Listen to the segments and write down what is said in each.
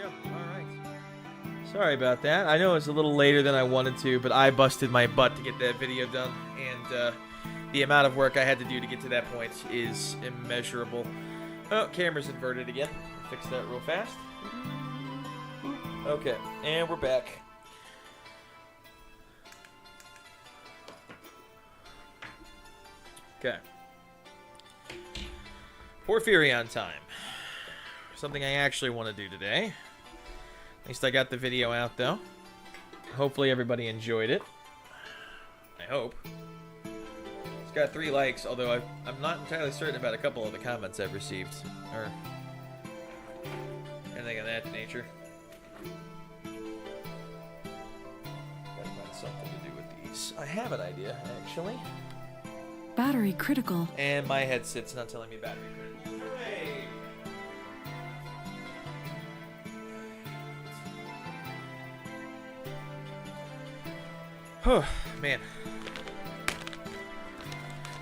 go. Alright. Sorry about that. I know it's a little later than I wanted to, but I busted my butt to get that video done, and the amount of work I had to do to get to that point is immeasurable. Oh, camera's inverted again. Fix that real fast. Okay, and we're back. Okay. Porphyrion time. Something I actually want to do today. At least I got the video out, though. Hopefully everybody enjoyed it. I hope. It's got 3 likes, although I'm not entirely certain about a couple of the comments I've received. Or anything of that nature. Gotta find something to do with these. I have an idea, actually. Battery critical. And my headset's not telling me battery critical. Hey! Oh, man.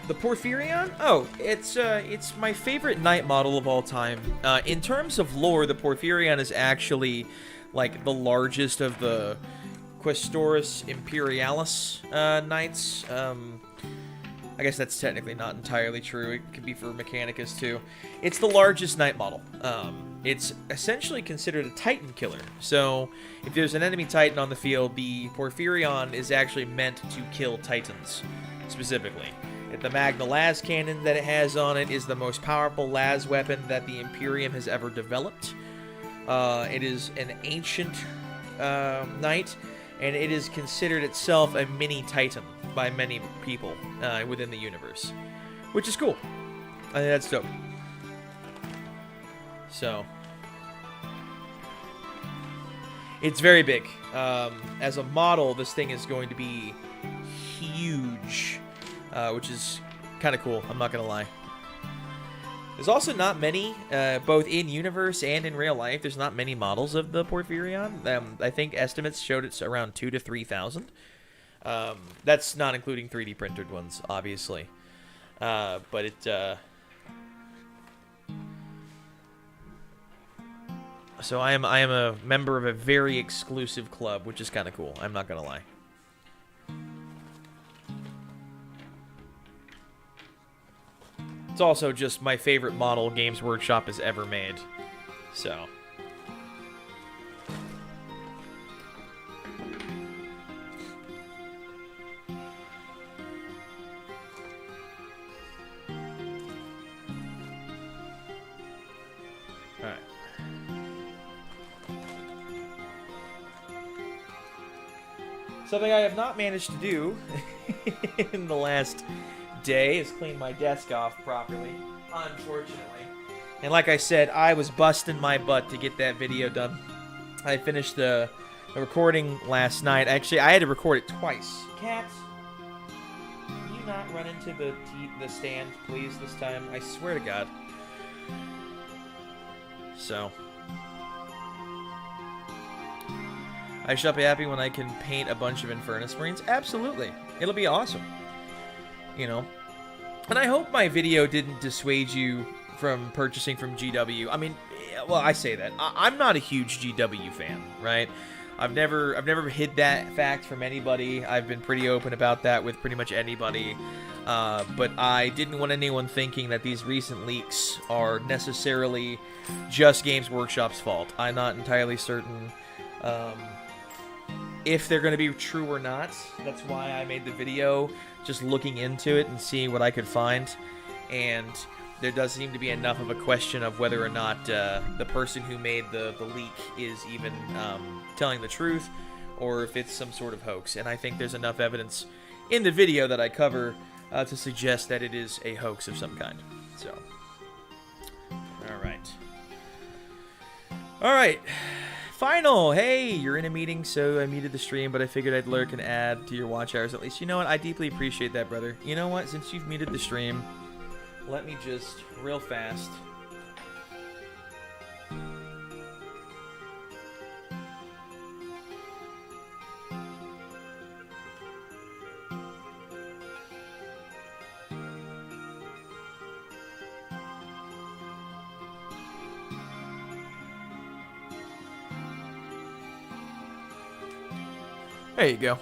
The Porphyrion? Oh, it's my favorite knight model of all time. In terms of lore, the Porphyrion is actually like the largest of the Questoris Imperialis knights. I guess that's technically not entirely true. It could be for Mechanicus too. It's the largest knight model. It's essentially considered a Titan killer. So if there's an enemy Titan on the field, the Porphyrion is actually meant to kill Titans specifically. The Magna Las cannon that it has on it is the most powerful las weapon that the Imperium has ever developed. It is an ancient knight, and it is considered itself a mini Titan by many people within the universe, which is cool. I think that's dope. So, it's very big. As a model, this thing is going to be huge, which is kind of cool, I'm not going to lie. There's also not many, both in universe and in real life, there's not many models of the Porphyrion. I think estimates showed it's around 2,000 to 3,000. That's not including 3D printed ones, obviously. But it, so I am a member of a very exclusive club, which is kind of cool, I'm not gonna lie. It's also just my favorite model Games Workshop has ever made, so. Alright. Something I have not managed to do in the last day is clean my desk off properly, unfortunately. And like I said, I was busting my butt to get that video done. I finished the recording last night. Actually, I had to record it twice. Cats, can you not run into the stand, please, this time? I swear to God. So, I shall be happy when I can paint a bunch of Infernus Marines. Absolutely. It'll be awesome. You know. And I hope my video didn't dissuade you from purchasing from GW. I mean, well, I say that. I'm not a huge GW fan, right? I've never hid that fact from anybody. I've been pretty open about that with pretty much anybody. But I didn't want anyone thinking that these recent leaks are necessarily just Games Workshop's fault. I'm not entirely certain if they're going to be true or not. That's why I made the video, just looking into it and seeing what I could find. And there does seem to be enough of a question of whether or not the person who made the leak is even telling the truth, or if it's some sort of hoax. And I think there's enough evidence in the video that I cover to suggest that it is a hoax of some kind. So, alright. Final! Hey, you're in a meeting, so I muted the stream, but I figured I'd lurk and add to your watch hours at least. You know what? I deeply appreciate that, brother. You know what? Since you've muted the stream, let me just, real fast, There you go.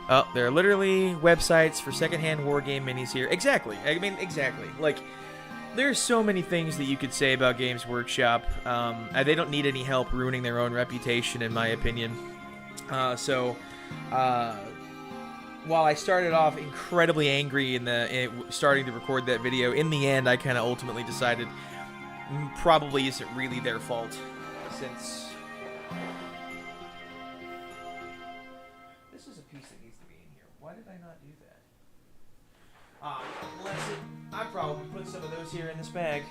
Oh, there are literally websites for secondhand war game minis here. Exactly. I mean, exactly. Like, there's so many things that you could say about Games Workshop. They don't need any help ruining their own reputation, in my opinion. While I started off incredibly angry in starting to record that video, in the end, I kind of ultimately decided probably isn't really their fault, since this is a piece that needs to be in here. Why did I not do that? I probably put some of those here in this bag.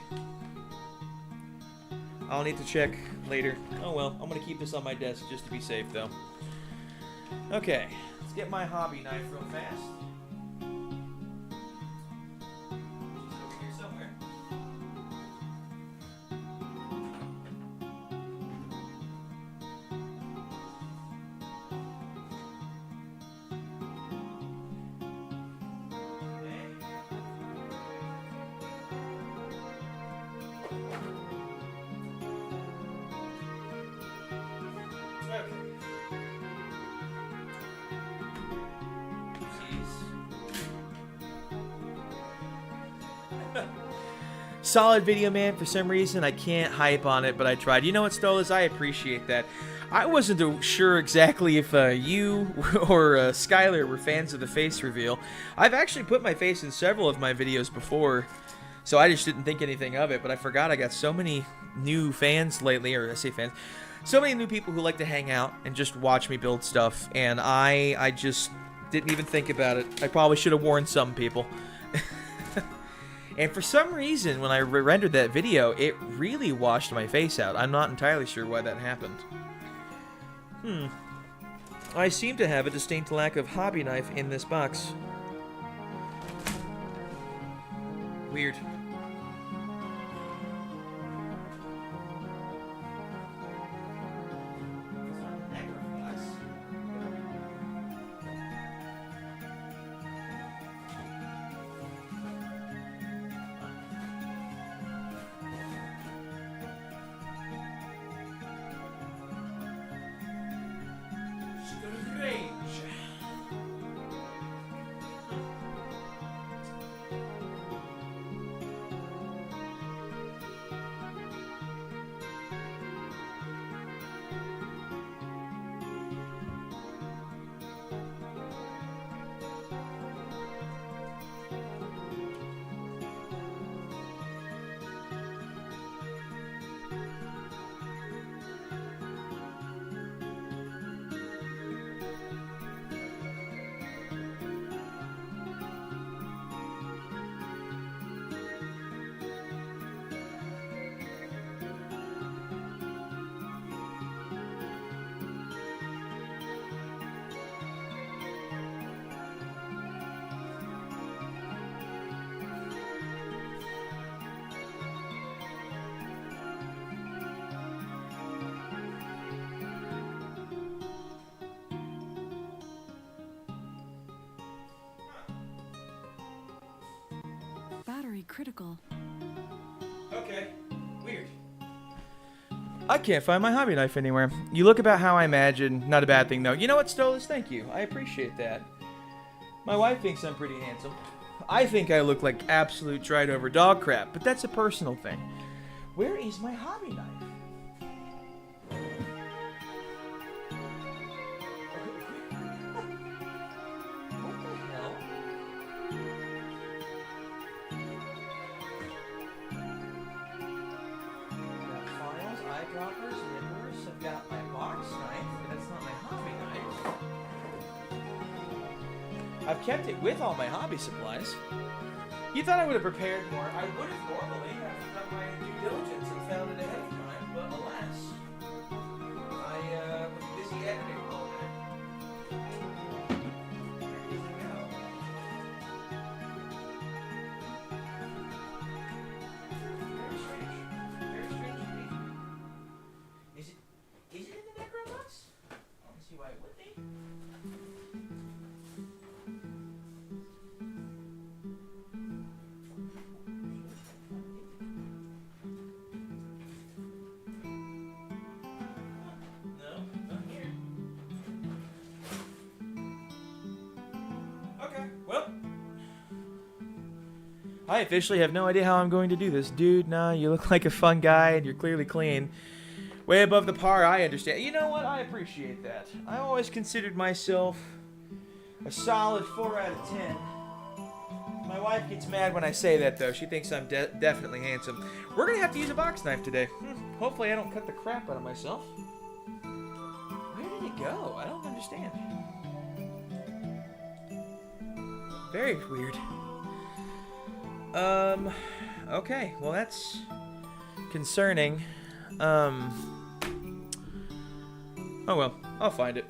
I'll need to check later. Oh well, I'm gonna keep this on my desk just to be safe, though. Okay, let's get my hobby knife real fast. It's over here somewhere. Solid video, man. For some reason, I can't hype on it, but I tried. You know what, Stolas? I appreciate that. I wasn't sure exactly if you or Skylar were fans of the face reveal. I've actually put my face in several of my videos before, so I just didn't think anything of it, but I forgot I got so many new fans lately, or I say fans, so many new people who like to hang out and just watch me build stuff, and I just didn't even think about it. I probably should have warned some people. And for some reason, when I rendered that video, it really washed my face out. I'm not entirely sure why that happened. I seem to have a distinct lack of hobby knife in this box. Weird. Battery critical. Okay. Weird. I can't find my hobby knife anywhere. You look about how I imagine. Not a bad thing, though. You know what, Stolas? Thank you. I appreciate that. My wife thinks I'm pretty handsome. I think I look like absolute dried over dog crap, but that's a personal thing. Where is my hobby knife? I've kept it with all my hobby supplies. You thought I would have prepared more. I would have normally after done my due diligence and found it ahead of time, but alas, I was busy editing all day. Where does it go? Very strange. Very strange indeed. Is it in the necro box? I don't see why it would be. I officially have no idea how I'm going to do this. Dude, nah, you look like a fun guy and you're clearly clean. Way above the par, I understand. You know what? I appreciate that. I always considered myself a solid 4 out of 10. My wife gets mad when I say that, though. She thinks I'm definitely handsome. We're going to have to use a box knife today. Hopefully I don't cut the crap out of myself. Where did it go? I don't understand. Very weird. Okay. Well, that's concerning. Oh well, I'll find it.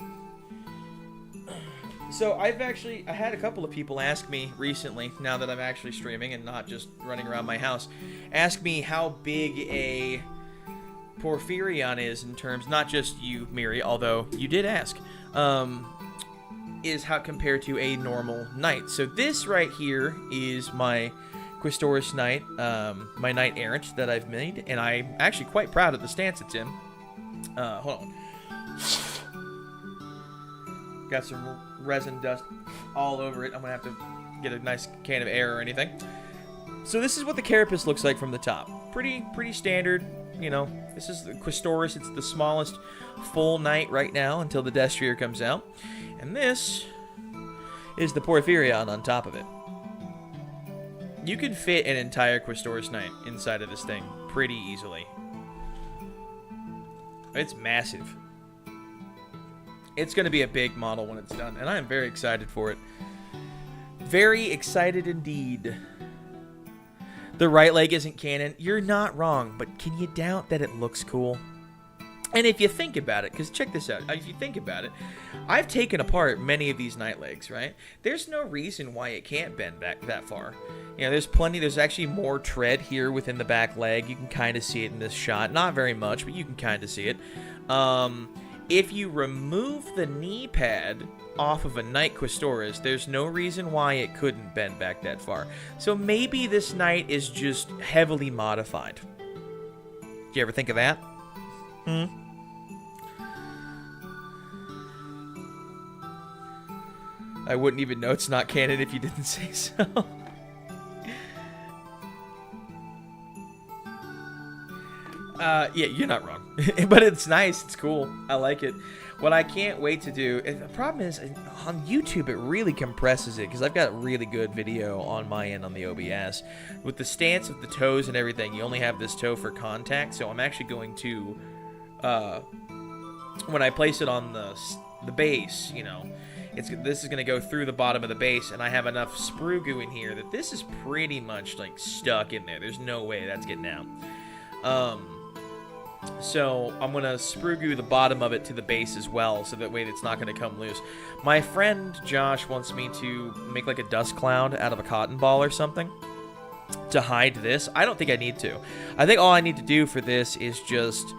So I had a couple of people ask me recently, now that I'm actually streaming and not just running around my house, ask me how big a Porphyrion is in terms, not just you, Miri, although you did ask, is how compared to a normal knight. So this right here is my Questoris Knight, my Knight Errant that I've made, and I'm actually quite proud of the stance it's in. Hold on. Got some resin dust all over it. I'm gonna have to get a nice can of air or anything. So this is what the carapace looks like from the top. Pretty standard, you know. This is the Questoris. It's the smallest full knight right now until the Destrier comes out. And this is the Porphyrion on top of it. You can fit an entire Questoris Knight inside of this thing pretty easily. It's massive. It's going to be a big model when it's done, and I am very excited for it. Very excited indeed. The right leg isn't canon. You're not wrong, but can you doubt that it looks cool? And if you think about it, because check this out. If you think about it, I've taken apart many of these knight legs, right? There's no reason why it can't bend back that far. You know, there's actually more tread here within the back leg. You can kind of see it in this shot. Not very much, but you can kind of see it. If you remove the knee pad off of a Knight Questoris, there's no reason why it couldn't bend back that far. So maybe this knight is just heavily modified. Did you ever think of that? I wouldn't even know it's not canon if you didn't say so. Yeah, you're not wrong. But it's nice. It's cool. I like it. What I can't wait to do... The problem is, on YouTube, it really compresses it, because I've got really good video on my end on the OBS. With the stance of the toes and everything, you only have this toe for contact, so I'm actually going to... when I place it on the base, you know... This is going to go through the bottom of the base, and I have enough sprue goo in here that this is pretty much, like, stuck in there. There's no way that's getting out. So I'm going to sprue goo the bottom of it to the base as well, so that way it's not going to come loose. My friend Josh wants me to make like a dust cloud out of a cotton ball or something to hide this. I don't think I need to. I think all I need to do for this is just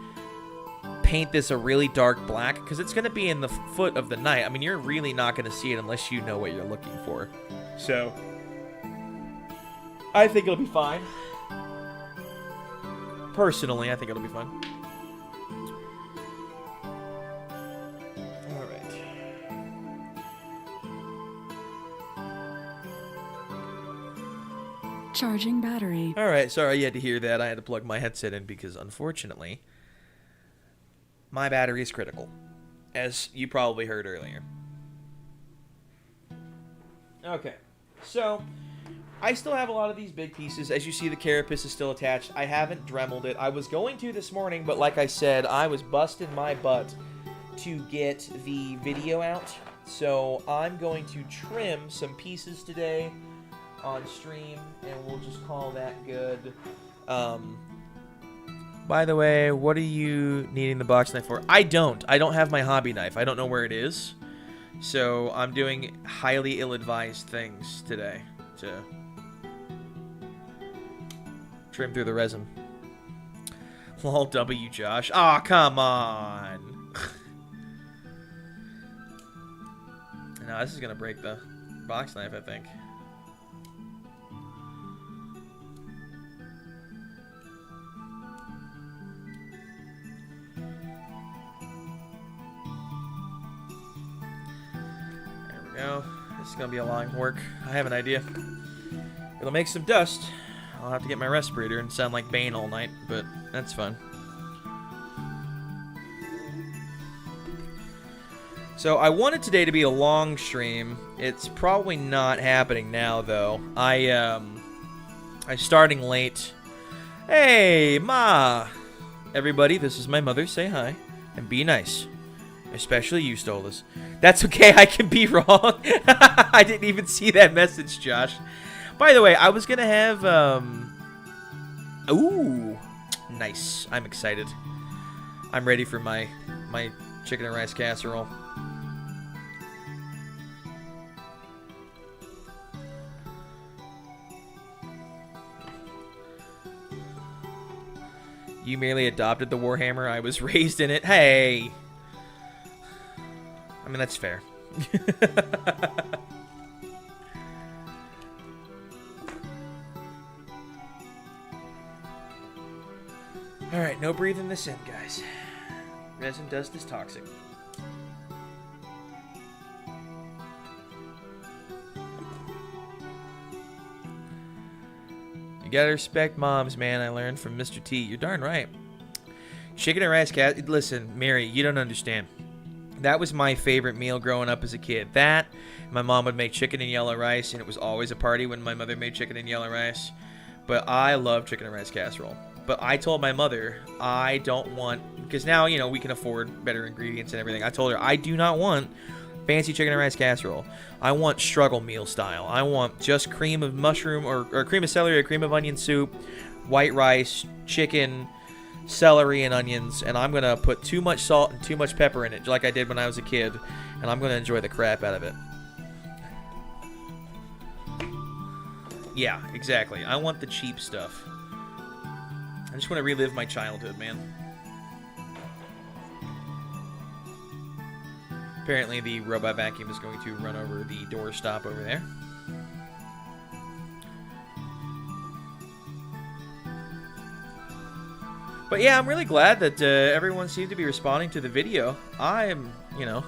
paint this a really dark black, because it's going to be in the foot of the knight. I mean, you're really not going to see it unless you know what you're looking for. So I think it'll be fine. Personally, I think it'll be fun. Alright. Charging battery. Alright, sorry you had to hear that. I had to plug my headset in because, unfortunately, my battery is critical, as you probably heard earlier. Okay, so... I still have a lot of these big pieces. As you see, the carapace is still attached. I haven't Dremeled it. I was going to this morning, but like I said, I was busting my butt to get the video out. So I'm going to trim some pieces today on stream, and we'll just call that good. By the way, what are you needing the box knife for? I don't have my hobby knife. I don't know where it is. So I'm doing highly ill-advised things today to trim through the resin. Lol W, Josh. Aw, oh, come on. No, this is going to break the box knife, I think. There we go. This is going to be a long work. I have an idea. It'll make some dust. I'll have to get my respirator and sound like Bane all night, but that's fun. So I wanted today to be a long stream. It's probably not happening now, though. I'm starting late. Hey, Ma! Everybody, this is my mother. Say hi. And be nice. Especially you, Stolas. That's okay, I can be wrong. I didn't even see that message, Josh. By the way, I was gonna have, Ooh! Nice. I'm excited. I'm ready for my chicken and rice casserole. You merely adopted the Warhammer. I was raised in it. Hey! I mean, that's fair. Alright, no breathing this in, guys. Resin dust is toxic. You gotta respect moms, man. I learned from Mr. T. You're darn right. Chicken and rice cat. Listen, Mary, you don't understand. That was my favorite meal growing up as a kid. That, my mom would make chicken and yellow rice, and it was always a party when my mother made chicken and yellow rice. But I love chicken and rice casserole. But I told my mother, I don't want, because now, you know, we can afford better ingredients and everything. I told her, I do not want fancy chicken and rice casserole. I want struggle meal style. I want just cream of mushroom or cream of celery or cream of onion soup, white rice, chicken, celery, and onions. And I'm going to put too much salt and too much pepper in it, like I did when I was a kid. And I'm going to enjoy the crap out of it. Yeah, exactly. I want the cheap stuff. I just want to relive my childhood, man. Apparently the robot vacuum is going to run over the doorstop over there. But yeah, I'm really glad that everyone seemed to be responding to the video. I'm, you know...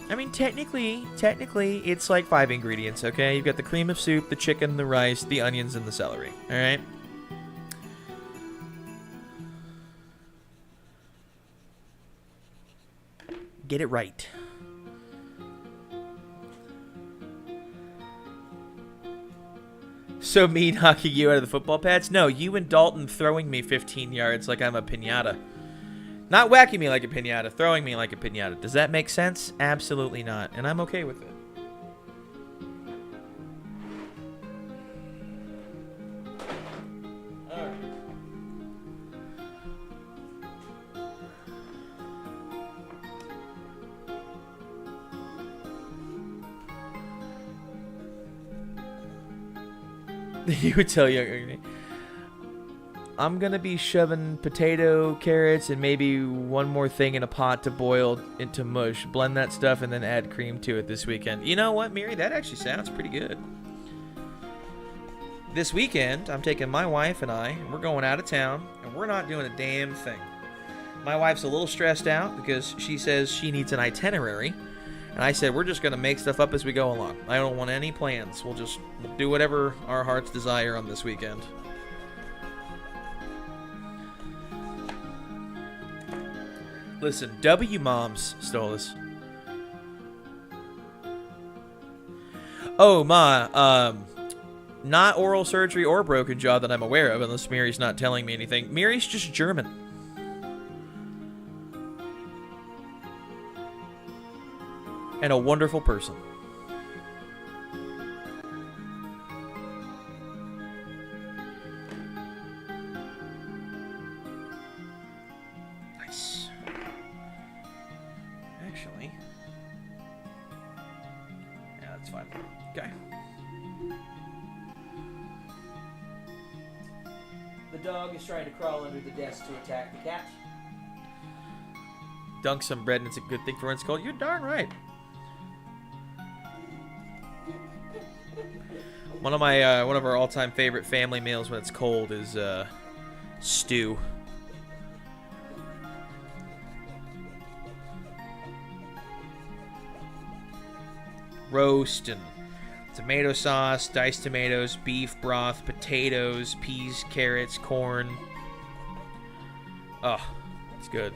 I mean, technically, it's like 5 ingredients, okay? You've got the cream of soup, the chicken, the rice, the onions, and the celery, alright? Get it right. So me knocking you out of the football pads? No, you and Dalton throwing me 15 yards like I'm a piñata. Not whacking me like a piñata, throwing me like a piñata. Does that make sense? Absolutely not. And I'm okay with it. Alright. You would tell you... I'm going to be shoving potato, carrots, and maybe one more thing in a pot to boil into mush. Blend that stuff and then add cream to it this weekend. You know what, Miri? That actually sounds pretty good. This weekend, I'm taking my wife and we're going out of town, and we're not doing a damn thing. My wife's a little stressed out because she says she needs an itinerary. And I said, we're just going to make stuff up as we go along. I don't want any plans. We'll do whatever our hearts desire on this weekend. Listen, W moms stole this. Oh, Ma, not oral surgery or broken jaw that I'm aware of, unless Miri's not telling me anything. Miri's just German. And a wonderful person. Nice. Actually, yeah, that's fine. Okay. The dog is trying to crawl under the desk to attack the cat. Dunk some bread and it's a good thing for when it's cold. You're darn right. One of our all-time favorite family meals when it's cold is stew. roast and tomato sauce, diced tomatoes, beef broth, potatoes, peas, carrots, corn. Oh, it's good.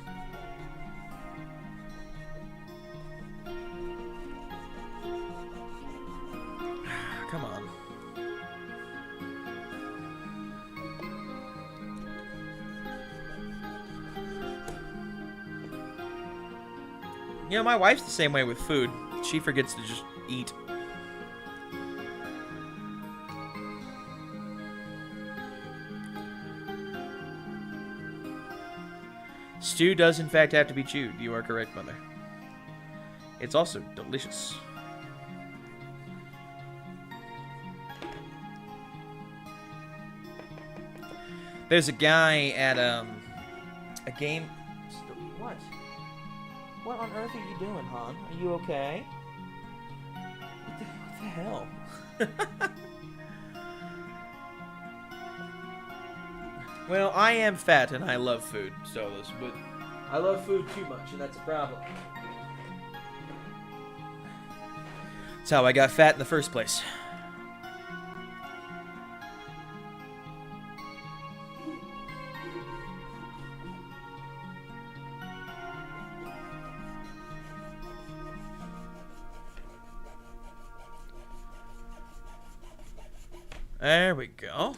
Come on. You know, my wife's the same way with food. She forgets to just eat. Stew does, in fact, have to be chewed. You are correct, Mother. It's also delicious. There's a guy at a game. What? What on earth are you doing, hon? Are you okay? What the hell? Well, I am fat and I love food, Stolas, but I love food too much, and that's a problem. That's how I got fat in the first place. There we go.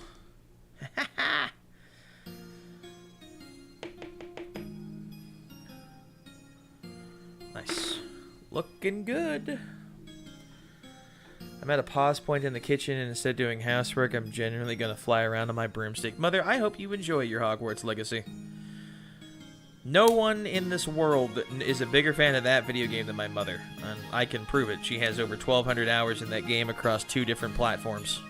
Nice. Looking good. I'm at a pause point in the kitchen, and instead of doing housework, I'm genuinely going to fly around on my broomstick. Mother, I hope you enjoy your Hogwarts legacy. No one in this world is a bigger fan of that video game than my mother, and I can prove it. She has over 1,200 hours in that game across 2 different platforms.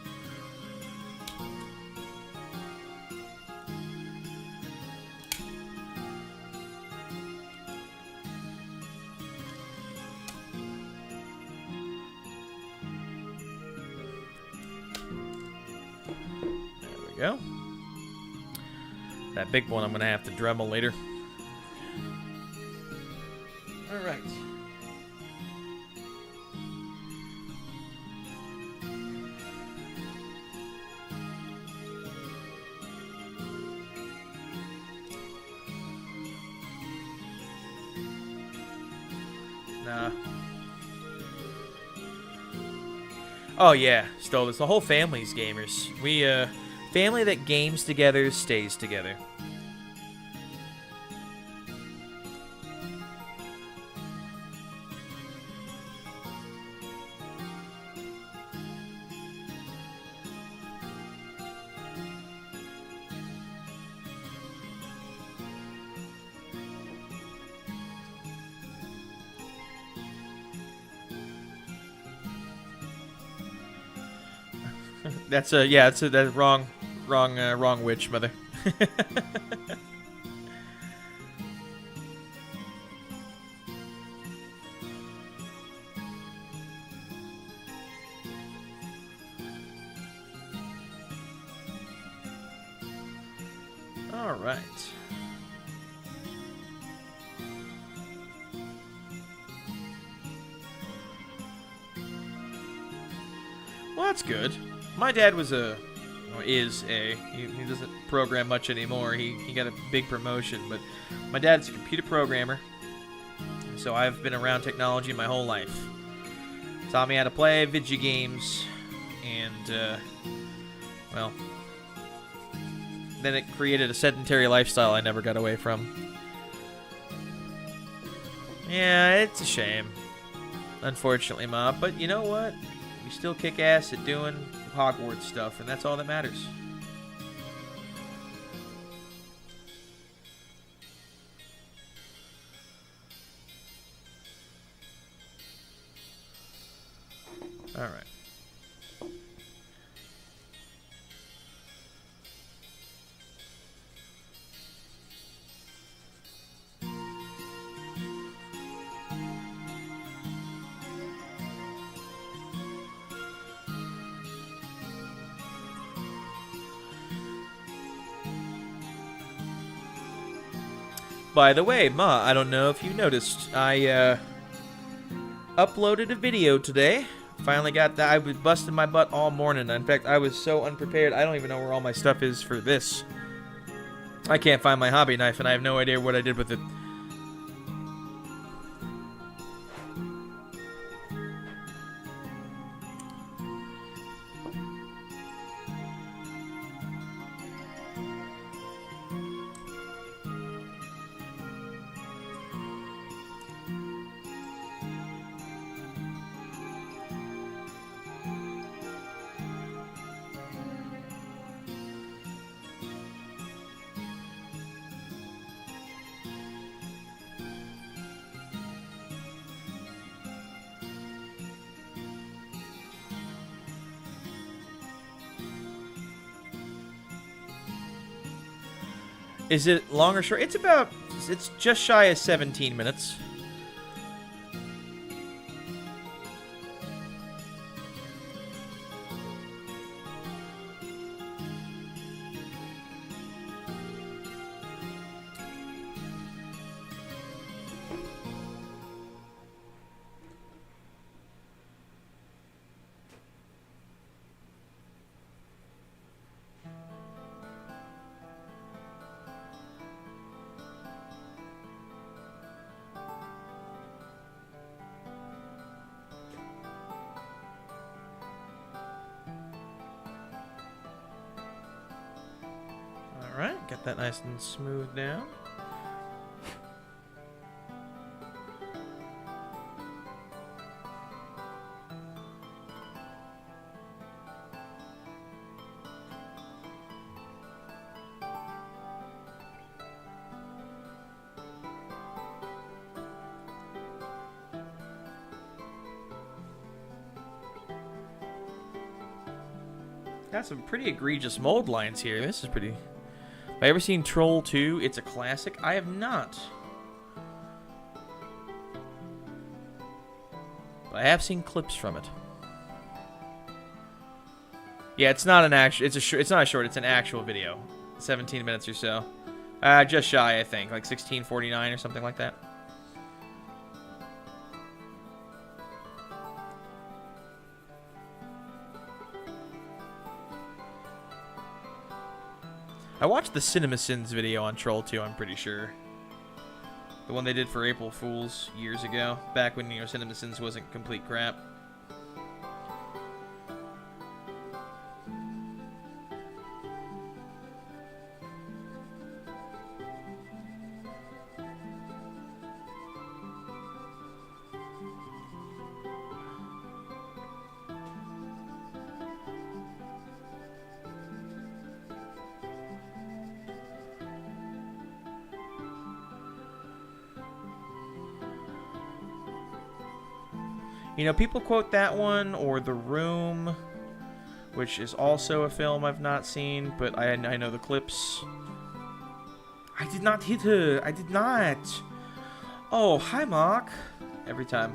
Go. That big one I'm going to have to Dremel later. Alright. Nah. Oh yeah, Stolas. The whole family's gamers. Family that games together stays together. That's that's wrong witch, Mother. All right. Well, that's good. My dad was he doesn't program much anymore. He got a big promotion, but my dad's a computer programmer, so I've been around technology my whole life. Taught me how to play video games, and well, then it created a sedentary lifestyle I never got away from. Yeah, it's a shame, unfortunately, Ma, but you know what? We still kick ass at doing Hogwarts stuff, and that's all that matters. All right. By the way, Ma, I don't know if you noticed, I uploaded a video today. Finally got that. I was busting my butt all morning. In fact, I was so unprepared. I don't even know where all my stuff is for this. I can't find my hobby knife, and I have no idea what I did with it. Is it long or short? It's just shy of 17 minutes. Alright, get that nice and smooth down. Got some pretty egregious mold lines here. This is pretty... Have I ever seen Troll 2? It's a classic. I have not. But I have seen clips from it. Yeah, it's not an actual. It's not a short. It's an actual video. 17 minutes or so. Just shy, I think, like 16:49 or something like that. I watched the CinemaSins video on Troll 2, I'm pretty sure. The one they did for April Fools years ago. Back when, you know, CinemaSins wasn't complete crap. You know, people quote that one or The Room, which is also a film I've not seen, but I know the clips. I did not hit her. I did not. Oh, hi, Mark. Every time.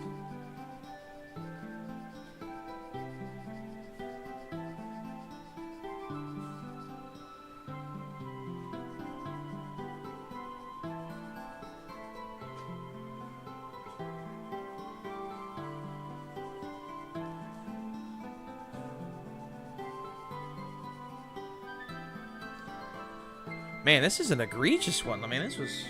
Man, this is an egregious one. I mean, this was...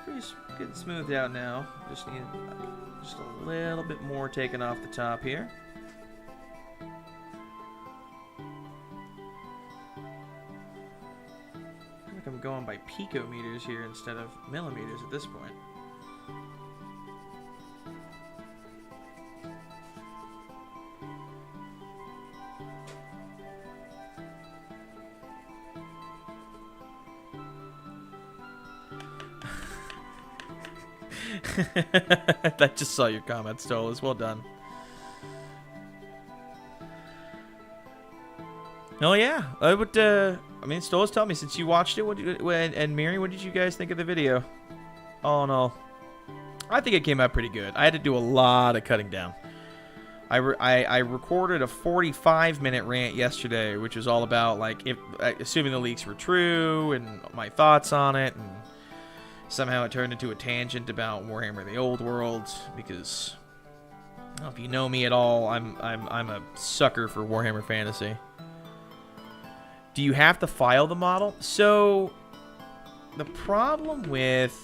pretty getting smoothed out now. Just need just a little bit more taken off the top here. I feel like I'm going by picometers here instead of millimeters at this point. I just saw your comment, Stolas. Well done. Oh yeah, I would. I mean, Stolas, tell me, since you watched it, and Miri, what did you guys think of the video? Oh no, I think it came out pretty good. I had to do a lot of cutting down. I recorded a 45-minute rant yesterday, which was all about, like, if assuming the leaks were true and my thoughts on it and somehow it turned into a tangent about Warhammer the Old World, because if you know me at all, I'm a sucker for Warhammer Fantasy. Do you have to file the model? So the problem with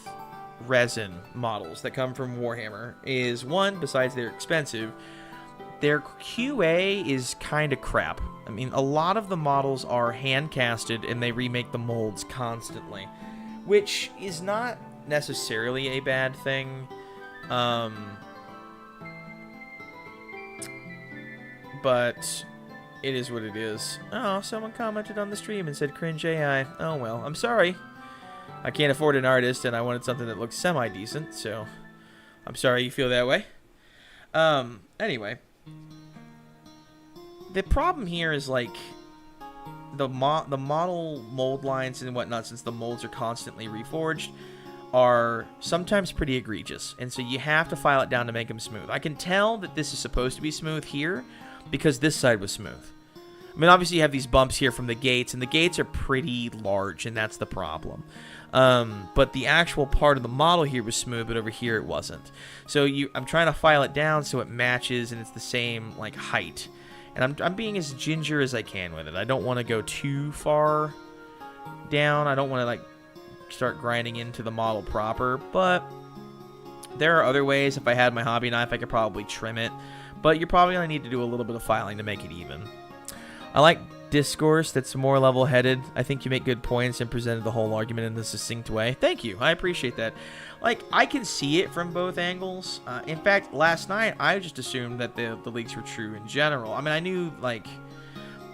resin models that come from Warhammer is, one, besides they're expensive, their QA is kind of crap. I mean, a lot of the models are hand casted and they remake the molds constantly, which is not necessarily a bad thing. But it is what it is. Oh, someone commented on the stream and said cringe AI. Oh well, I'm sorry. I can't afford an artist and I wanted something that looks semi-decent, so I'm sorry you feel that way. Anyway. The problem here is, like, the model mold lines and whatnot, since the molds are constantly reforged, are sometimes pretty egregious. And so you have to file it down to make them smooth. I can tell that this is supposed to be smooth here because this side was smooth. I mean, obviously you have these bumps here from the gates, and the gates are pretty large, and that's the problem. But the actual part of the model here was smooth, but over here it wasn't. So I'm trying to file it down so it matches and it's the same, like, height. And I'm being as ginger as I can with it. I don't want to go too far down. I don't want to, like, start grinding into the model proper. But there are other ways. If I had my hobby knife, I could probably trim it. But you're probably going to need to do a little bit of filing to make it even. I like discourse that's more level-headed. I think you make good points and presented the whole argument in a succinct way. Thank you. I appreciate that. Like, I can see it from both angles. In fact, last night, I just assumed that the leaks were true in general. I mean, I knew, like,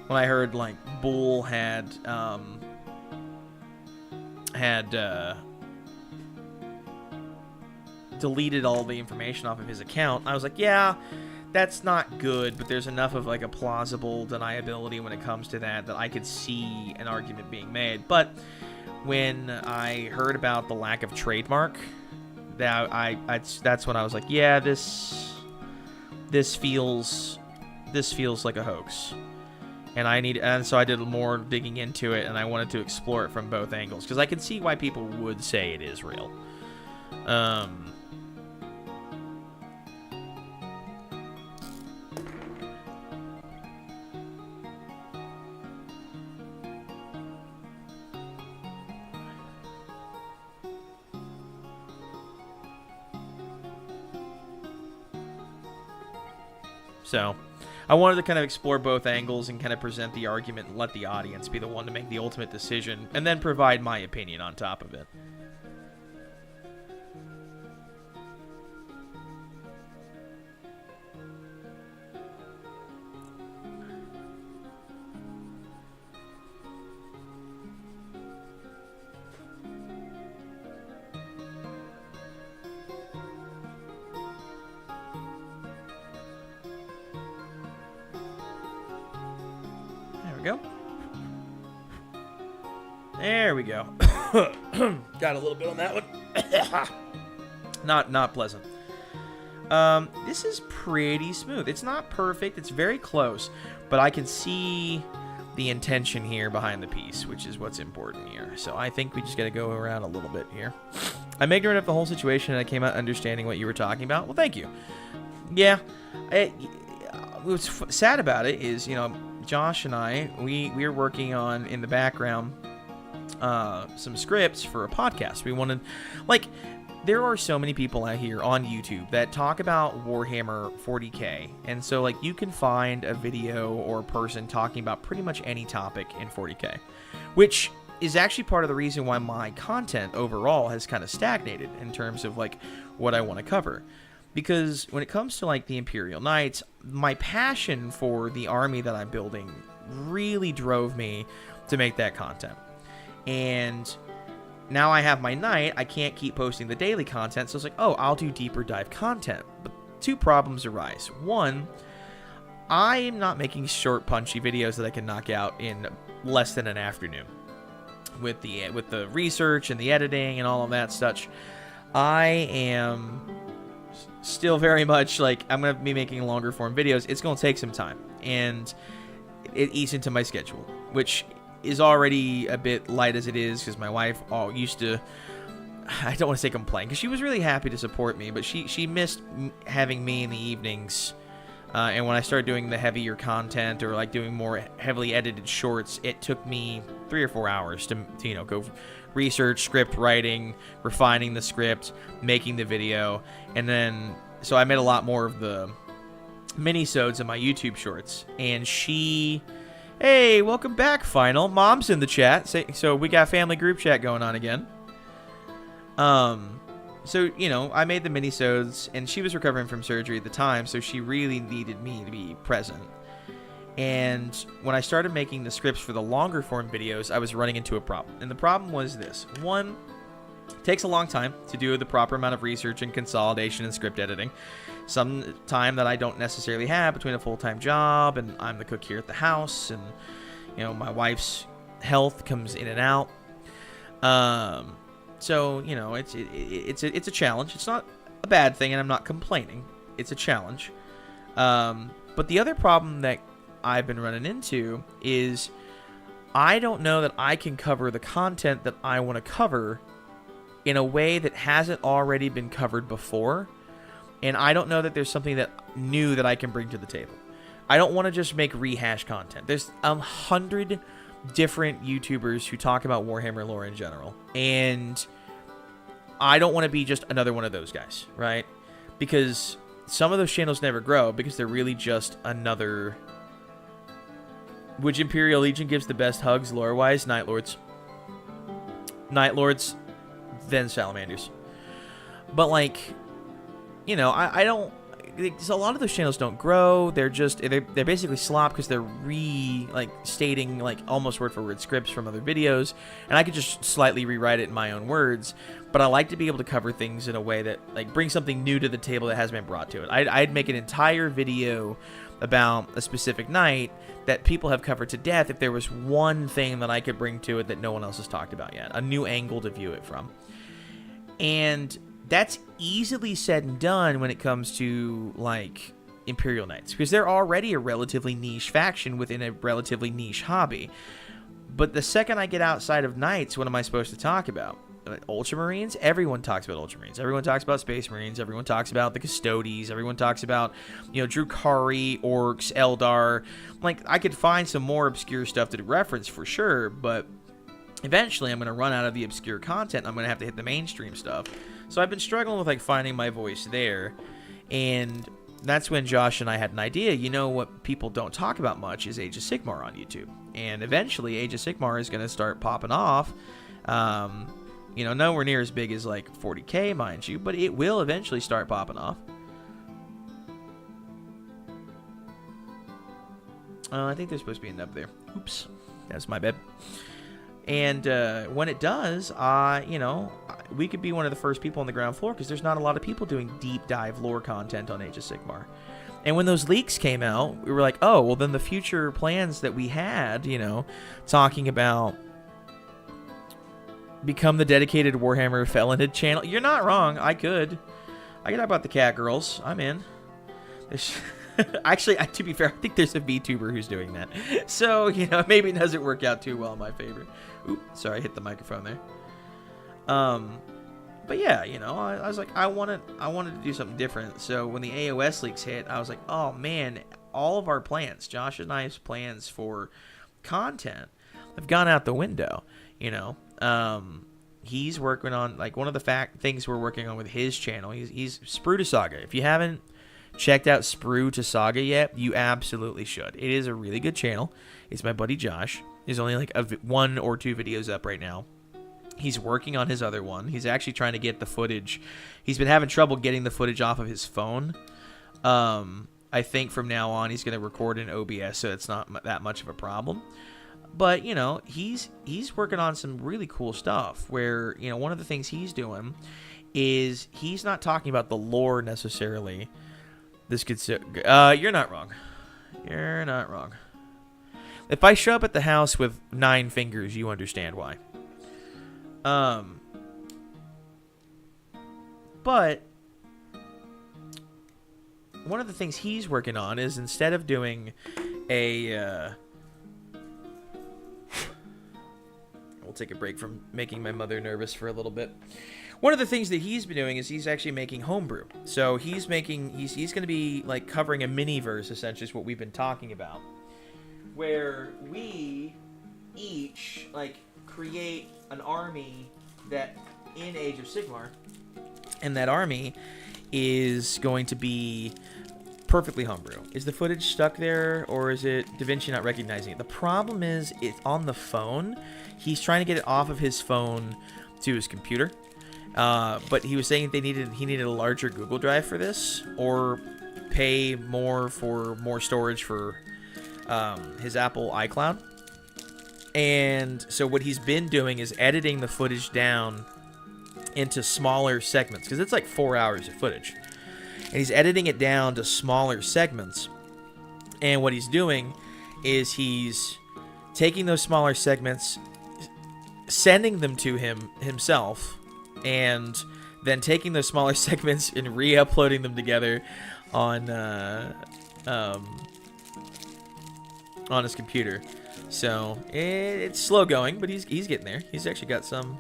when I heard, like, Bull had deleted all the information off of his account, I was like, yeah, that's not good, but there's enough of, like, a plausible deniability when it comes to that I could see an argument being made. But when I heard about the lack of trademark, that's when I was like, yeah, this feels like a hoax, and so I did more digging into it, and I wanted to explore it from both angles because I can see why people would say it is real. So I wanted to kind of explore both angles and kind of present the argument and let the audience be the one to make the ultimate decision, and then provide my opinion on top of it. There we go. Got a little bit on that one. Not pleasant. This is pretty smooth. It's not perfect. It's very close, but I can see the intention here behind the piece, which is what's important here. So I think we just got to go around a little bit here. I'm ignorant of the whole situation, and I came out understanding what you were talking about. Well, thank you. Yeah. What's sad about it is, Josh and I, we're working on, in the background, some scripts for a podcast. We wanted, like, there are so many people out here on YouTube that talk about Warhammer 40k, and so, like, you can find a video or a person talking about pretty much any topic in 40k, which is actually part of the reason why my content overall has kind of stagnated in terms of, like, what I want to cover. Because when it comes to, like, the Imperial Knights, my passion for the army that I'm building really drove me to make that content. And now I have my Knight, I can't keep posting the daily content, so it's like, oh, I'll do deeper dive content. But two problems arise. One, I am not making short, punchy videos that I can knock out in less than an afternoon. With the research and the editing and all of that such, I am still very much like, I'm going to be making longer form videos. It's going to take some time, and it eats into my schedule, which is already a bit light as it is, because my wife used to I don't want to say complain, because she was really happy to support me, but she missed having me in the evenings. And when I started doing the heavier content, or like doing more heavily edited shorts, it took me 3 or 4 hours to you know, go research, script writing, refining the script, making the video, and then so I made a lot more of the mini-sodes in my YouTube shorts. And hey, welcome back, Final. Mom's in the chat, so we got family group chat going on again. So, you know, I made the minisodes, and she was recovering from surgery at the time, so she really needed me to be present. And when I started making the scripts for the longer form videos, I was running into a problem. And the problem was this. One, it takes a long time to do the proper amount of research and consolidation and script editing. Some time that I don't necessarily have between a full-time job, and I'm the cook here at the house, and, you know, my wife's health comes in and out. So, you know, it's a challenge. It's not a bad thing, and I'm not complaining. It's a challenge. But the other problem that I've been running into is I don't know that I can cover the content that I want to cover in a way that hasn't already been covered before. And I don't know that there's something that new that I can bring to the table. I don't want to just make rehash content. There's 100 different YouTubers who talk about Warhammer lore in general, and I don't want to be just another one of those guys, right? Because some of those channels never grow because they're really just another. Which Imperial Legion gives the best hugs lore-wise? Night Lords, then Salamanders. But like, you know, I don't. So a lot of those channels don't grow. They're basically slop because they're stating like almost word for word scripts from other videos, and I could just slightly rewrite it in my own words. But I like to be able to cover things in a way that like brings something new to the table that hasn't been brought to it. I'd make an entire video about a specific night that people have covered to death if there was one thing that I could bring to it that no one else has talked about yet, a new angle to view it from. And that's easily said and done when it comes to, like, Imperial Knights, because they're already a relatively niche faction within a relatively niche hobby. But the second I get outside of Knights, what am I supposed to talk about? Ultramarines? Everyone talks about Ultramarines. Everyone talks about Space Marines. Everyone talks about the Custodes. Everyone talks about, you know, Drukhari, Orcs, Eldar. Like, I could find some more obscure stuff to reference for sure, but eventually I'm going to run out of the obscure content. I'm going to have to hit the mainstream stuff. So I've been struggling with like finding my voice there, and that's when Josh and I had an idea. You know what people don't talk about much is Age of Sigmar on YouTube, and eventually Age of Sigmar is going to start popping off. You know, nowhere near as big as like 40K, mind you, but it will eventually start popping off. I think there's supposed to be a nub there. Oops, that's my bad. And when it does, you know, we could be one of the first people on the ground floor because there's not a lot of people doing deep dive lore content on Age of Sigmar. And when those leaks came out, we were like, oh, well, then the future plans that we had, you know, talking about become the dedicated Warhammer Feloned channel. You're not wrong. I could talk about the cat girls. I'm in. Actually, to be fair, I think there's a VTuber who's doing that. So, you know, maybe it doesn't work out too well in my favor. Oop, sorry, I hit the microphone there. But yeah, you know, I was like, I wanted to do something different. So when the AOS leaks hit, I was like, oh man, all of our plans, Josh and I's plans for content have gone out the window, you know. He's working on, like, one of the things we're working on with his channel. He's Sprue to Saga. If you haven't checked out Sprue to Saga yet, you absolutely should. It is a really good channel. It's my buddy Josh. There's only like 1 or 2 videos up right now. He's working on his other one. He's actually trying to get the footage. He's been having trouble getting the footage off of his phone. I think from now on he's going to record in OBS, so it's not that much of a problem. But, you know, he's working on some really cool stuff where, you know, one of the things he's doing is he's not talking about the lore necessarily. This could you're not wrong. You're not wrong. If I show up at the house with 9 fingers, you understand why. But one of the things he's working on is, instead of doing a we'll take a break from making my mother nervous for a little bit. one of the things that he's been doing is he's actually making homebrew. So he's going to be like covering a mini-verse, essentially, is what we've been talking about, where we each like create an army that in Age of Sigmar, and that army is going to be perfectly homebrew. Is the footage stuck there, or is it DaVinci not recognizing it? The problem is it's on the phone. He's trying to get it off of his phone to his computer. But he was saying he needed a larger Google Drive for this, or pay more for more storage for his Apple iCloud. And so what he's been doing is editing the footage down into smaller segments, because it's like 4 hours of footage. And he's editing it down to smaller segments. And what he's doing is he's taking those smaller segments, sending them to himself, and then taking those smaller segments and re-uploading them together on his computer. So it's slow going, but he's getting there. He's actually got some.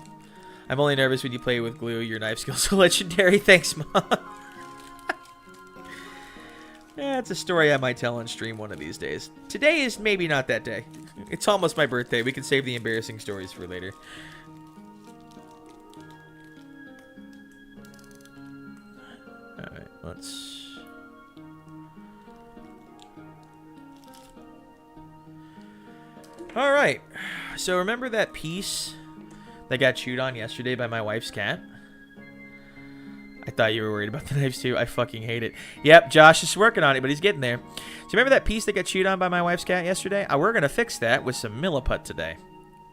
I'm only nervous when you play with glue. Your knife skills are legendary. Thanks, Mom. Yeah, it's a story I might tell on stream one of these days. Today is maybe not that day. It's almost my birthday. We can save the embarrassing stories for later. Alright, let's... Alright, so remember that piece that got chewed on yesterday by my wife's cat? I thought you were worried about the knives too. I fucking hate it. Yep, Josh is working on it, but he's getting there. So remember that piece that got chewed on by my wife's cat yesterday? We're going to fix that with some milliput today.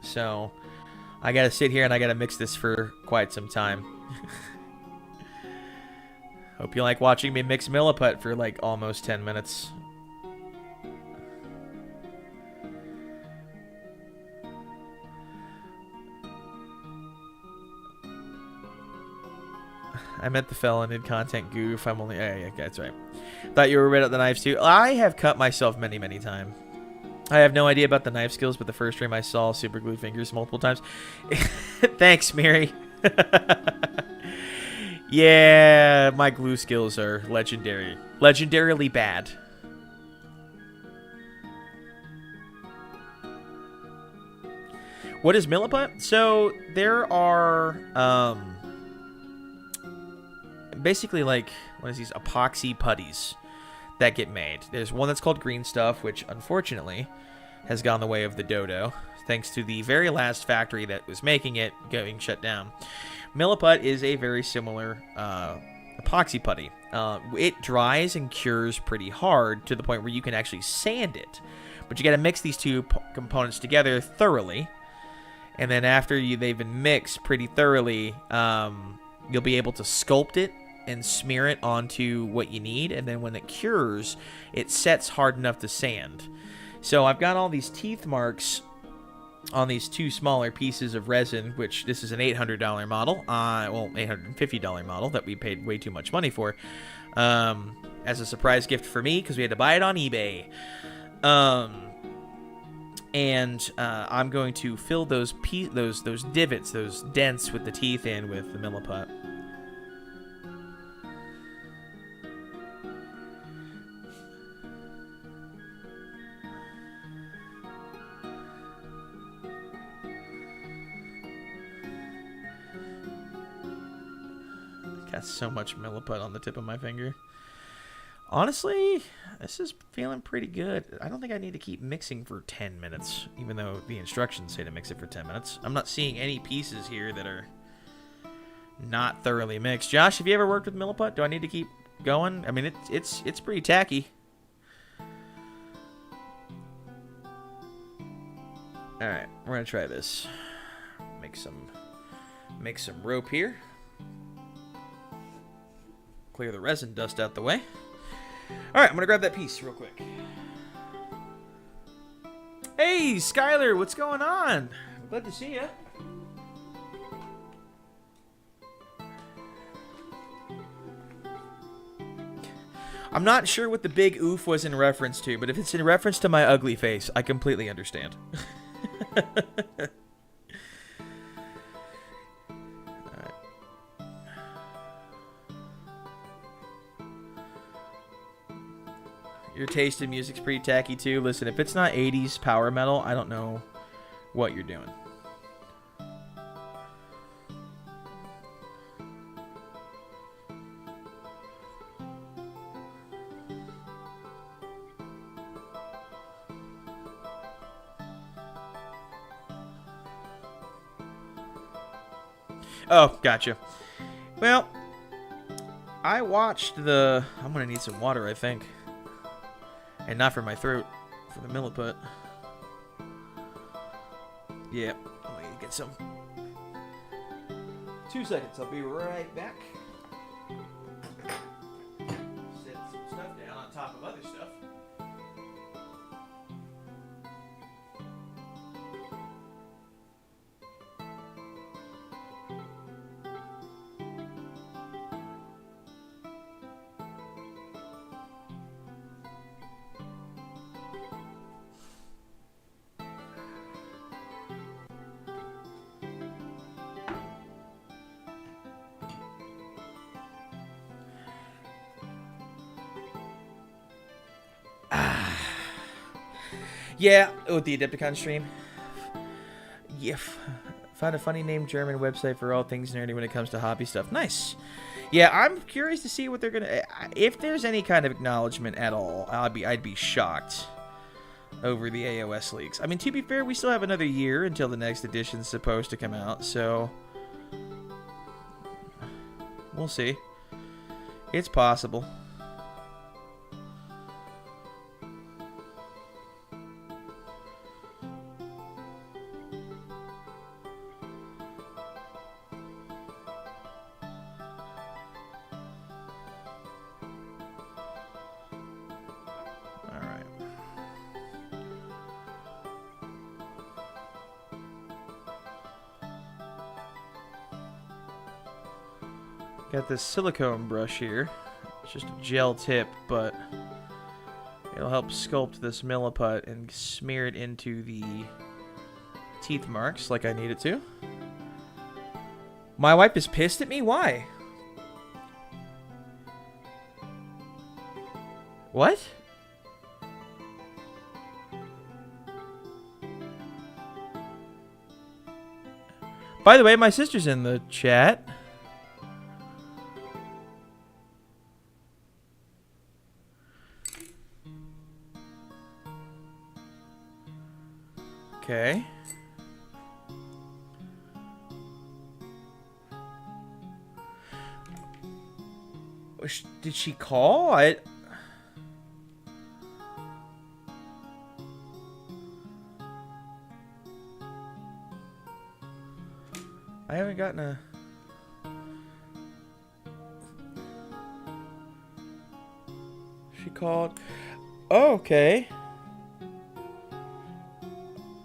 So I got to sit here and I got to mix this for quite some time. Hope you like watching me mix milliput for like almost 10 minutes. I meant the felon content goof. I'm only... yeah, that's right. Thought you were red at the knives too. I have cut myself many, many times. I have no idea about the knife skills, but the first stream I saw super glue fingers multiple times. Thanks, Mary. Yeah, my glue skills are legendary. Legendarily bad. What is milliput? So there are... basically like, what is these epoxy putties that get made. There's one that's called green stuff, which unfortunately has gone the way of the dodo, thanks to the very last factory that was making it going shut down. Milliput is a very similar epoxy putty. It dries and cures pretty hard to the point where you can actually sand it, but you got to mix these two components together thoroughly, and then after they've been mixed pretty thoroughly, you'll be able to sculpt it and smear it onto what you need, and then when it cures, it sets hard enough to sand. So I've got all these teeth marks on these two smaller pieces of resin, which this is an $800 model, well, $850 model that we paid way too much money for, as a surprise gift for me, because we had to buy it on eBay. And I'm going to fill those divots, those dents with the teeth in with the milliput. Got so much milliput on the tip of my finger. Honestly, this is feeling pretty good. I don't think I need to keep mixing for 10 minutes, even though the instructions say to mix it for 10 minutes. I'm not seeing any pieces here that are not thoroughly mixed. Josh, have you ever worked with milliput? Do I need to keep going? I mean, it's pretty tacky. All right, we're gonna try this. Make some rope here. Clear the resin dust out the way. All right, I'm gonna grab that piece real quick. Hey, Skylar, what's going on? Glad to see you. I'm not sure what the big oof was in reference to, but if it's in reference to my ugly face, I completely understand. Your taste in music's pretty tacky too. Listen, if it's not 80s power metal, I don't know what you're doing. Oh, gotcha. Well, I watched the... I'm gonna need some water, I think. And not for my throat, for the milliput. Yeah, I'm gonna get some. 2 seconds, I'll be right back. Set some stuff down on top of other stuff. Yeah, with the Adepticon stream. Yeah, found a funny name German website for all things nerdy when it comes to hobby stuff. Nice. Yeah, I'm curious to see what they're gonna. If there's any kind of acknowledgement at all, I'd be shocked over the AOS leaks. I mean, to be fair, we still have another year until the next edition's supposed to come out, so we'll see. It's possible. Got this silicone brush here. It's just a gel tip, but it'll help sculpt this milliput and smear it into the teeth marks like I need it to. My wife is pissed at me? Why? What? By the way, my sister's in the chat. Okay. Did she call? I haven't gotten a... She called... Oh, okay.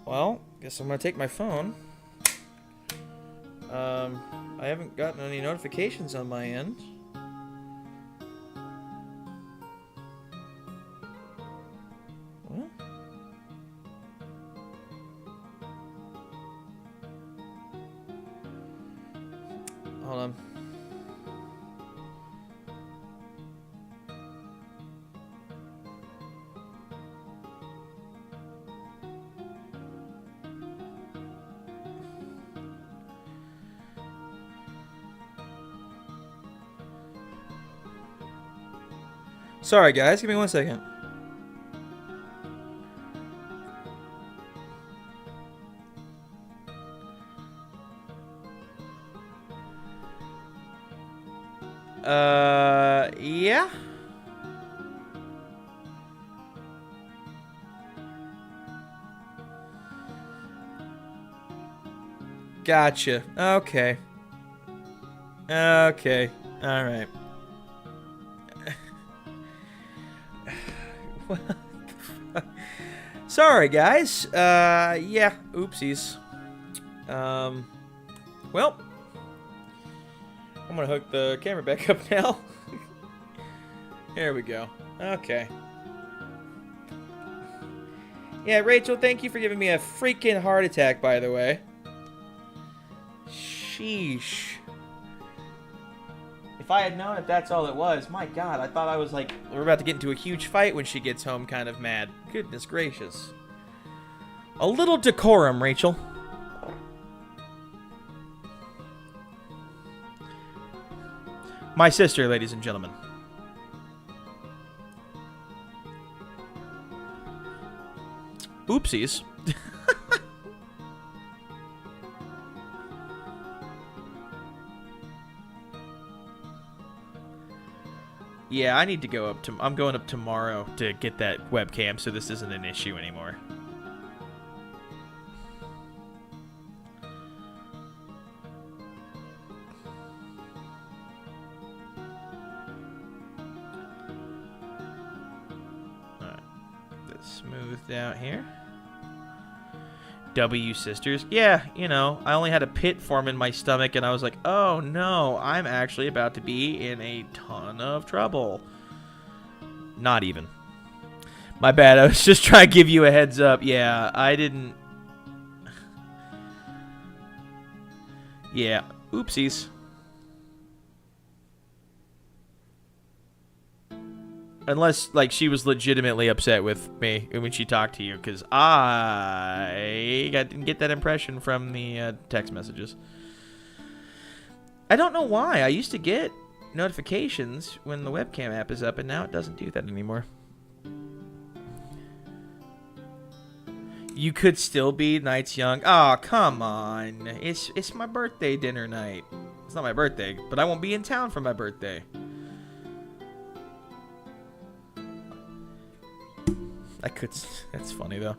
Well, guess I'm gonna take my phone. I haven't gotten any notifications on my end. What? Hold on. Sorry, guys. Give me 1 second. Yeah. Gotcha. Okay. Okay. All right. What the fuck? Sorry, guys. Yeah. Oopsies. Well, I'm gonna hook the camera back up now. There we go. Okay. Yeah, Rachel, thank you for giving me a freaking heart attack, by the way. Sheesh. If I had known that that's all it was, my God, I thought I was like, we're about to get into a huge fight when she gets home kind of mad. Goodness gracious. A little decorum, Rachel. My sister, ladies and gentlemen. Oopsies. Yeah, I need to go up to... I'm going up tomorrow to get that webcam so this isn't an issue anymore. Alright. That's smoothed out here. W sisters. Yeah, you know, I only had a pit form in my stomach and I was like, oh no, I'm actually about to be in a ton of trouble. Not even. My bad, I was just trying to give you a heads up. Yeah, I didn't... Yeah, oopsies. Unless, like, she was legitimately upset with me when she talked to you, because I didn't get that impression from the text messages. I don't know why. I used to get notifications when the webcam app is up, and now it doesn't do that anymore. You could still be nights young. Oh, come on. It's my birthday dinner night. It's not my birthday, but I won't be in town for my birthday. I could... That's funny, though.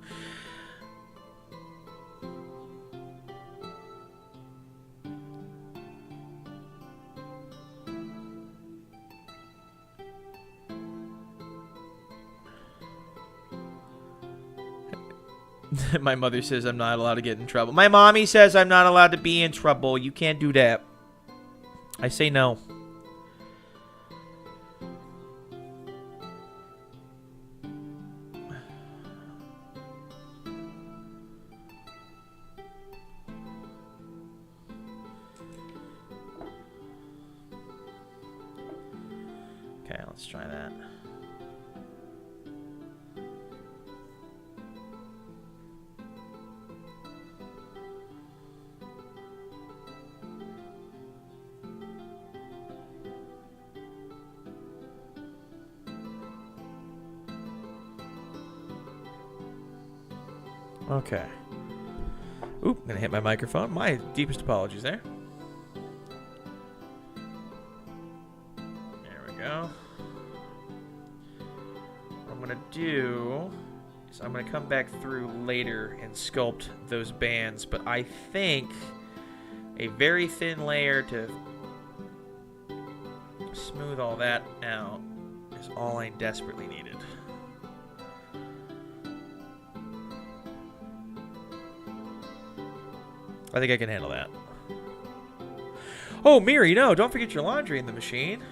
My mother says I'm not allowed to get in trouble. My mommy says I'm not allowed to be in trouble. You can't do that. I say no. Okay, let's try that. Okay. Oop, I'm gonna hit my microphone. My deepest apologies there. There we go. What I'm gonna do is I'm gonna come back through later and sculpt those bands, but I think a very thin layer to smooth all that out is all I desperately needed. I think I can handle that. Oh, Miri, no, don't forget your laundry in the machine.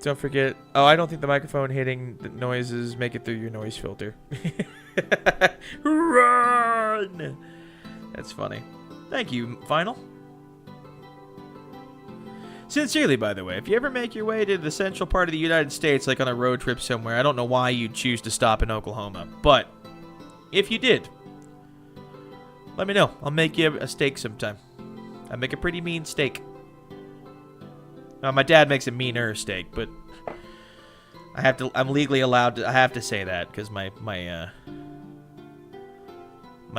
Don't forget... Oh, I don't think the microphone hitting the noises make it through your noise filter. Run! That's funny. Thank you, Final. Sincerely, by the way, if you ever make your way to the central part of the United States, like on a road trip somewhere, I don't know why you'd choose to stop in Oklahoma, but if you did, let me know. I'll make you a steak sometime. I make a pretty mean steak. My dad makes a meaner steak, but I have to. I'm legally allowed to. I have to say that because my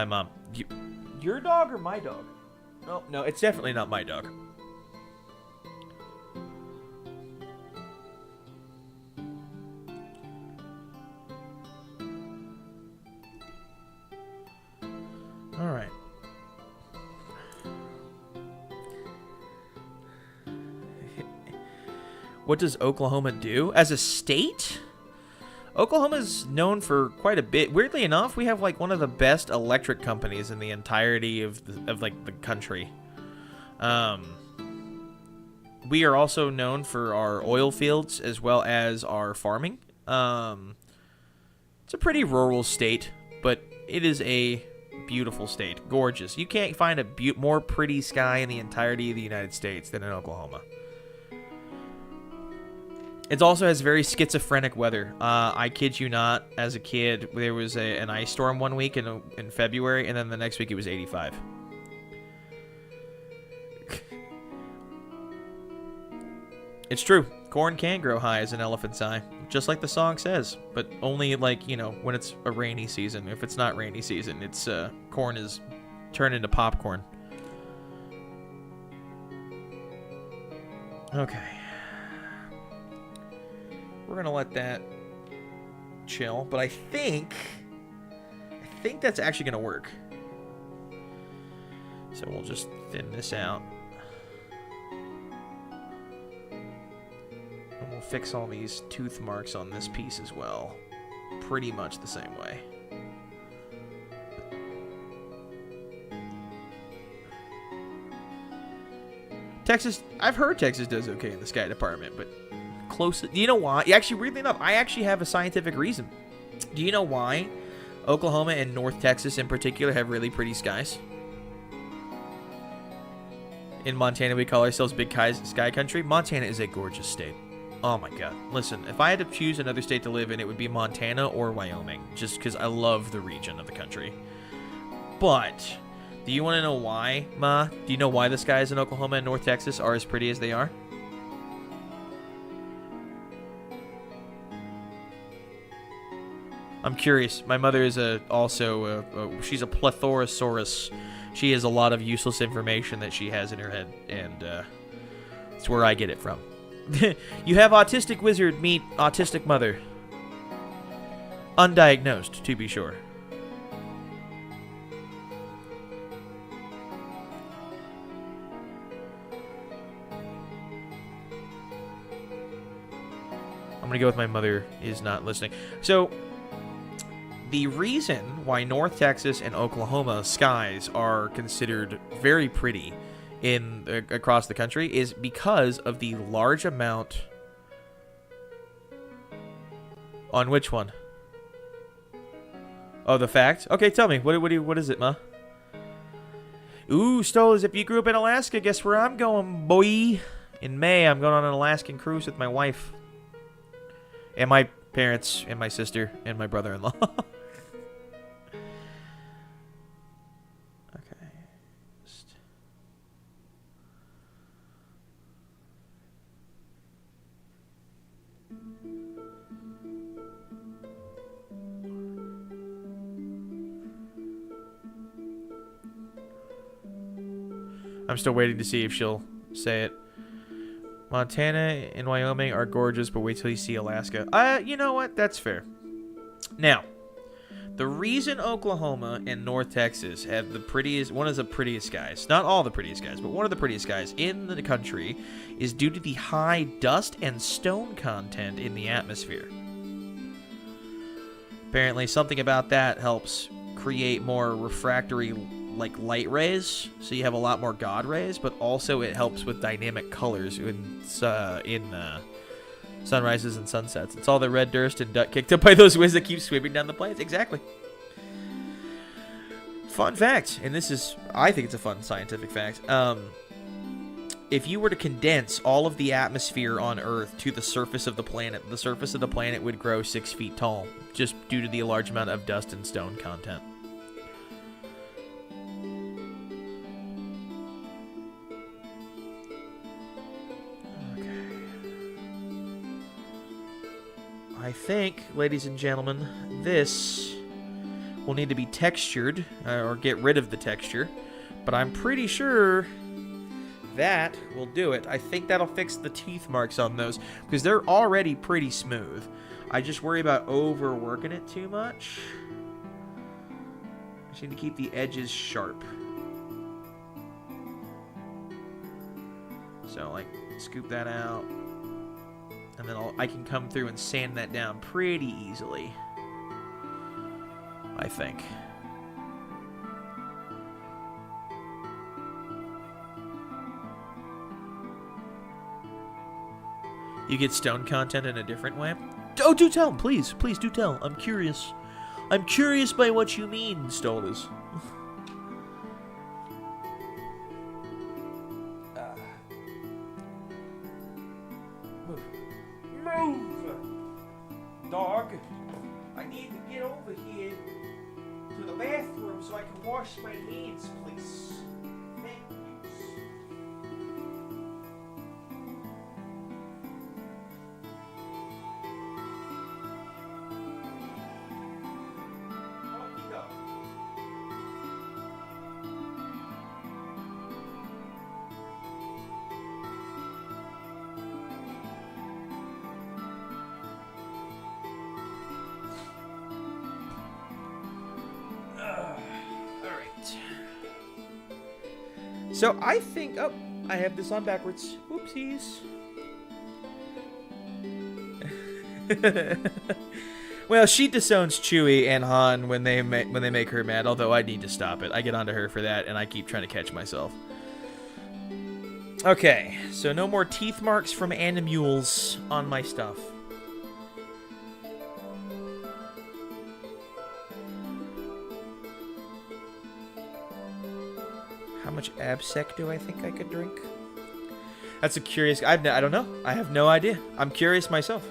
mom. Your dog or my dog? No, it's definitely not my dog. All right. What does Oklahoma do as a state? Oklahoma's known for quite a bit. Weirdly enough, we have like one of the best electric companies in the entirety of the country. We are also known for our oil fields as well as our farming. It's a pretty rural state, but it is a beautiful state. Gorgeous. You can't find a more pretty sky in the entirety of the United States than in Oklahoma. It also has very schizophrenic weather. I kid you not, as a kid, there was an ice storm one week in February, and then the next week it was 85. It's true. Corn can grow high as an elephant's eye, just like the song says, but only, like, you know, when it's a rainy season. If it's not rainy season, it's corn is turned into popcorn. Okay. We're going to let that chill, but I think that's actually going to work. So we'll just thin this out. And we'll fix all these tooth marks on this piece as well. Pretty much the same way. Texas, I've heard Texas does okay in the sky department, but close. You know why? Actually, weirdly enough, I actually have a scientific reason. Do you know why Oklahoma and North Texas in particular have really pretty skies? In Montana, we call ourselves Big Sky Country. Montana is a gorgeous state. Oh my god. Listen, if I had to choose another state to live in, it would be Montana or Wyoming, just because I love the region of the country. But do you want to know why, Ma? Do you know why the skies in Oklahoma and North Texas are as pretty as they are? I'm curious. My mother is she's a plethorosaurus. She has a lot of useless information that she has in her head, and it's where I get it from. You have autistic wizard meet autistic mother. Undiagnosed, to be sure. I'm going to go with my mother is not listening. So the reason why North Texas and Oklahoma skies are considered very pretty across the country is because of the large amount. On which one? Oh, the fact? Okay, tell me. What is it, Ma? Ooh, Stolas, if you grew up in Alaska, guess where I'm going, boy? In May, I'm going on an Alaskan cruise with my wife. And my parents, and my sister, and my brother-in-law. I'm still waiting to see if she'll say it. Montana and Wyoming are gorgeous, but wait till you see Alaska. You know what? That's fair. Now, the reason Oklahoma and North Texas have the prettiest, one of the prettiest skies, not all the prettiest skies, but one of the prettiest skies in the country, is due to the high dust and stone content in the atmosphere. Apparently, something about that helps create more refractory light rays, so you have a lot more God rays, but also it helps with dynamic colors in sunrises and sunsets. It's all the red dust and dirt kicked up by those winds that keep sweeping down the plains. Exactly. Fun fact, and I think it's a fun scientific fact. If you were to condense all of the atmosphere on Earth to the surface of the planet would grow 6 feet tall, just due to the large amount of dust and stone content. I think, ladies and gentlemen, this will need to be textured, or get rid of the texture, but I'm pretty sure that will do it. I think that'll fix the teeth marks on those, because they're already pretty smooth. I just worry about overworking it too much. I just need to keep the edges sharp. So, scoop that out. And then I can come through and sand that down pretty easily, I think. You get stone content in a different way? Oh, do tell, please. Please do tell. I'm curious. I'm curious by what you mean, Stolas. Move! Dog, I need to get over here to the bathroom so I can wash my hands, please. Thank you. So I think, oh, I have this on backwards. Whoopsies. Well, she disowns Chewie and Han when they make her mad. Although I need to stop it. I get onto her for that, and I keep trying to catch myself. Okay, so no more teeth marks from animules on my stuff. How much absec do I think I could drink? That's a curious... I don't know. I have no idea. I'm curious myself.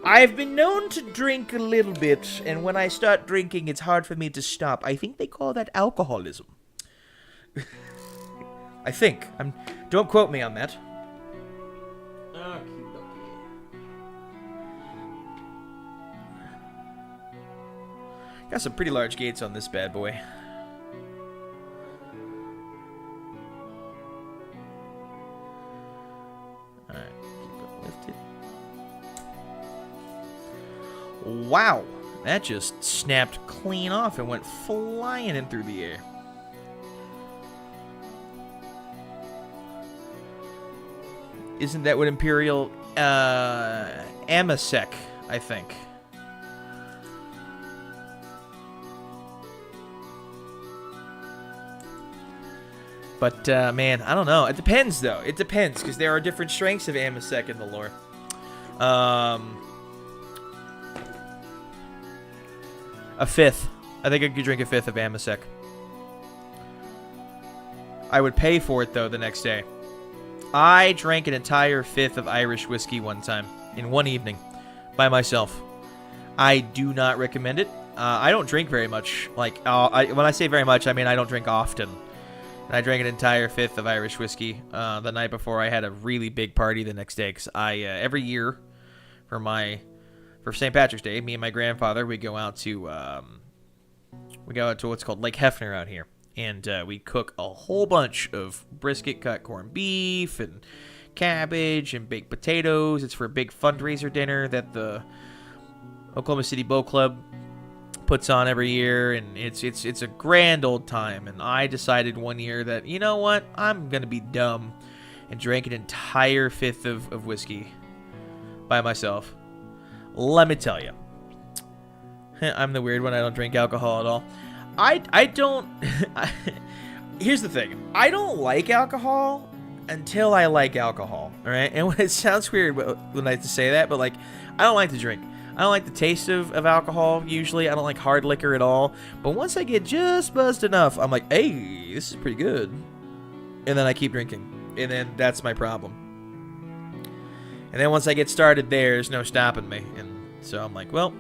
I've been known to drink a little bit, and when I start drinking, it's hard for me to stop. I think they call that alcoholism. I think. Don't quote me on that. Got some pretty large gates on this bad boy. Wow, that just snapped clean off and went flying in through the air. Isn't that what Imperial Amasec, I think? But, man, I don't know. It depends, though. It depends, because there are different strengths of Amasec in the lore. A fifth. I think I could drink a fifth of Amasec. I would pay for it, though, the next day. I drank an entire fifth of Irish whiskey one time, in one evening, by myself. I do not recommend it. I don't drink very much. Like, when I say very much, I mean I don't drink often. And I drank an entire fifth of Irish whiskey the night before I had a really big party the next day. Because every year, for St. Patrick's Day, me and my grandfather, we go out to what's called Lake Hefner out here, and we cook a whole bunch of brisket, cut corned beef, and cabbage, and baked potatoes. It's for a big fundraiser dinner that the Oklahoma City Boat Club puts on every year, and it's a grand old time. And I decided one year that, you know what, I'm gonna be dumb, and drank an entire fifth of whiskey by myself. Let me tell you, I'm the weird one. I don't drink alcohol at all. I don't. Here's the thing. I don't like alcohol until I like alcohol. All right, and it sounds weird when I say that, but like, I don't like to drink. I don't like the taste of alcohol. Usually, I don't like hard liquor at all. But once I get just buzzed enough, I'm like, hey, this is pretty good, and then I keep drinking, and then that's my problem. And then once I get started there's no stopping me. And so I'm like, well,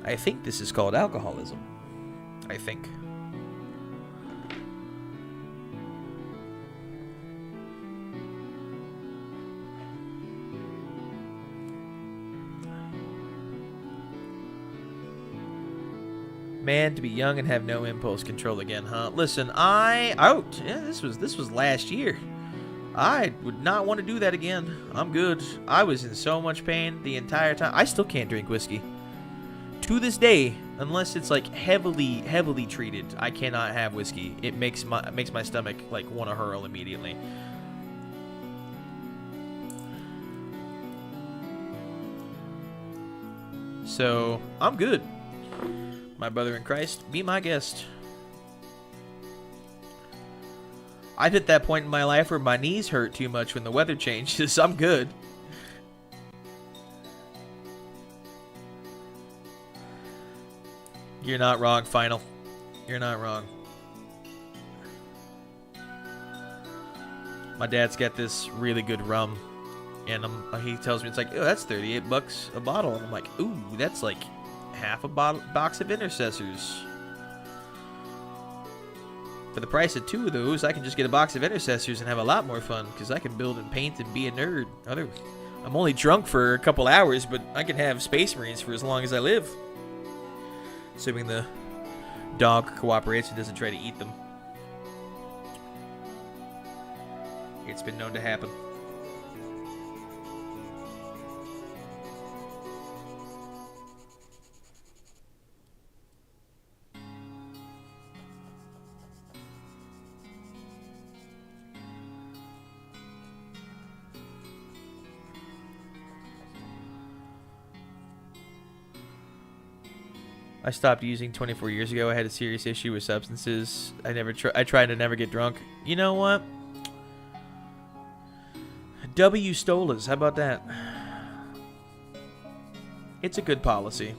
I think this is called alcoholism. I think. Man, to be young and have no impulse control again, huh? Listen, this was last year. I would not want to do that again. I'm good. I was in so much pain the entire time. I still can't drink whiskey. To this day, unless it's like heavily treated, I cannot have whiskey. It makes my stomach like want to hurl immediately. So, I'm good. My brother in Christ, be my guest. I'm at that point in my life where my knees hurt too much when the weather changes. I'm good. You're not wrong, Final. You're not wrong. My dad's got this really good rum, and he tells me, it's like, oh, that's $38 a bottle. And I'm like, ooh, that's like half a box of Intercessors. For the price of 2 of those, I can just get a box of Intercessors and have a lot more fun, because I can build and paint and be a nerd. I'm only drunk for a couple hours, but I can have Space Marines for as long as I live. Assuming the dog cooperates and doesn't try to eat them. It's been known to happen. I stopped using 24 years ago. I had a serious issue with substances. I tried to never get drunk. You know what? W Stolas. How about that? It's a good policy.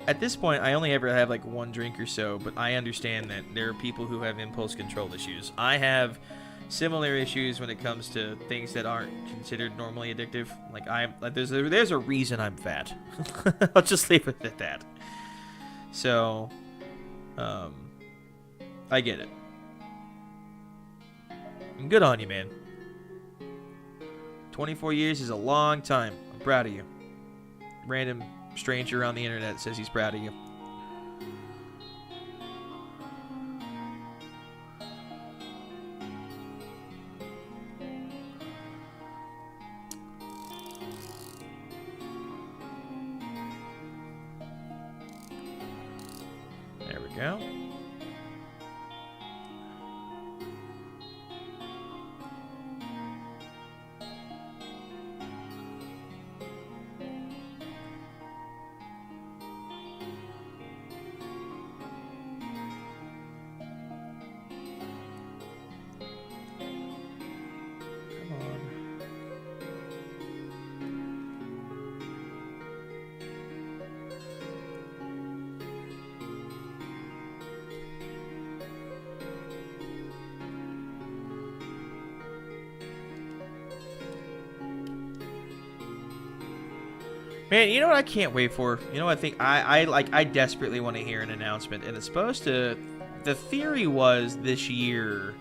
At this point, I only ever have like 1 drink or so, but I understand that there are people who have impulse control issues. I have similar issues when it comes to things that aren't considered normally addictive. There's a reason I'm fat. I'll just leave it at that. So, I get it. And good on you, man. 24 years is a long time. I'm proud of you. Random stranger on the internet says he's proud of you. There we go. Man, you know what I can't wait for? You know what I think? I desperately want to hear an announcement, and it's supposed to... The theory was this year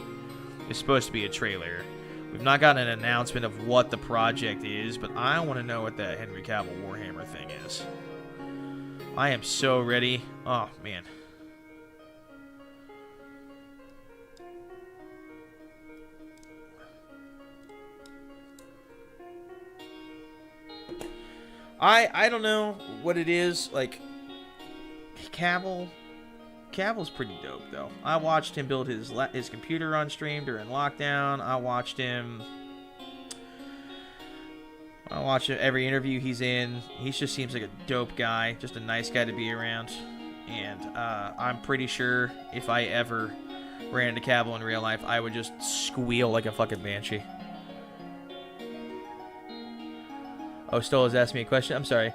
is supposed to be a trailer. We've not gotten an announcement of what the project is, but I want to know what that Henry Cavill Warhammer thing is. I am so ready. Oh, man. I don't know what it is, like, Cavill's pretty dope, though. I watched him build his computer on stream during lockdown. I watched every interview he's in. He just seems like a dope guy, just a nice guy to be around. And I'm pretty sure if I ever ran into Cavill in real life, I would just squeal like a fucking banshee. Oh, Stola's asked me a question. I'm sorry.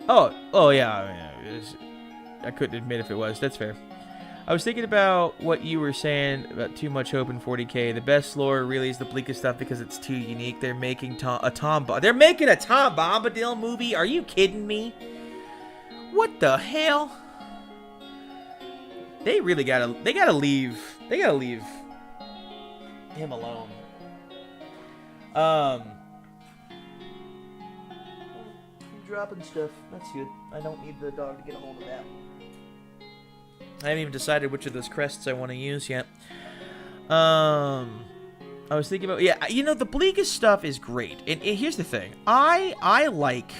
Oh yeah. I couldn't admit if it was. That's fair. I was thinking about what you were saying about too much hope in 40K. The best lore really is the bleakest stuff because it's too unique. They're making a Tom Bombadil movie. Are you kidding me? What the hell? They gotta leave him alone. Dropping stuff. That's good. I don't need the dog to get a hold of that. I haven't even decided which of those crests I want to use yet. I was thinking about... Yeah, you know, the bleakest stuff is great. And here's the thing. I like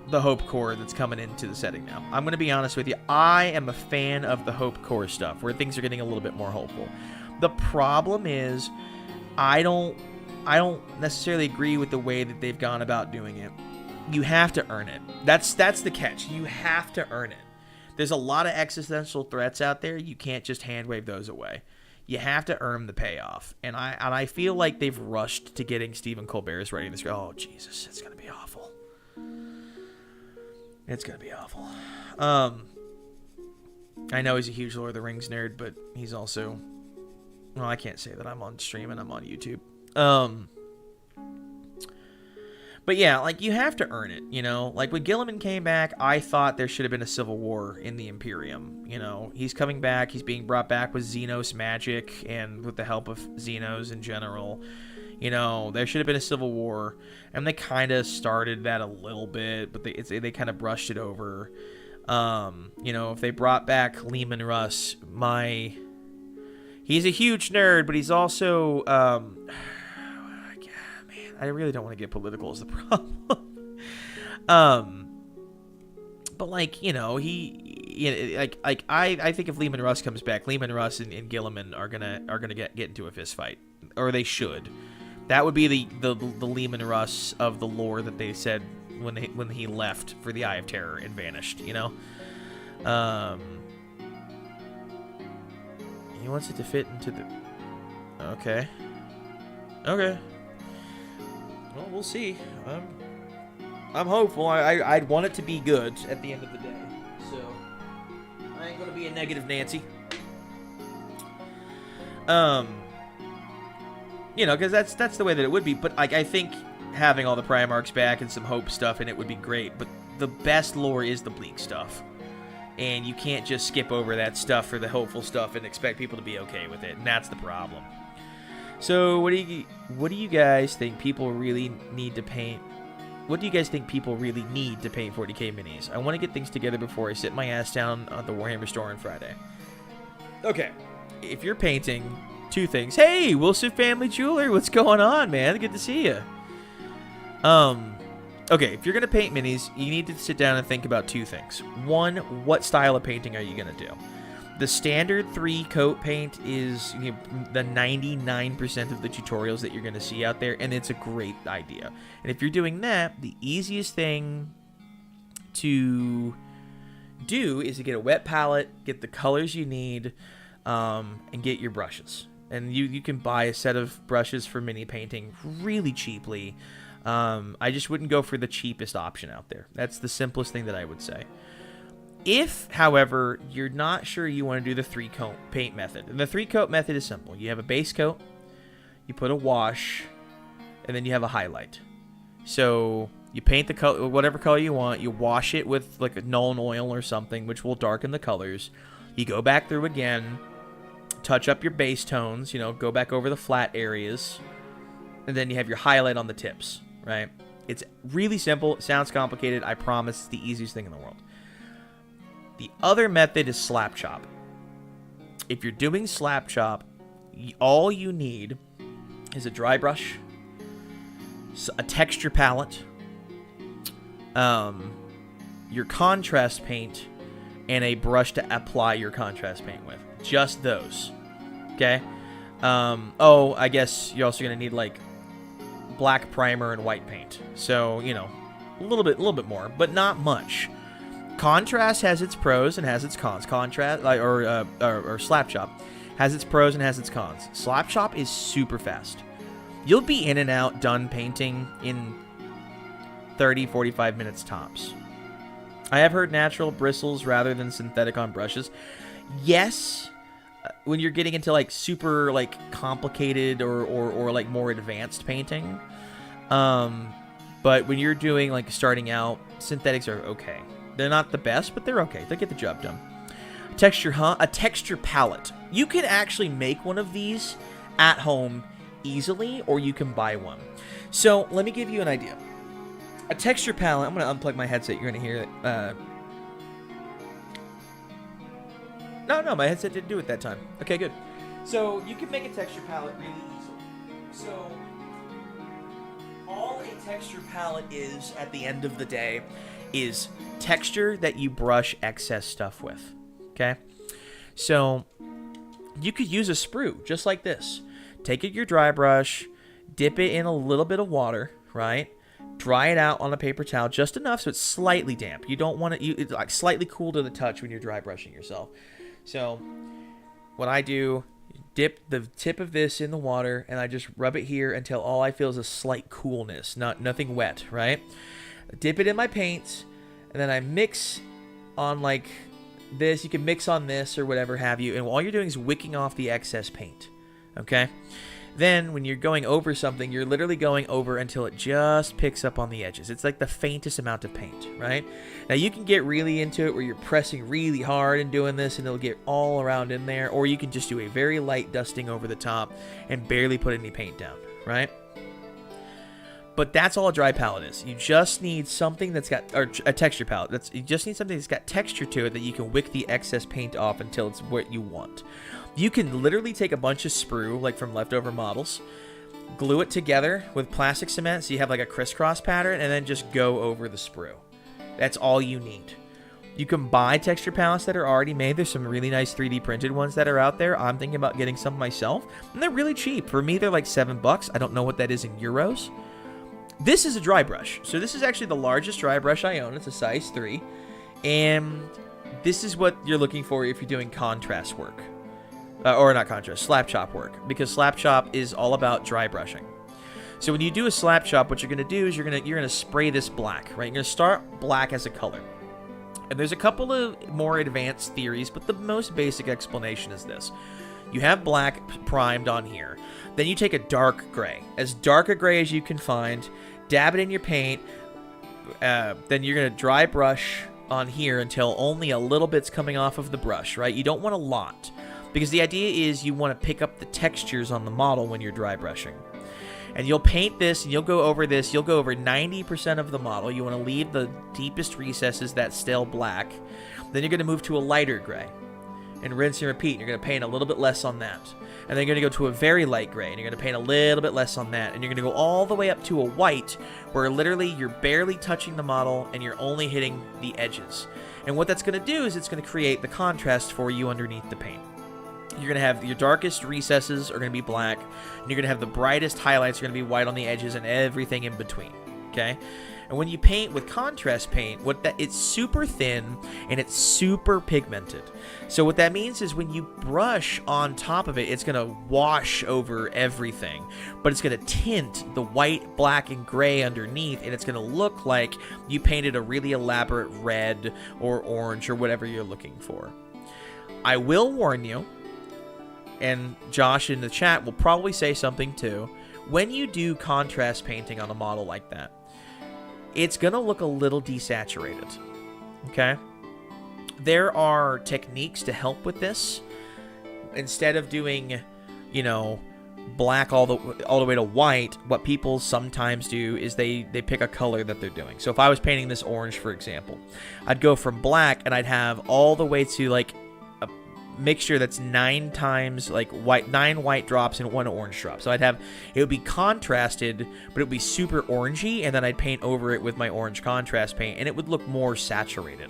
the Hope Core that's coming into the setting now. I'm going to be honest with you. I am a fan of the Hope Core stuff, where things are getting a little bit more hopeful. The problem is, I don't necessarily agree with the way that they've gone about doing it. You have to earn it. That's the catch. You have to earn it. There's a lot of existential threats out there. You can't just hand wave those away. You have to earn the payoff. And I feel like they've rushed to getting Stephen Colbert's writing this. Oh, Jesus. It's going to be awful. It's going to be awful. I know he's a huge Lord of the Rings nerd, but he's also... Well, I can't say that. I'm on stream and I'm on YouTube. But yeah, like, you have to earn it, you know? Like, when Gilliman came back, I thought there should have been a civil war in the Imperium, you know? He's coming back, he's being brought back with Xenos magic, and with the help of Xenos in general. You know, there should have been a civil war, and they kind of started that a little bit, but they kind of brushed it over. You know, if they brought back Lehman Russ, he's a huge nerd, but he's also, I really don't want to get political is the problem. But like, you know, I think if Lehman Russ comes back, Lehman Russ and Gilliman are gonna get into a fist fight, or they should. That would be the Lehman Russ of the lore that they said when he left for the Eye of Terror and vanished. You know, he wants it to fit into the. Okay. Well, we'll see. I'm hopeful. I'd want it to be good at the end of the day. So, I ain't gonna be a negative Nancy. You know, because that's the way that it would be. But like, I think having all the Primarchs back and some Hope stuff in it would be great. But the best lore is the bleak stuff, and you can't just skip over that stuff for the hopeful stuff and expect people to be okay with it. And that's the problem. So, what do you guys think people really need to paint? What do you guys think people really need to paint 40k minis? I want to get things together before I sit my ass down at the Warhammer store on Friday. Okay, if you're painting, two things. Hey, Wilson Family Jeweler, what's going on, man? Good to see you. Okay, if you're gonna paint minis, you need to sit down and think about two things. One, what style of painting are you gonna do? The standard 3-coat paint is the 99% of the tutorials that you're going to see out there, and it's a great idea. And if you're doing that, the easiest thing to do is to get a wet palette, get the colors you need, and get your brushes. And you can buy a set of brushes for mini painting really cheaply. I just wouldn't go for the cheapest option out there. That's the simplest thing that I would say. If, however, you're not sure you want to do the 3-coat paint method, and the 3-coat method is simple. You have a base coat, you put a wash, and then you have a highlight. So you paint the color, whatever color you want, you wash it with like a Nuln Oil or something, which will darken the colors. You go back through again, touch up your base tones, you know, go back over the flat areas, and then you have your highlight on the tips, right? It's really simple. It sounds complicated. I promise it's the easiest thing in the world. The other method is slap chop. If you're doing slap chop, all you need is a dry brush, a texture palette, your contrast paint, and a brush to apply your contrast paint with. Just those. Okay? Oh, I guess you're also going to need like black primer and white paint. So, you know, a little bit more, but not much. Contrast has its pros and has its cons. Contrast, like, or slap chop, has its pros and has its cons. Slap chop is super fast. You'll be in and out done painting in 30, 45 minutes tops. I have heard natural bristles rather than synthetic on brushes. Yes, when you're getting into like super like complicated or like more advanced painting. But when you're doing like starting out, synthetics are okay. They're not the best, but they're okay. They get the job done. Texture, huh? A texture palette. You can actually make one of these at home easily, or you can buy one. So let me give you an idea. A texture palette. I'm going to unplug my headset. You're going to hear it. No, my headset didn't do it that time. Okay, good. So you can make a texture palette really easily. So all a texture palette is, at the end of the day, is texture that you brush excess stuff with. Okay? So you could use a sprue just like this. Take your dry brush, dip it in a little bit of water, right? Dry it out on a paper towel just enough so it's slightly damp. You don't want it, it's like slightly cool to the touch when you're dry brushing yourself. So what I do, dip the tip of this in the water and I just rub it here until all I feel is a slight coolness, nothing wet, right? Dip it in my paints and then I mix on like this. You can mix on this or whatever have you, and all you're doing is wicking off the excess paint, okay? Then when you're going over something, you're literally going over until it just picks up on the edges. It's like the faintest amount of paint, right? Now you can get really into it where you're pressing really hard and doing this and it'll get all around in there, or you can just do a very light dusting over the top and barely put any paint down, right? But that's all a dry palette is. You just need something that's got, or a texture palette. You just need something that's got texture to it that you can wick the excess paint off until it's what you want. You can literally take a bunch of sprue, like from leftover models, glue it together with plastic cement so you have like a crisscross pattern, and then just go over the sprue. That's all you need. You can buy texture palettes that are already made. There's some really nice 3D printed ones that are out there. I'm thinking about getting some myself, and they're really cheap. For me, they're like $7. I don't know what that is in euros. This is a dry brush. So this is actually the largest dry brush I own. It's a size 3. And this is what you're looking for if you're doing contrast work. Or not contrast, slap chop work. Because slap chop is all about dry brushing. So when you do a slap chop, what you're going to do is you're going to spray this black, right? You're going to start black as a color. And there's a couple of more advanced theories, but the most basic explanation is this. You have black primed on here. Then you take a dark gray. As dark a gray as you can find. Dab it in your paint. Then you're going to dry brush on here until only a little bit's coming off of the brush, right? You don't want a lot. Because the idea is you want to pick up the textures on the model when you're dry brushing. And you'll paint this and you'll go over this. You'll go over 90% of the model. You want to leave the deepest recesses that still black. Then you're going to move to a lighter gray. And rinse and repeat. You're going to paint a little bit less on that. And then you're going to go to a very light gray. And you're going to paint a little bit less on that. And you're going to go all the way up to a white where literally you're barely touching the model and you're only hitting the edges. And what that's going to do is it's going to create the contrast for you underneath the paint. You're going to have your darkest recesses are going to be black. And you're going to have the brightest highlights are going to be white on the edges and everything in between. Okay? And when you paint with contrast paint, it's super thin and it's super pigmented. So what that means is when you brush on top of it, it's going to wash over everything. But it's going to tint the white, black, and gray underneath, and it's going to look like you painted a really elaborate red or orange or whatever you're looking for. I will warn you, and Josh in the chat will probably say something too, when you do contrast painting on a model like that, it's going to look a little desaturated, okay? There are techniques to help with this. Instead of doing, black all the way to white, what people sometimes do is they pick a color that they're doing. So if I was painting this orange, for example, I'd go from black and I'd have all the way to like a mixture that's 9 times like white, 9 white drops and 1 orange drop. So it would be contrasted, but it would be super orangey, and then I'd paint over it with my orange contrast paint, and it would look more saturated.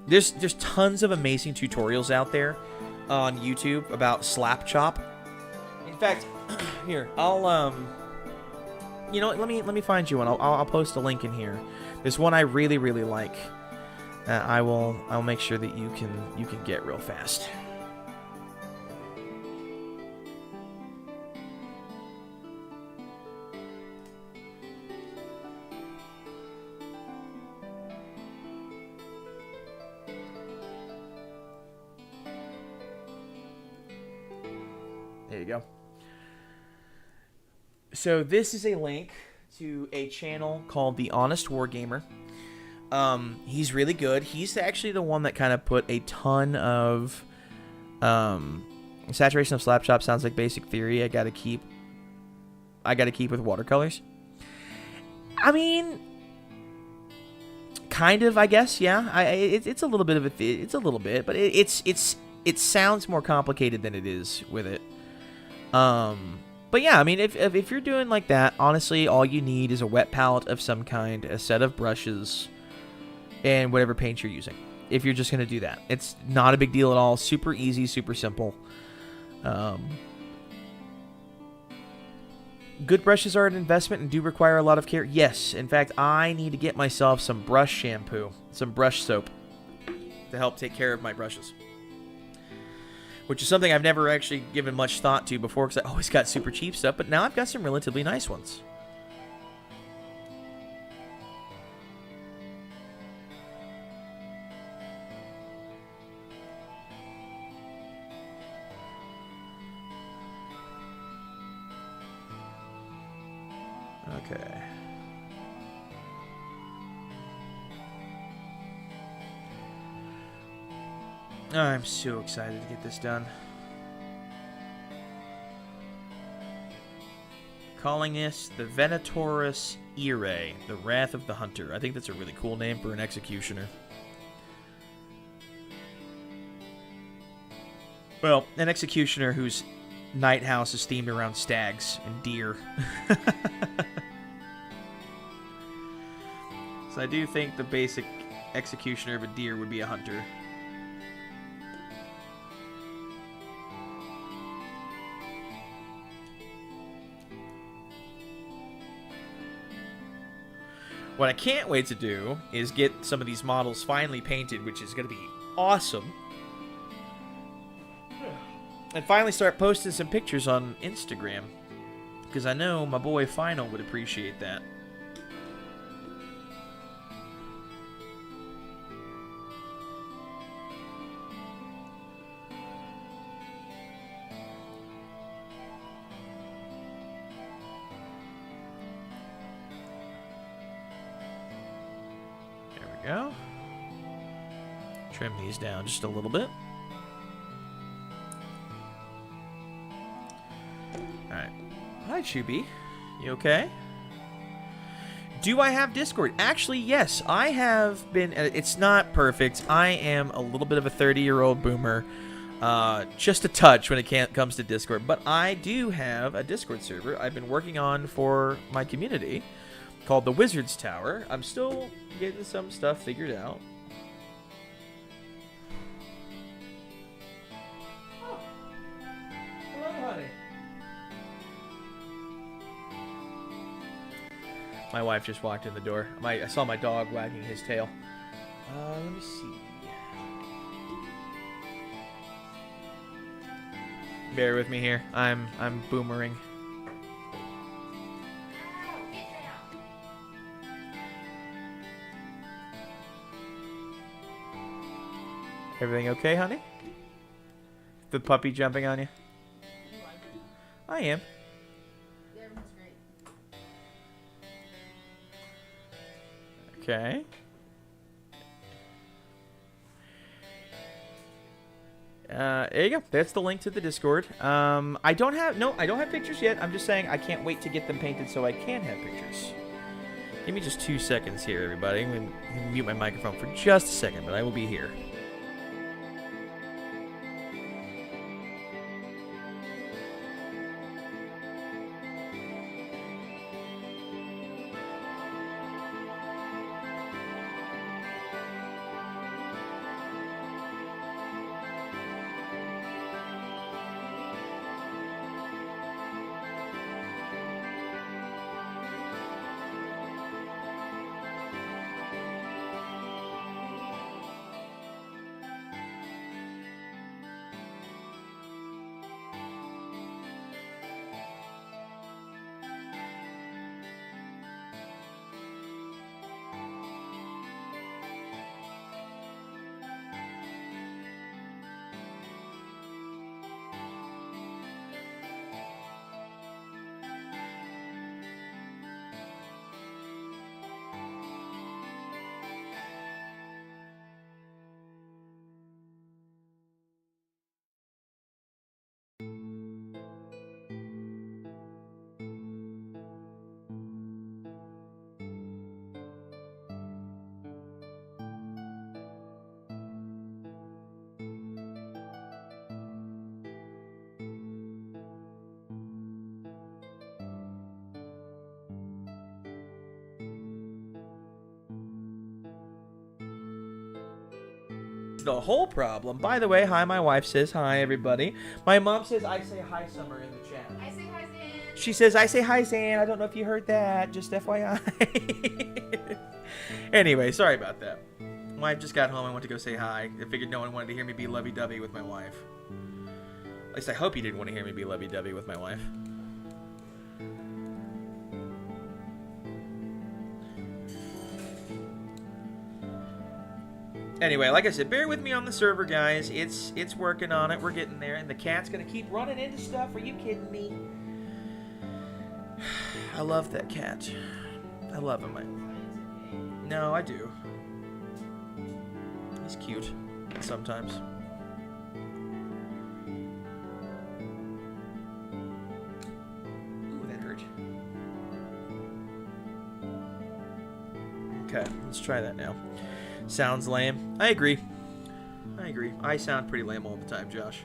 There's tons of amazing tutorials out there on YouTube about slap chop. In fact, here, I'll let me find you one. I'll post a link in here. There's one I really, really like. I'll make sure that you can get real fast. There you go. So this is a link to a channel called The Honest Wargamer. He's really good. He's actually the one that kind of put a ton of saturation of slap chop sounds like basic theory. I gotta keep with watercolors. I mean, kind of, I guess. Yeah, it's a little bit of it's a little bit, but it sounds more complicated than it is with it. But yeah, I mean, if you're doing like that, honestly, all you need is a wet palette of some kind, a set of brushes, and whatever paint you're using. If you're just going to do that, it's not a big deal at all. Super easy, super simple. Good brushes are an investment and do require a lot of care. Yes, in fact, I need to get myself some brush shampoo, some brush soap to help take care of my brushes. Which is something I've never actually given much thought to before because I always got super cheap stuff, but now I've got some relatively nice ones. Okay. I'm so excited to get this done. Calling this the Venatorus Irae, the Wrath of the Hunter. I think that's a really cool name for an executioner. Well, an executioner whose night house is themed around stags and deer. So I do think the basic executioner of a deer would be a hunter. What I can't wait to do is get some of these models finally painted, which is going to be awesome. And finally start posting some pictures on Instagram. Because I know my boy Final would appreciate that. Go. Trim these down just a little bit. Alright. Hi, Chubby. You okay? Do I have Discord? Actually, yes. I have been... It's not perfect. I am a little bit of a 30-year-old boomer. Just a touch when it comes to Discord. But I do have a Discord server I've been working on for my community called the Wizard's Tower. I'm still getting some stuff figured out. Oh. Hello, honey. My wife just walked in the door. I saw my dog wagging his tail. Let me see. Bear with me here. I'm boomering. Everything okay, honey? The puppy jumping on you? You like it? I am. Yeah, everything's great. Okay. There you go. That's the link to the Discord. I don't have pictures yet. I'm just saying I can't wait to get them painted so I can have pictures. Give me just 2 seconds here, everybody. I'm going to mute my microphone for just a second, but I will be here. The whole problem. By the way, hi, my wife says hi, everybody. My mom says I say hi, Summer, in the chat. I say hi, Zan. She says, I say hi, Zan. I don't know if you heard that. Just FYI. Anyway, sorry about that. Wife just got home. I went to go say hi. I figured no one wanted to hear me be lovey-dovey with my wife. At least I hope you didn't want to hear me be lovey-dovey with my wife. Anyway, like I said, bear with me on the server, guys. It's working on it. We're getting there. And the cat's going to keep running into stuff. Are you kidding me? I love that cat. I love him. No, I do. He's cute. Sometimes. Ooh, that hurt. Okay, let's try that now. Sounds lame. I agree. I agree. I sound pretty lame all the time, Josh.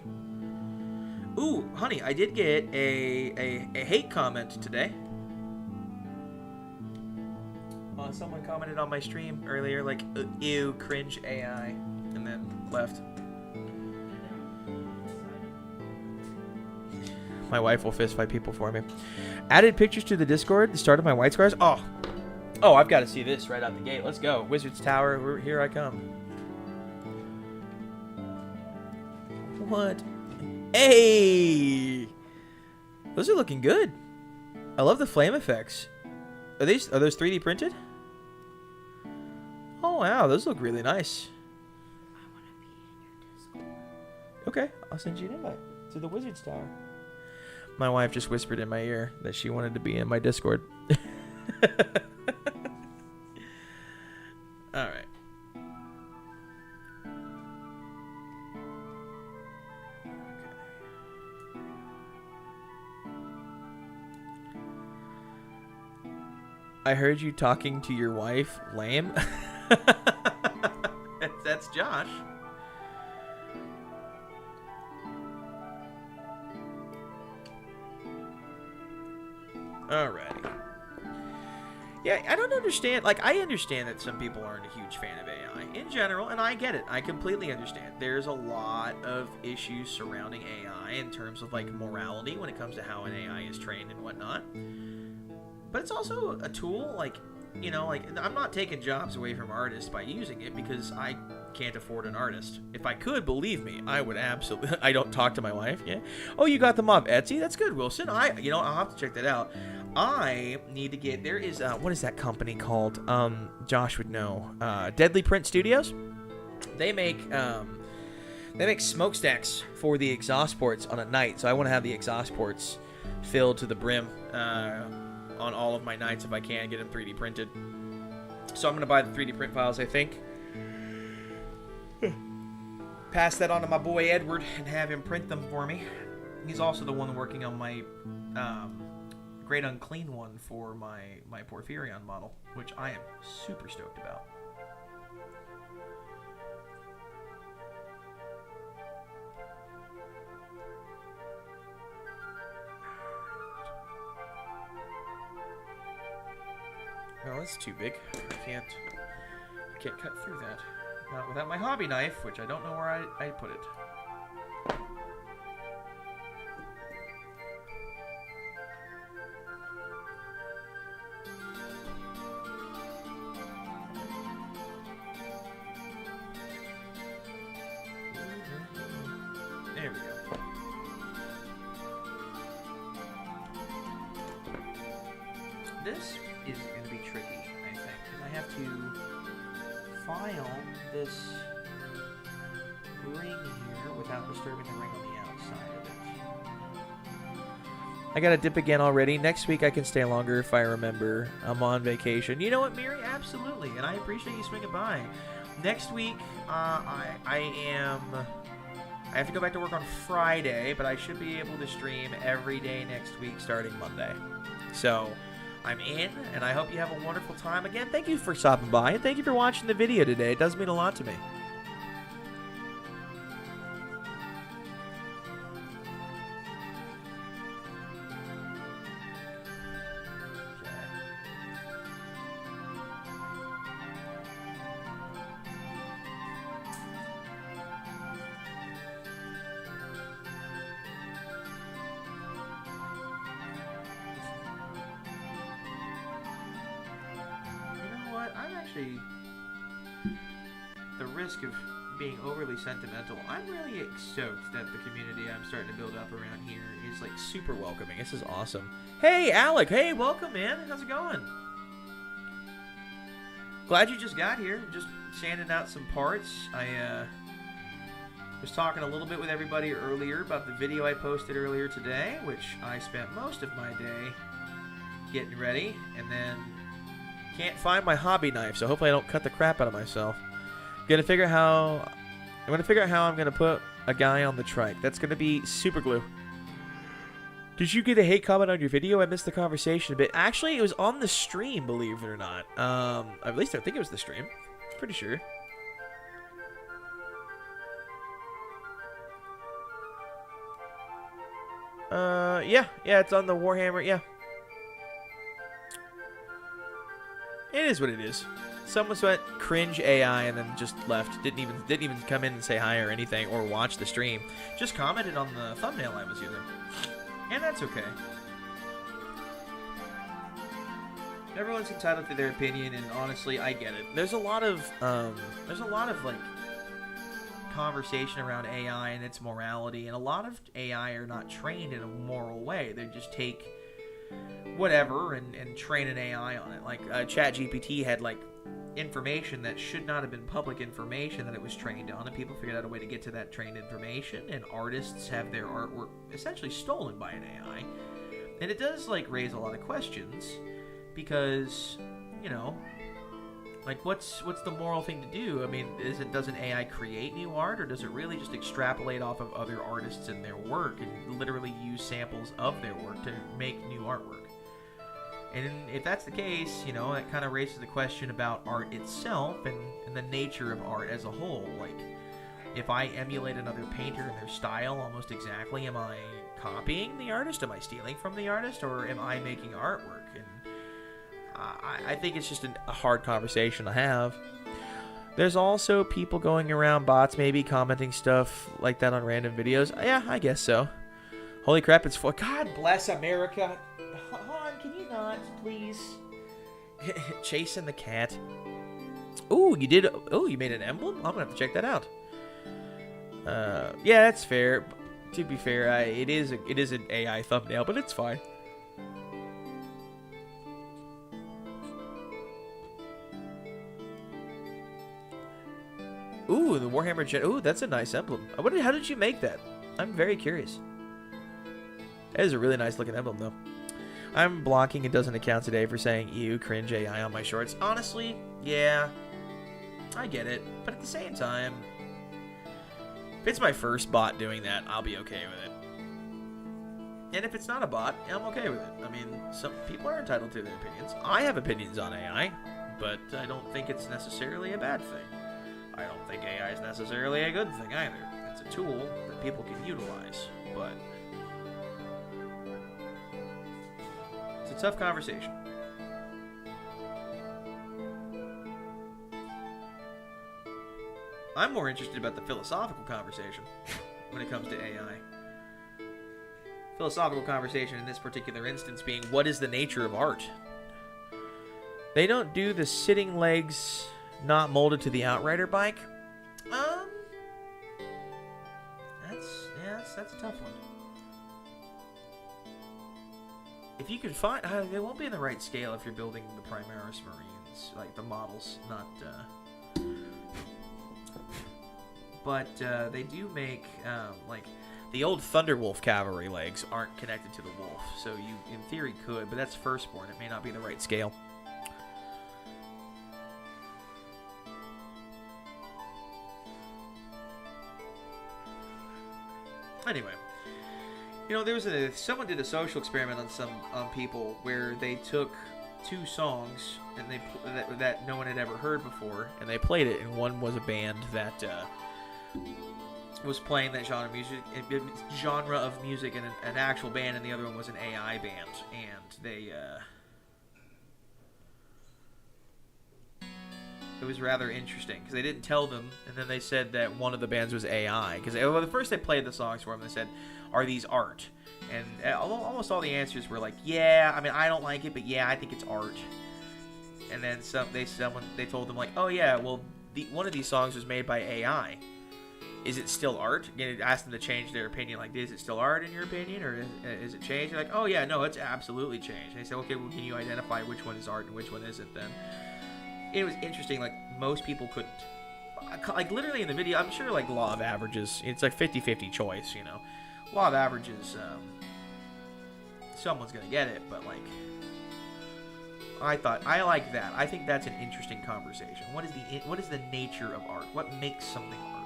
Ooh, honey, I did get a hate comment today. Someone commented on my stream earlier, like, ew, cringe AI, and then left. My wife will fist fight people for me. Added pictures to the Discord, the start of my white scars. Oh, I've got to see this right out the gate. Let's go. Wizard's Tower, here I come. What? Hey! Those are looking good. I love the flame effects. Are those 3D printed? Oh wow, those look really nice. I want to be in your Discord. Okay, I'll send you an invite to the Wizard's Tower. My wife just whispered in my ear that she wanted to be in my Discord. All right. I heard you talking to your wife. Lame. That's Josh. Alrighty. Yeah, I don't understand. Like, I understand that some people aren't a huge fan of AI in general, and I get it. I completely understand. There's a lot of issues surrounding AI in terms of, like, morality when it comes to how an AI is trained and whatnot. But it's also a tool, like, you know, like, I'm not taking jobs away from artists by using it because I can't afford an artist. If I could, believe me, I would absolutely. I don't talk to my wife. Yeah. Oh, you got them off Etsy? That's good, Wilson. I'll have to check that out. I need to get. There is what is that company called? Josh would know. Deadly Print Studios. They make smokestacks for the exhaust ports on a night. So I want to have the exhaust ports filled to the brim. On all of my nights if I can get them 3D printed. So I'm going to buy the 3D print files, I think. Pass that on to my boy Edward and have him print them for me. He's also the one working on my Great Unclean one for my Porphyrion model, which I am super stoked about. No, that's too big. I can't cut through that. Not without my hobby knife, which I don't know where I put it. There we go. This is going to be tricky, I think, because I have to file this ring here without disturbing the ring on the outside of it. I got to dip again already. Next week I can stay longer if I remember. I'm on vacation. You know what, Miri? Absolutely, and I appreciate you swinging by. Next week, I have to go back to work on Friday, but I should be able to stream every day next week starting Monday. So I'm in, and I hope you have a wonderful time. Again, thank you for stopping by, and thank you for watching the video today. It does mean a lot to me. actually, the risk of being overly sentimental, I'm really stoked that the community I'm starting to build up around here is like super welcoming. This is awesome. Hey, Alec. Hey, welcome, man. How's it going? Glad you just got here. Just sanding out some parts. I was talking a little bit with everybody earlier about the video I posted earlier today, which I spent most of my day getting ready, and then can't find my hobby knife, so hopefully I don't cut the crap out of myself. I'm gonna figure out how I'm gonna put a guy on the trike. That's gonna be super glue. Did you get a hate comment on your video? I missed the conversation a bit. Actually, it was on the stream, believe it or not. At least I think it was the stream. Pretty sure. Yeah, it's on the Warhammer, yeah. It is what it is. Someone went cringe AI and then just left. Didn't even come in and say hi or anything or watch the stream. Just commented on the thumbnail I was using. And that's okay. Everyone's entitled to their opinion, and honestly, I get it. There's a lot of like conversation around AI and its morality, and a lot of AI are not trained in a moral way. They just take whatever and train an AI on it. Like ChatGPT had like information that should not have been public information that it was trained on, and people figured out a way to get to that trained information, and artists have their artwork essentially stolen by an AI. And it does like raise a lot of questions, because, you know, like what's the moral thing to do? I mean, does an AI create new art, or does it really just extrapolate off of other artists and their work and literally use samples of their work to make new artwork? And if that's the case, you know, it kind of raises the question about art itself and the nature of art as a whole. Like, if I emulate another painter and their style almost exactly, am I copying the artist? Am I stealing from the artist? Or am I making artwork? And I think it's just a hard conversation to have. There's also people going around, bots maybe, commenting stuff like that on random videos. Yeah, I guess so. Holy crap, it's full. God bless America. Han, can you not, please? Chasing the cat. Ooh, you did. Oh, you made an emblem? I'm gonna have to check that out. Yeah, that's fair. To be fair, it is an AI thumbnail, but it's fine. Ooh, the Warhammer Jet. Ooh, that's a nice emblem. How did you make that? I'm very curious. That is a really nice looking emblem, though. I'm blocking a dozen accounts a day for saying ew, cringe AI on my shorts. Honestly, yeah, I get it. But at the same time, if it's my first bot doing that, I'll be okay with it. And if it's not a bot, I'm okay with it. I mean, some people are entitled to their opinions. I have opinions on AI, but I don't think it's necessarily a bad thing. I don't think AI is necessarily a good thing either. It's a tool that people can utilize, but it's a tough conversation. I'm more interested about the philosophical conversation when it comes to AI. Philosophical conversation in this particular instance being, what is the nature of art? They don't do the sitting legs not molded to the Outrider bike. That's a tough one. If you could find, they won't be in the right scale if you're building the Primaris Marines, like the models, not. But they do make like the old Thunderwolf cavalry legs aren't connected to the wolf, so you in theory could, but that's firstborn. It may not be the right scale. Anyway, you know, someone did a social experiment on people where they took two songs and that no one had ever heard before, and they played it, and one was a band that was playing that genre of music in an actual band, and the other one was an AI band, and they it was rather interesting because they didn't tell them, and then they said that one of the bands was AI. Because the first they played the songs for them, they said, "Are these art?" And almost all the answers were like, "Yeah, I mean, I don't like it, but yeah, I think it's art." and then they told them like, oh yeah, well one of these songs was made by AI. Is it still art? Again, asked them to change their opinion. Like, is it still art in your opinion, or is it changed? They're like, oh yeah, no, it's absolutely changed. And they said, okay, well, can you identify which one is art and which one isn't? Then it was interesting. Like, most people couldn't. Like, literally in the video, I'm sure like law of averages. It's like 50-50 choice, you know. Law of averages. Someone's gonna get it, but like, I like that. I think that's an interesting conversation. What is the nature of art? What makes something art?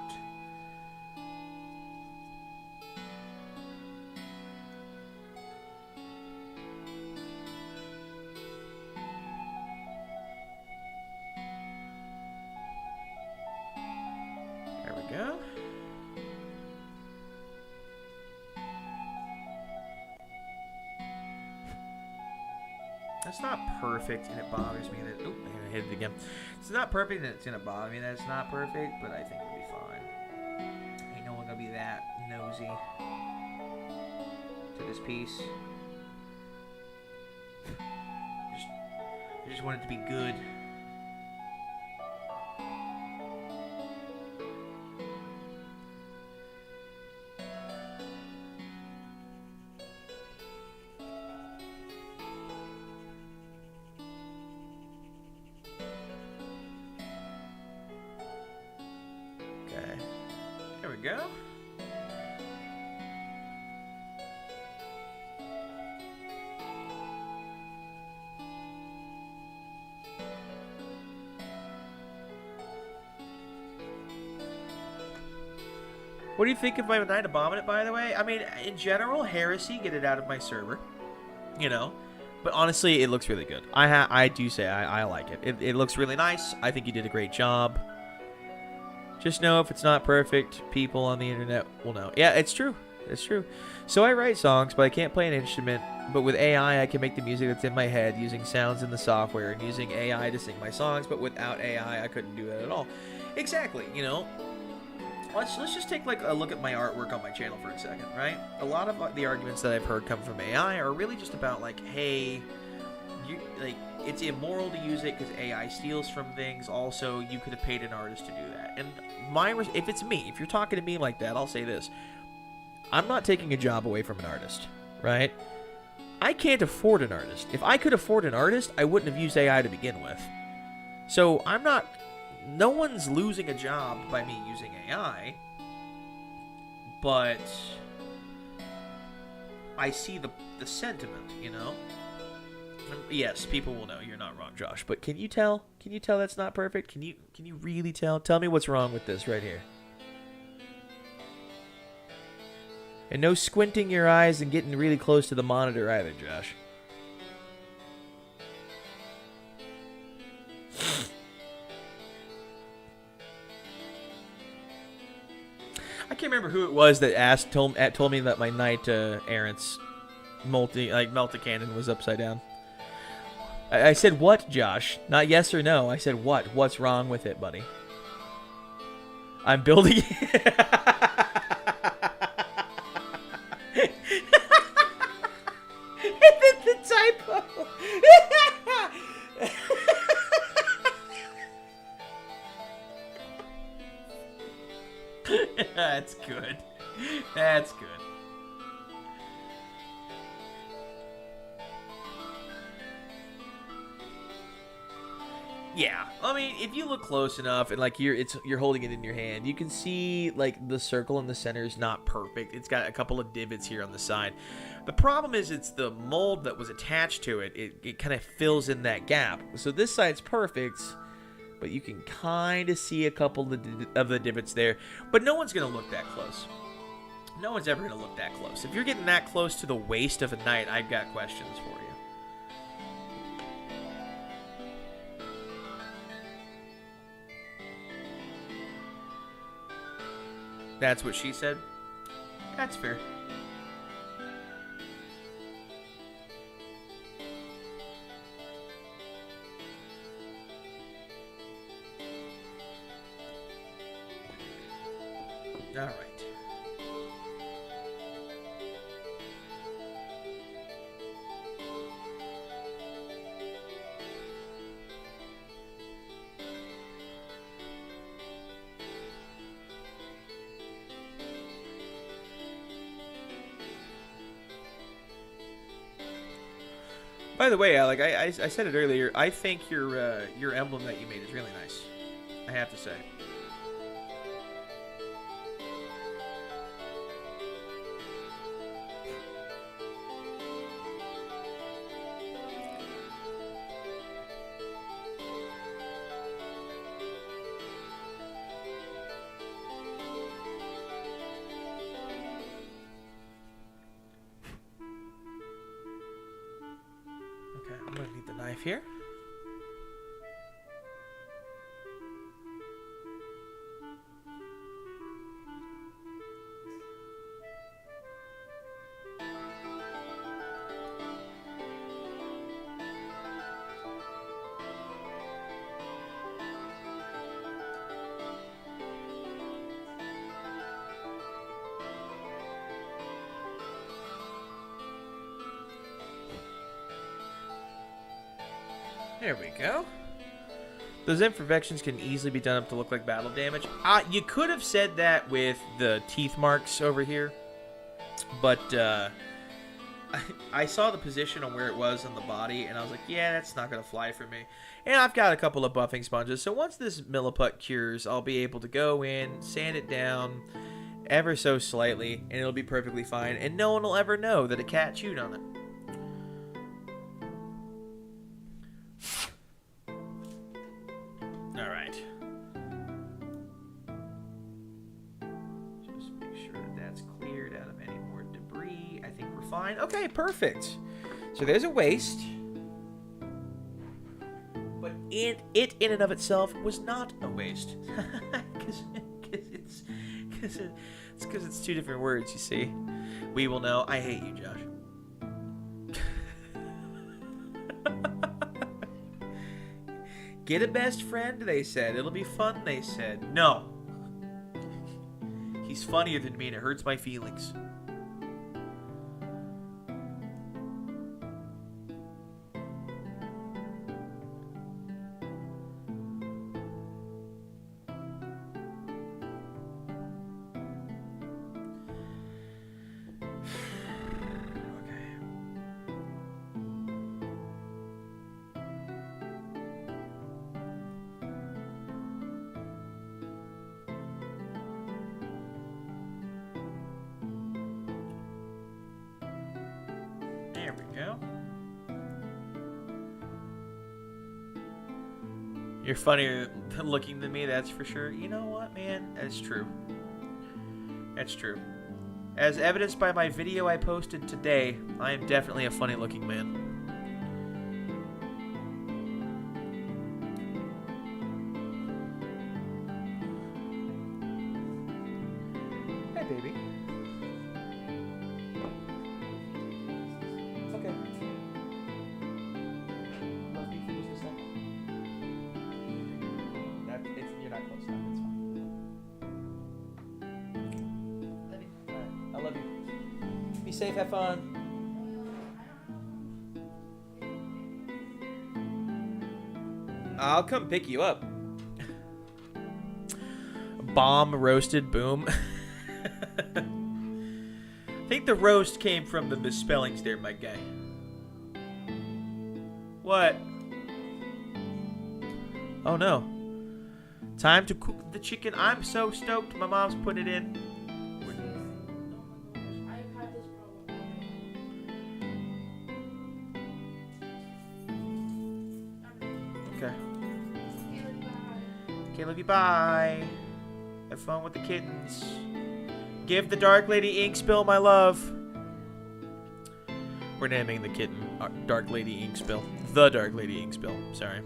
There we go. That's not perfect, and it bothers me that. Oh, I hit it again. It's not perfect, and it's gonna bother me that it's not perfect, but I think it'll be fine. Ain't no one gonna be that nosy to this piece. I just want it to be good. There we go. What do you think of my Night Abominate, by the way? I mean, in general, heresy, get it out of my server. You know? But honestly, it looks really good. I do say I like it. It looks really nice. I think you did a great job. Just know if it's not perfect, people on the internet will know. Yeah, it's true. It's true. So I write songs, but I can't play an instrument. But with AI, I can make the music that's in my head using sounds in the software and using AI to sing my songs. But without AI, I couldn't do that at all. Exactly, you know. Let's just take like a look at my artwork on my channel for a second, right? A lot of the arguments that I've heard come from AI are really just about like, hey, it's immoral to use it because AI steals from things. Also, you could have paid an artist to do that. And if it's me, if you're talking to me like that, I'll say this: I'm not taking a job away from an artist, right? I can't afford an artist. If I could afford an artist, I wouldn't have used AI to begin with. So I'm not. No one's losing a job by me using AI, but I see the sentiment, you know? Yes, people will know you're not wrong, Josh, but can you tell? Can you tell that's not perfect? Can you really tell? Tell me what's wrong with this right here. And no squinting your eyes and getting really close to the monitor either, Josh. I can't remember who it was that told me that my knight errant's multi-cannon was upside down. I said what, Josh? Not yes or no. I said what? What's wrong with it, buddy? I'm building the typo. That's good. That's good. Yeah, I mean, if you look close enough and like you're holding it in your hand, you can see like the circle in the center is not perfect. It's got a couple of divots here on the side. The problem is it's the mold that was attached to it. It kind of fills in that gap. So this side's perfect, but you can kind of see a couple of the divots there. But no one's going to look that close. No one's ever going to look that close. If you're getting that close to the waist of a knight, I've got questions for you. That's what she said? That's fair. All right. By the way, Alec, I said it earlier. I think your emblem that you made is really nice. I have to say. Okay, I'm gonna need the knife here. There we go. Those imperfections can easily be done up to look like battle damage. You could have said that with the teeth marks over here, but I saw the position on where it was on the body, and I was like, yeah, that's not going to fly for me. And I've got a couple of buffing sponges, so once this milliput cures, I'll be able to go in, sand it down ever so slightly, and it'll be perfectly fine, and no one will ever know that a cat chewed on it. Fine. Okay, perfect. So there's a waist. But it in and of itself was not a waist. Because it's two different words, you see. We will know. I hate you, Josh. Get a best friend, they said. It'll be fun, they said. No. He's funnier than me and it hurts my feelings. There we go. You're funnier looking than me, that's for sure. You know what, man? That's true. That's true. As evidenced by my video I posted today, I am definitely a funny looking man. Hi, baby. Okay. Love you for just a second. You're not close enough. It's fine. Love you. Alright, I love you. Be safe. Have fun. I'll come pick you up. Bomb roasted. Boom. I think the roast came from the misspellings there, my guy. What? Oh no. Time to cook the chicken. I'm so stoked. My mom's put it in. I've had this problem. Okay. Bye. Okay, love you. Bye. Have fun with the kittens. Give the Dark Lady ink spill my love. We're naming the kitten Dark Lady ink spill. The Dark Lady ink spill. Sorry.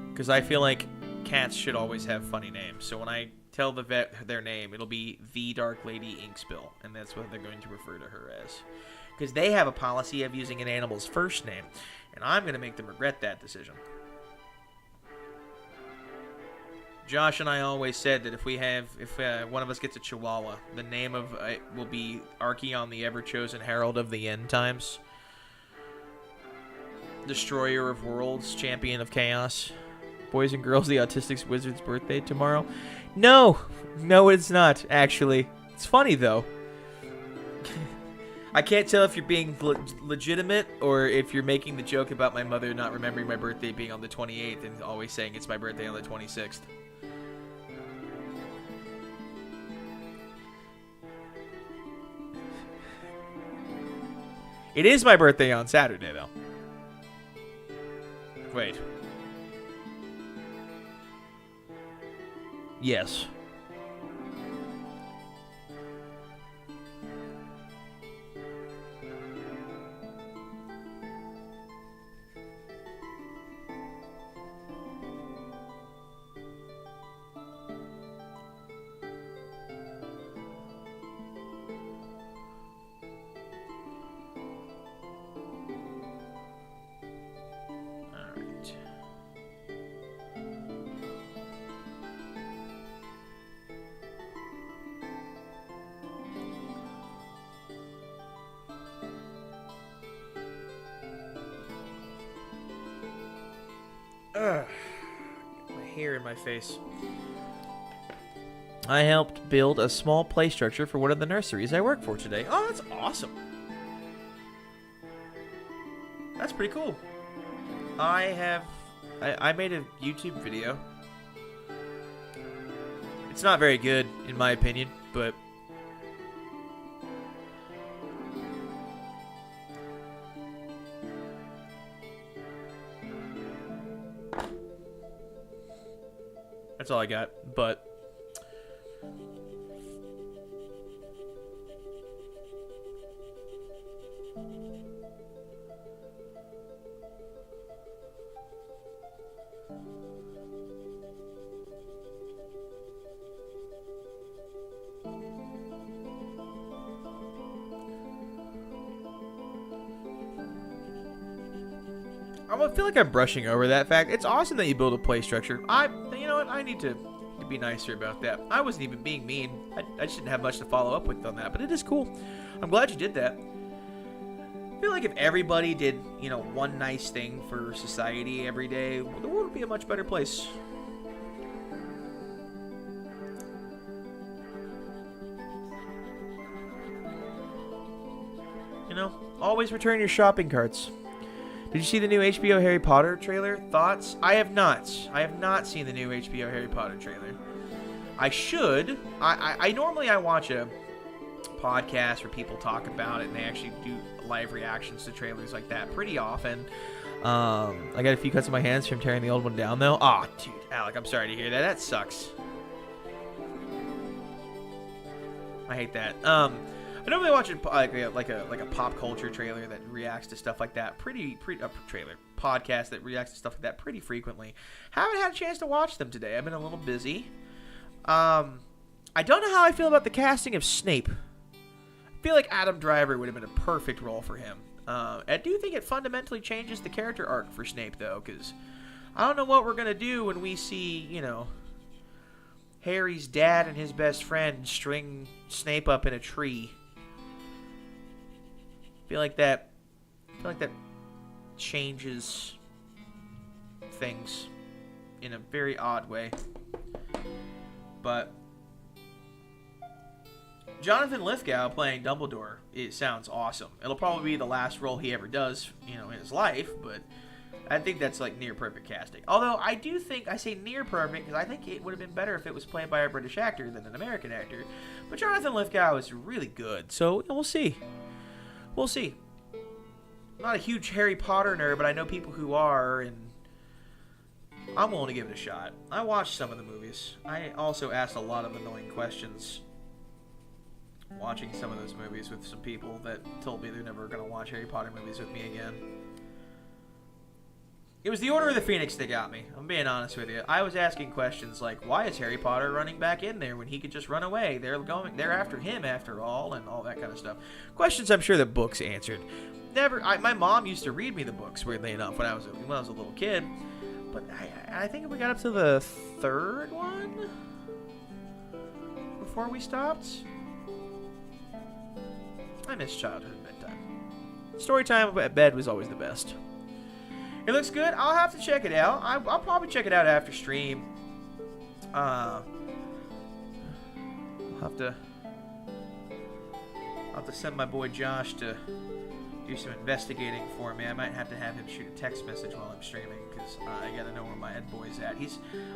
Because I feel like cats should always have funny names. So when I tell the vet their name, it'll be the Dark Lady Inkspill. And that's what they're going to refer to her as. Because they have a policy of using an animal's first name. And I'm going to make them regret that decision. Josh and I always said that if one of us gets a Chihuahua, the name of it will be Archeon, the ever-chosen herald of the end times. Destroyer of worlds, champion of chaos. Boys and girls, the autistic wizard's birthday tomorrow. No, it's not, actually. It's funny, though. I can't tell if you're being legitimate or if you're making the joke about my mother not remembering my birthday being on the 28th and always saying it's my birthday on the 26th. It is my birthday on Saturday, though. Wait. Yes. Ugh. My hair in my face. I helped build a small play structure for one of the nurseries I work for today. Oh, that's awesome. That's pretty cool. I made a YouTube video. It's not very good, in my opinion, but that's all I got. But I feel like I'm brushing over that fact. It's awesome that you build a play structure. You know what? I need to be nicer about that. I wasn't even being mean. I just didn't have much to follow up with on that, but it is cool. I'm glad you did that. I feel like if everybody did, you know, one nice thing for society every day, the world would be a much better place. You know, always return your shopping carts. Did you see the new HBO Harry Potter trailer? Thoughts? I have not. I have not seen the new HBO Harry Potter trailer. I should. I normally watch a podcast where people talk about it and they actually do live reactions to trailers like that pretty often. I got a few cuts on my hands from tearing the old one down though. Aw, dude, Alec, I'm sorry to hear that. That sucks. I hate that. I normally watch like a pop culture trailer that reacts to stuff like that podcast that reacts to stuff like that pretty frequently. Haven't had a chance to watch them today. I've been a little busy. I don't know how I feel about the casting of Snape. I feel like Adam Driver would have been a perfect role for him. I do think it fundamentally changes the character arc for Snape though, because I don't know what we're gonna do when we see, you know, Harry's dad and his best friend string Snape up in a tree. I feel like that changes things in a very odd way. But Jonathan Lithgow playing Dumbledore, it sounds awesome. It'll probably be the last role he ever does, you know, in his life, but I think that's like near perfect casting. Although I do think I say near perfect because I think it would have been better if it was played by a British actor than an American actor. But Jonathan Lithgow is really good, so you know, we'll see. We'll see. I'm not a huge Harry Potter nerd, but I know people who are, and I'm willing to give it a shot. I watched some of the movies. I also asked a lot of annoying questions watching some of those movies with some people that told me they're never going to watch Harry Potter movies with me again. It was the Order of the Phoenix that got me. I'm being honest with you. I was asking questions like, why is Harry Potter running back in there when he could just run away? They're after him after all, and all that kind of stuff. Questions I'm sure the books answered. My mom used to read me the books, weirdly enough, when I was a little kid. But I think we got up to the third one before we stopped. I miss childhood bedtime. Story time at bed was always the best. It looks good. I'll have to check it out. I'll probably check it out after stream. I'll have to I'll have to send my boy Josh to do some investigating for me. I might have to have him shoot a text message while I'm streaming because I gotta know where my head boy's at.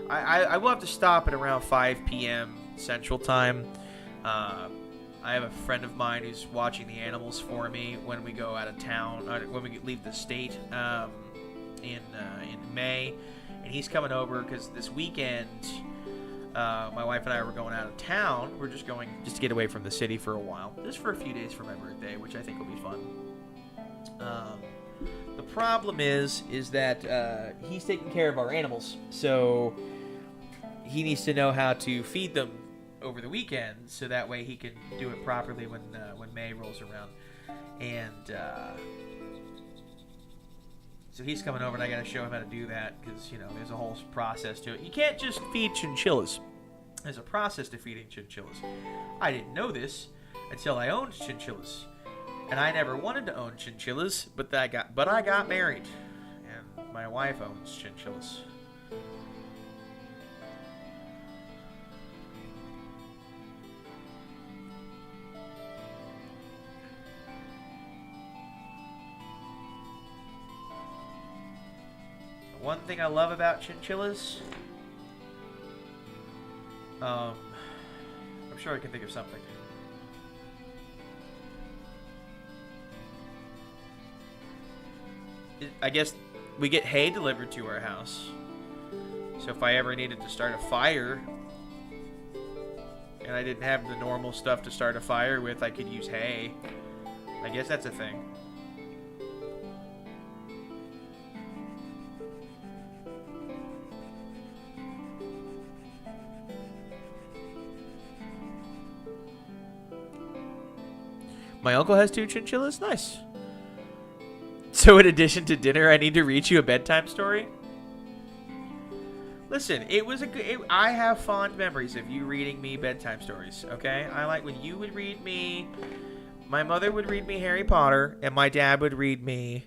I will have to stop at around 5 p.m. Central Time. I have a friend of mine who's watching the animals for me when we go out of town, when we leave the state in May, and he's coming over because this weekend my wife and I were going out of town. We're just going to get away from the city for a while, just for a few days for my birthday, which I think will be fun. The problem is that he's taking care of our animals, so he needs to know how to feed them over the weekend, so that way he can do it properly when May rolls around. And so he's coming over, and I got to show him how to do that because there's a whole process to it. You can't just feed chinchillas. There's a process to feeding chinchillas. I didn't know this until I owned chinchillas, and I never wanted to own chinchillas, but I got married, and my wife owns chinchillas. One thing I love about chinchillas, I'm sure I can think of something. I guess we get hay delivered to our house. So if I ever needed to start a fire, and I didn't have the normal stuff to start a fire with, I could use hay. I guess that's a thing. My uncle has 2 chinchillas? Nice. So in addition to dinner, I need to read you a bedtime story? Listen, it was I have fond memories of you reading me bedtime stories, okay? I like when you would read me. My mother would read me Harry Potter, and my dad would read me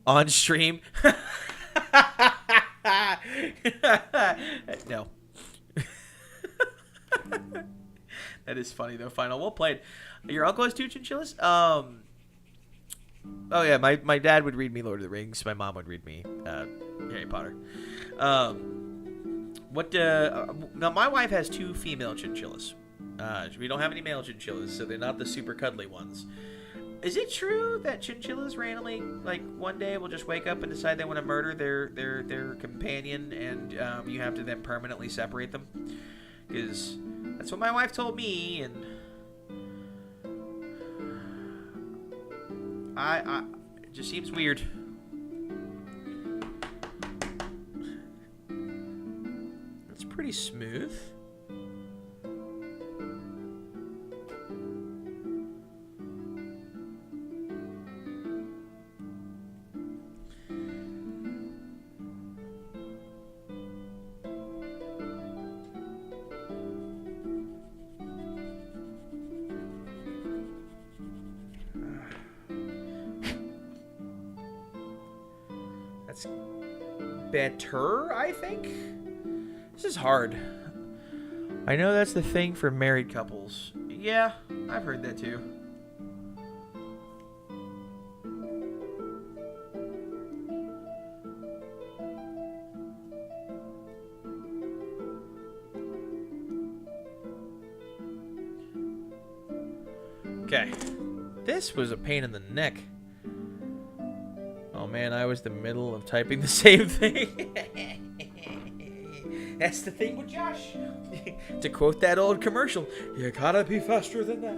on stream. No. That is funny, though. Final. Well played. Your uncle has 2 chinchillas? Oh, yeah. My dad would read me Lord of the Rings. My mom would read me Harry Potter. Now, my wife has 2 female chinchillas. We don't have any male chinchillas, so they're not the super cuddly ones. Is it true that chinchillas randomly, like, one day will just wake up and decide they want to murder their companion, and you have to then permanently separate them? Because that's what my wife told me, and it just seems weird. That's pretty smooth. That's better, I think. This is hard. I know that's the thing for married couples. Yeah, I've heard that too. Okay. This was a pain in the neck. Oh man, I was in the middle of typing the same thing. That's the thing with Josh. To quote that old commercial, you gotta be faster than that.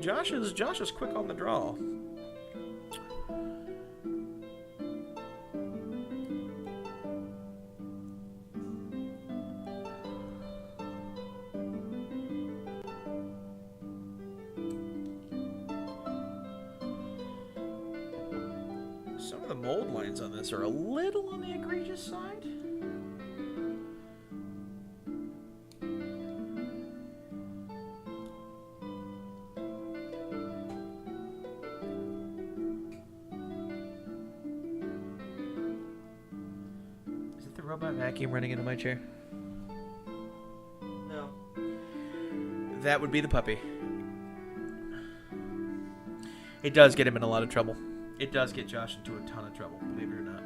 Josh is quick on the draw. Some of the mold lines on this are a little on the egregious side. Is it the robot vacuum running into my chair? No. That would be the puppy. It does get him in a lot of trouble. It does get Josh into a ton of trouble, believe it or not.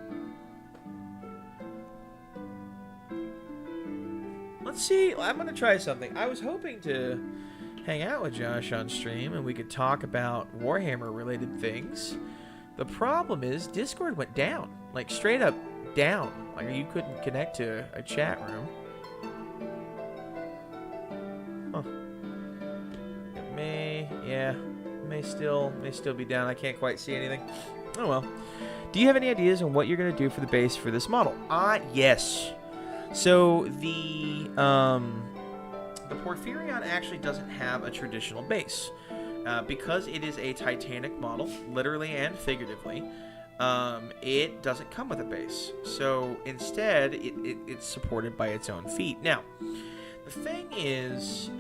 Let's see. I'm going to try something. I was hoping to hang out with Josh on stream and we could talk about Warhammer-related things. The problem is Discord went down. Like, straight up down. Like, you couldn't connect to a chat room. Huh. It may still be down. I can't quite see anything. Oh well. Do you have any ideas on what you're going to do for the base for this model? Yes. So the Porphyrion actually doesn't have a traditional base. Because it is a Titanic model, literally and figuratively, it doesn't come with a base. So instead, it's supported by its own feet. Now, the thing is,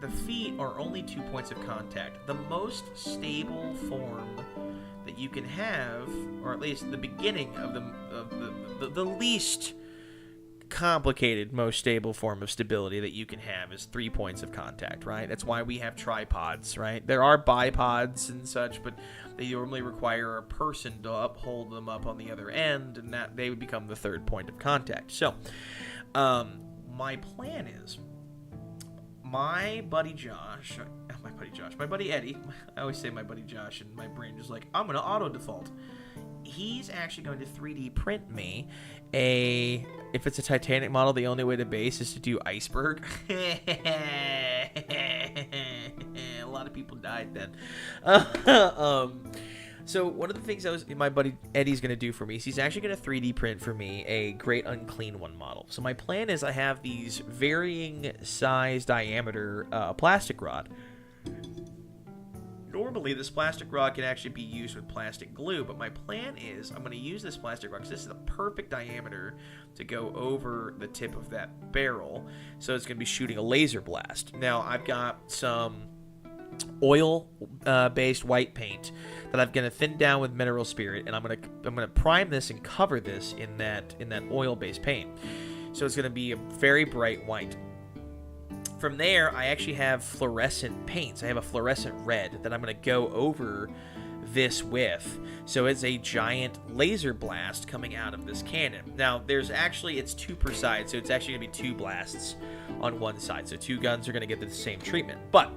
the feet are only 2 points of contact. The most stable form that you can have, or at least the beginning of the least complicated, most stable form of stability that you can have is 3 points of contact, right? That's why we have tripods, right? There are bipods and such, but they normally require a person to uphold them up on the other end, and that they would become the third point of contact. So, my plan is, my buddy Eddie, I always say my buddy Josh, and my brain is like, I'm going to auto-default. He's actually going to 3D print me if it's a Titanic model, the only way to base is to do iceberg. A lot of people died then. So one of the things my buddy Eddie's going to do for me is he's actually going to 3D print for me a Great Unclean One model. So my plan is I have these varying size diameter plastic rod. Normally, this plastic rod can actually be used with plastic glue, but my plan is I'm going to use this plastic rod because this is the perfect diameter to go over the tip of that barrel, so it's going to be shooting a laser blast. Now, I've got some oil-based white paint that I'm going to thin down with mineral spirit, and I'm going to prime this and cover this in that oil-based paint. So it's going to be a very bright white. From there, I actually have fluorescent paints. I have a fluorescent red that I'm going to go over this with. So it's a giant laser blast coming out of this cannon. Now, it's 2 per side, so it's actually going to be 2 blasts on one side. So 2 guns are going to get the same treatment. But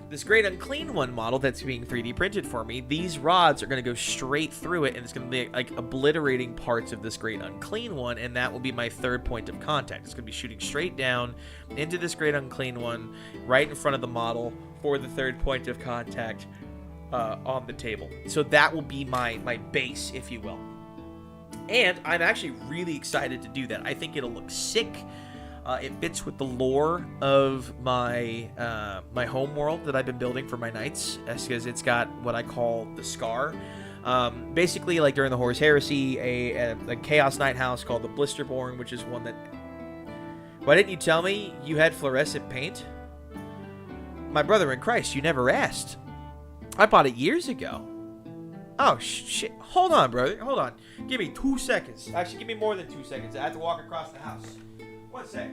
this Great Unclean One model that's being 3D printed for me, these rods are going to go straight through it, and it's going to be like obliterating parts of this Great Unclean One, and that will be my third point of contact. It's going to be shooting straight down into this Great Unclean One, right in front of the model for the third point of contact on the table. So that will be my base, if you will. And I'm actually really excited to do that. I think it'll look sick. It fits with the lore of my my home world that I've been building for my knights, because it's got what I call the Scar. Basically, like during the Horus Heresy, a Chaos Knight house called the Blisterborn, which is one that... Why didn't you tell me you had fluorescent paint? My brother in Christ, you never asked. I bought it years ago. Oh, shit. Hold on, brother. Hold on. Give me 2 seconds. Actually, give me more than 2 seconds. I have to walk across the house. 1 sec.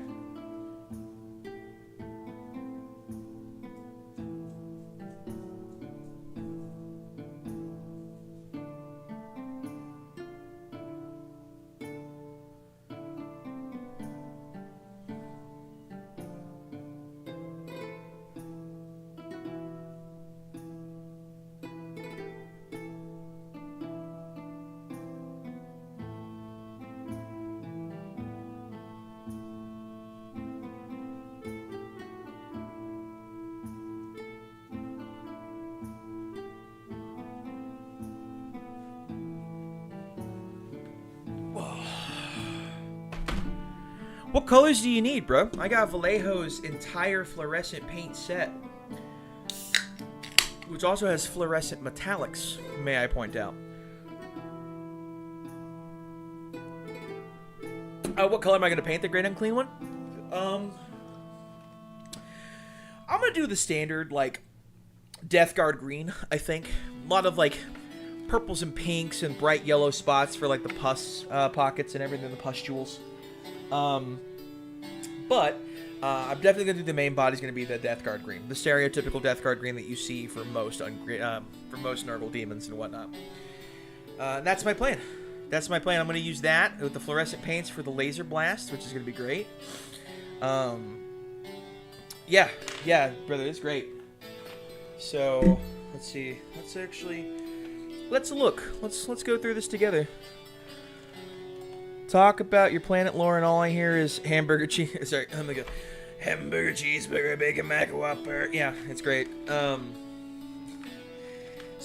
What colors do you need, bro? I got Vallejo's entire fluorescent paint set, which also has fluorescent metallics, may I point out. What color am I going to paint the Great Unclean One? I'm going to do the standard, like, Death Guard green, I think. A lot of, like, purples and pinks and bright yellow spots for, like, the pus pockets and everything, the pustules. But I'm definitely going to do the main body's going to be the Death Guard green. The stereotypical Death Guard green that you see for most Nurgle demons and whatnot. That's my plan. That's my plan. I'm going to use that with the fluorescent paints for the laser blast, which is going to be great. Yeah, brother, it's great. So, let's see. Let's look. Let's go through this together. Talk about your planet lore, and all I hear is hamburger cheese. Sorry, I'm gonna go. Hamburger, cheeseburger, bacon, mac, whopper. Yeah, it's great. So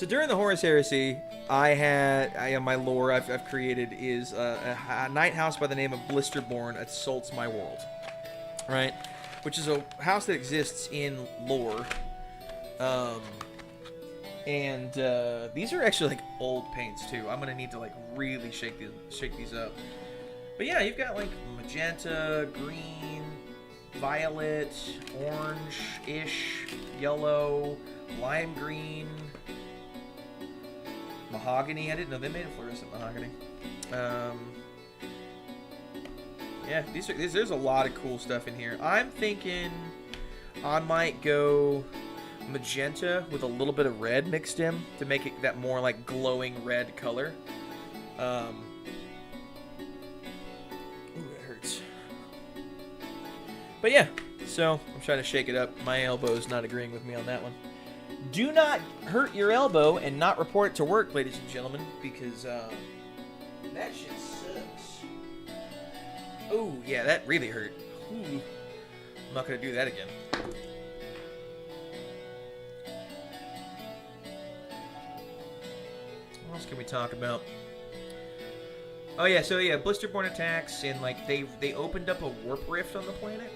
during the Horus Heresy, my lore I've created is a night house by the name of Blisterborn assaults my world, right? Which is a house that exists in lore. And these are actually like old paints too. I'm gonna need to like really shake these up. But yeah, you've got like magenta, green, violet, orange-ish, yellow, lime green, mahogany. I didn't know they made a fluorescent mahogany. Yeah, there's a lot of cool stuff in here. I'm thinking I might go magenta with a little bit of red mixed in to make it that more like glowing red color. Ooh, that hurts. But yeah, so I'm trying to shake it up. My elbow's not agreeing with me on that one. Do not hurt your elbow and not report it to work, ladies and gentlemen, because that shit sucks. Oh, yeah, that really hurt. Ooh. I'm not going to do that again. What else can we talk about? Oh yeah, so yeah, Blisterborn attacks, and like they opened up a warp rift on the planet,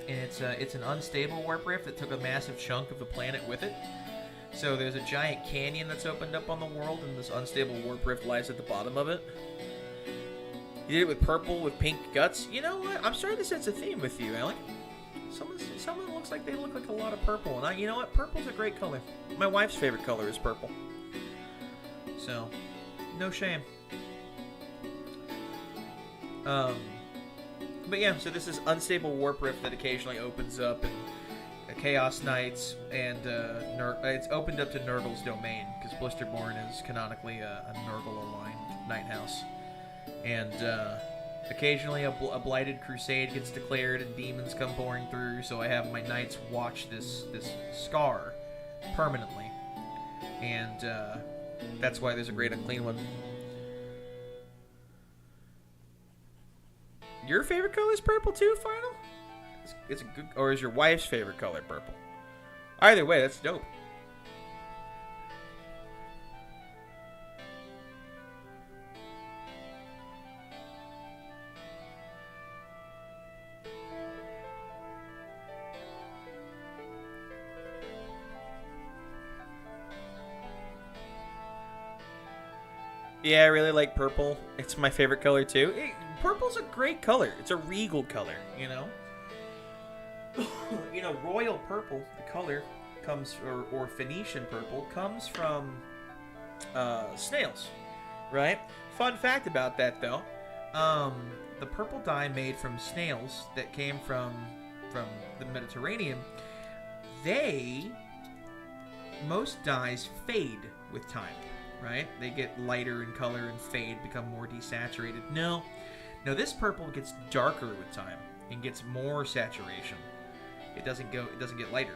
and it's an unstable warp rift that took a massive chunk of the planet with it. So there's a giant canyon that's opened up on the world, and this unstable warp rift lies at the bottom of it. You did it with purple with pink guts. You know what? I'm starting to sense a theme with you, Alec. Someone looks like they look like a lot of purple, and you know what? Purple's a great color. My wife's favorite color is purple. So, no shame. But yeah, so this is unstable warp rift that occasionally opens up, and Chaos Knights, and it's opened up to Nurgle's domain, because Blisterborn is canonically a Nurgle-aligned night house. And occasionally a blighted crusade gets declared and demons come pouring through, so I have my knights watch this scar permanently. And that's why there's a great unclean one. Your favorite color is purple too, Final? It's a good, or is your wife's favorite color purple? Either way, that's dope. Yeah, I really like purple. It's my favorite color too. Purple's a great color. It's a regal color, you know? You know, royal purple, the color, comes, or Phoenician purple, comes from snails, right? Fun fact about that, though. The purple dye made from snails that came from the Mediterranean, most dyes fade with time, right? They get lighter in color and fade, become more desaturated. No, this purple gets darker with time and gets more saturation. It doesn't get lighter.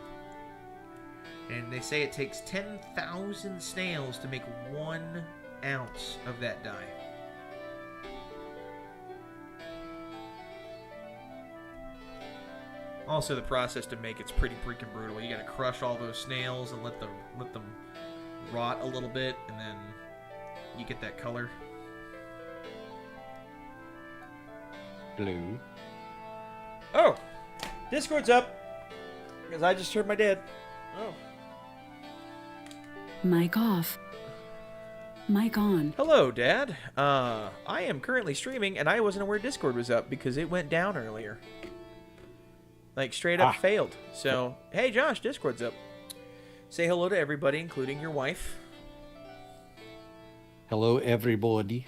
And they say it takes 10,000 snails to make 1 ounce of that dye. Also, the process to make it's pretty freaking brutal. You gotta crush all those snails and let them rot a little bit, and then you get that color. Blue. Oh, Discord's up because I just heard my dad. Oh. Mic off. Mic on. Hello, Dad. I am currently streaming, and I wasn't aware Discord was up because it went down earlier. Like, straight up failed. So, hey, Josh, Discord's up. Say hello to everybody, including your wife. Hello, everybody.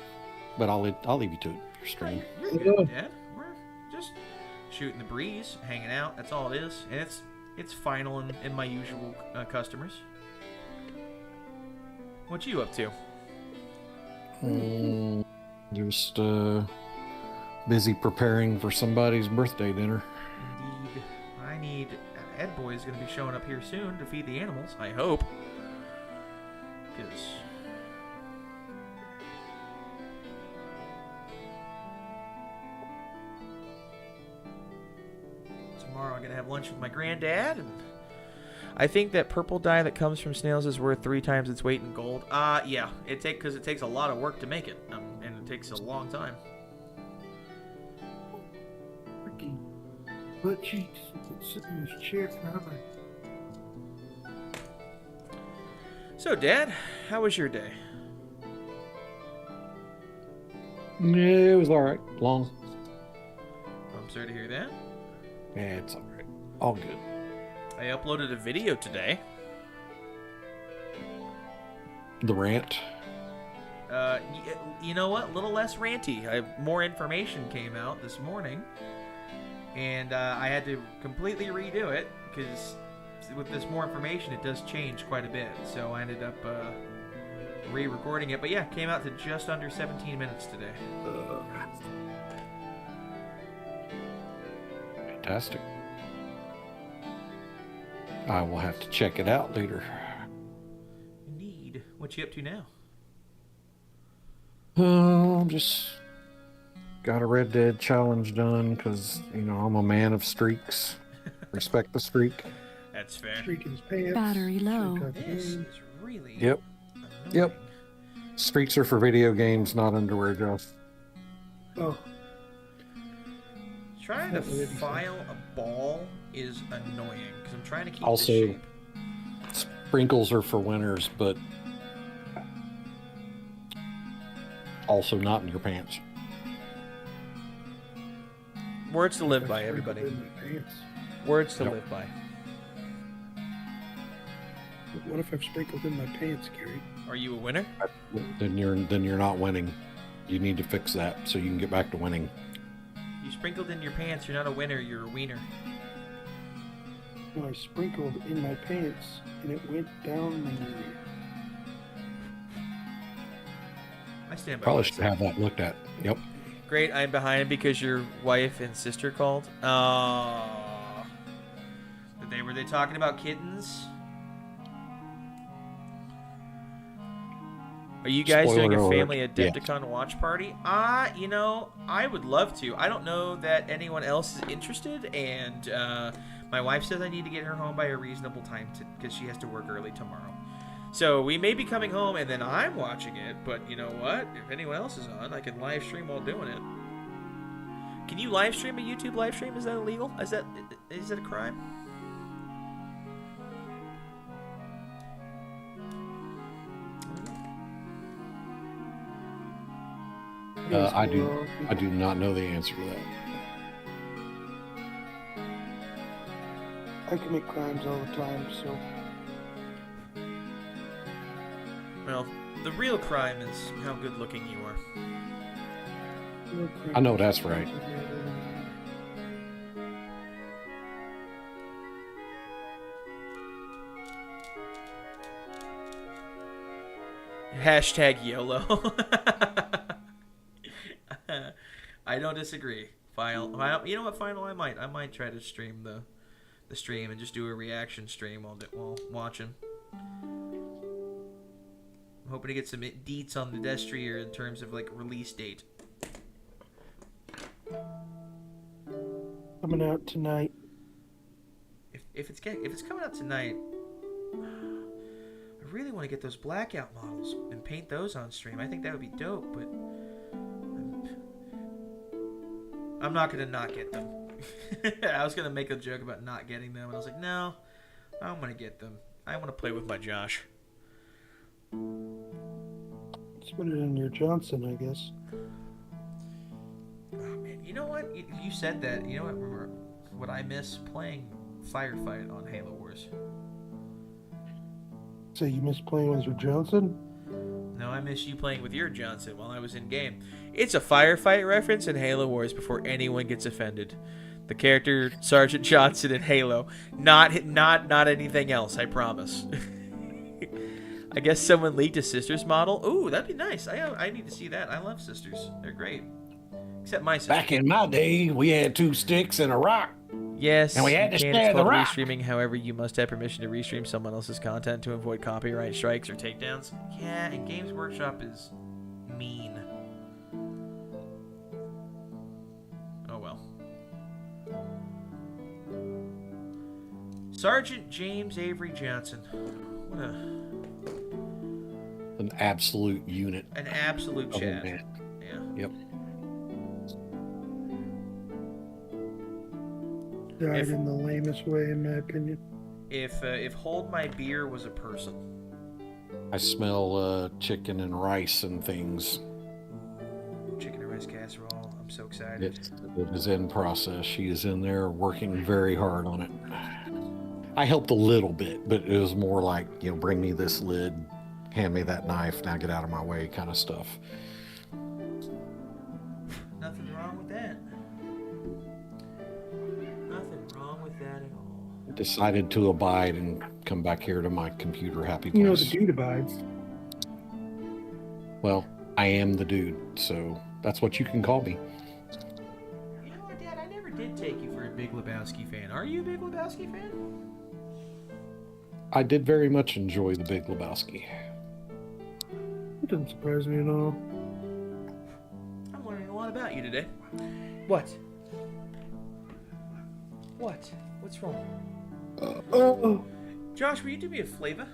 But I'll leave you to it. Your stream. You're good, Dad. We're just shooting the breeze, hanging out. That's all it is, and it's final in my usual customers. What you up to? Just busy preparing for somebody's birthday dinner. Indeed. I need... Ed Boy is going to be showing up here soon to feed the animals, I hope. Because... tomorrow I'm going to have lunch with my granddad, and I think that purple dye that comes from snails is worth 3 times its weight in gold. Yeah. Because it takes a lot of work to make it, and it takes a long time. Freaking butt cheeks. Sitting in this chair forever. So, Dad, how was your day? Yeah, it was all right. Long. I'm sorry to hear that. Yeah, it's all right. All good. I uploaded a video today. The rant. You know what? A little less ranty. More information came out this morning, and I had to completely redo it because with this more information, it does change quite a bit. So I ended up re-recording it. But yeah, it came out to just under 17 minutes today. Fantastic. I will have to check it out later. Indeed. What you up to now? Just got a Red Dead challenge done because, I'm a man of streaks. Respect the streak. That's fair. Streak in his pants. Battery low. Streak on This him. is really Yep. annoying. Yep. Streaks are for video games, not underwear, Josh. Oh, Trying to That's what it is. file a ball is annoying because I'm trying to keep Also- the shape. Sprinkles are for winners, but also not in your pants. Words to live I by, sprinkled everybody. in my pants. Words to Yep. live by. But what if I've sprinkled in my pants, Gary? Are you a winner? Then you're not winning. You need to fix that so you can get back to winning. You sprinkled in your pants. You're not a winner. You're a wiener. No, I sprinkled in my pants and it went down my knee. I stand by. Probably what I should said. have that looked at. Yep. Great. I'm behind because your wife and sister called. Were they talking about kittens? Are you guys doing a Spoiler family alert. Adepticon watch party? I would love to. I don't know that anyone else is interested, and my wife says I need to get her home by a reasonable time because she has to work early tomorrow. So we may be coming home, and then I'm watching it, but you know what? If anyone else is on, I can live stream while doing it. Can you live stream a YouTube live stream? Is that illegal? Is that a crime? I do not know the answer to that. I commit crimes all the time, so Well, the real crime is how good looking you are. no I know crimes that's right. Hashtag YOLO. I don't disagree. You know what? Final. I might try to stream the stream and just do a reaction stream while watching. I'm hoping to get some deets on the Destrier in terms of like release date. coming out tonight. If it's coming out tonight, I really want to get those blackout models and paint those on stream. I think that would be dope, but I'm not gonna not get them. I was gonna make a joke about not getting them, and I was like, no, I'm gonna get them. I want to play with my Josh. Let's put it in your Johnson, I guess. Oh man, you know what? You said that. You know what? Remember what I miss playing Firefight on Halo Wars. So you miss playing with your Johnson? No, I miss you playing with your Johnson while I was in game. It's a firefight reference in Halo Wars before anyone gets offended. The character Sergeant Johnson in Halo. Not anything else, I promise. I guess someone leaked a Sisters model. Ooh, that'd be nice. I need to see that. I love Sisters. They're great. Except my sister. Back in my day, we had 2 sticks and a rock. Yes, and we had you to can. share It's the called rock. restreaming. However, you must have permission to restream someone else's content to avoid copyright strikes or takedowns. Yeah, and Games Workshop is mean. Oh well. Sergeant James Avery Johnson. What An absolute unit. an absolute of a chat. man. Yeah. Yep. Died in the lamest way, in my opinion. If Hold My Beer was a person. I smell chicken and rice and things. Chicken and rice casserole. I'm so excited. It is in process. She is in there working very hard on it. I helped a little bit, but it was more like, bring me this lid, hand me that knife, now get out of my way kind of stuff. Nothing wrong with that. Nothing wrong with that at all. I decided to abide and come back here to my computer happy place. You know, the dude abides. Well, I am the dude, so that's what you can call me. You know what, Dad? I never did take you for a Big Lebowski fan. Are you a Big Lebowski fan? I did very much enjoy the Big Lebowski. It doesn't surprise me at all. I'm learning a lot about you today. What? What? What's wrong? Oh Josh, will you do me a flavor?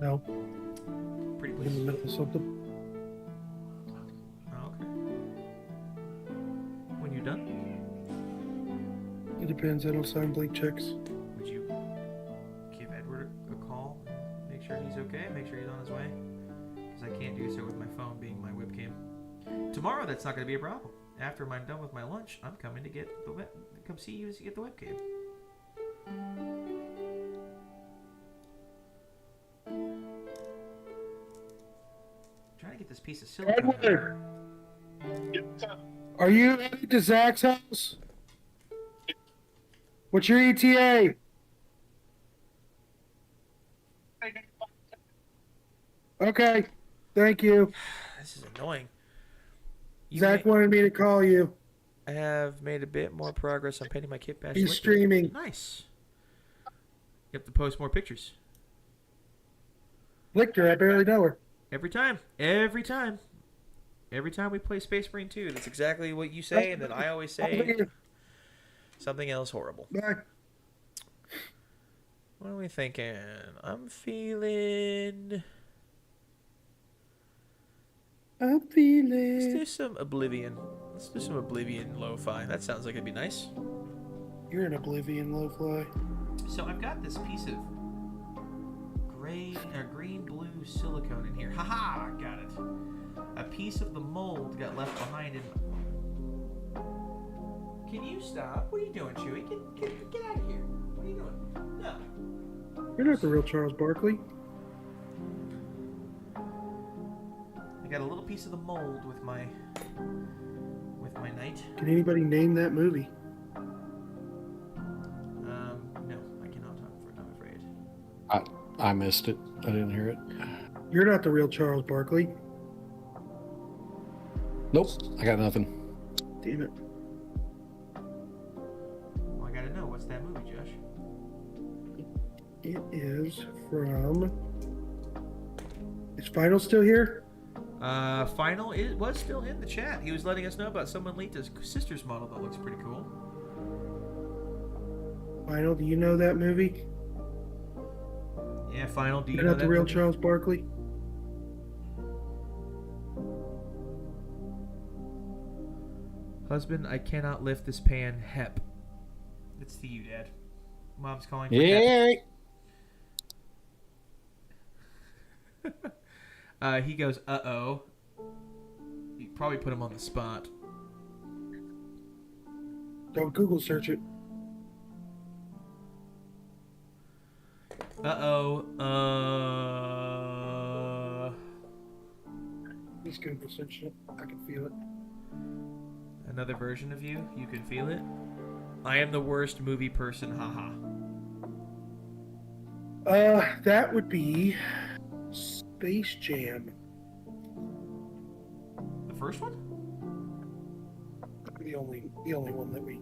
no, Pretty I'm in please. the middle of something. Oh, okay. When you're done, It depends. I don't sign blank checks. would you give Edward a call and make sure he's okay? Make sure he's on his way? Because I can't do so with my phone being my webcam. Tomorrow, that's not going to be a problem. After I'm done with my lunch, I'm coming to get come see you to get the webcam. Trying to get this piece of silicone. Edward! Are you headed to Zach's house? What's your ETA? Okay, thank you. This is annoying. You Zach may- wanted me to call you. I have made a bit more progress on painting my kit bash. He's liquid. streaming. Nice. You have to post more pictures. Victor, I barely know her. Every time. Every time. Every time we play Space Marine 2, that's exactly what you say, and then I always say something else horrible. Bye. What are we thinking? I'm feeling... I'm Let's feeling. do some Oblivion. Let's do some Oblivion lo-fi. That sounds like it'd be nice. You're an Oblivion low-fly. So I've got this piece of green-blue silicone in here. Haha! Got it. A piece of the mold got left behind in... Can you stop? What are you doing, Chewie? Get out of here. What are you doing? No. You're not the real Charles Barkley. I got a little piece of the mold with my knight. Can anybody name that movie? No, I cannot. I'm afraid. I missed it. I didn't hear it. You're not the real Charles Barkley. Nope, I got nothing. Damn it. Well, I gotta know, what's that movie, Josh? It is from... Is Final still here? Final, it was still in the chat. He was letting us know about someone leaked his sister's model that looks pretty cool. Final, do you know that movie? Yeah, Final, do you You're know not the that real movie? Charles Barkley? Husband, I cannot lift this pan. Hep. It's to you, Dad. Mom's calling for Yeah. Hep. He goes, uh-oh. You probably put him on the spot. Don't Google search it. Uh-oh. He's Google search it. I can feel it. Another version of you? You can feel it? I am the worst movie person, haha. That would be Space Jam. The first one? The only one that we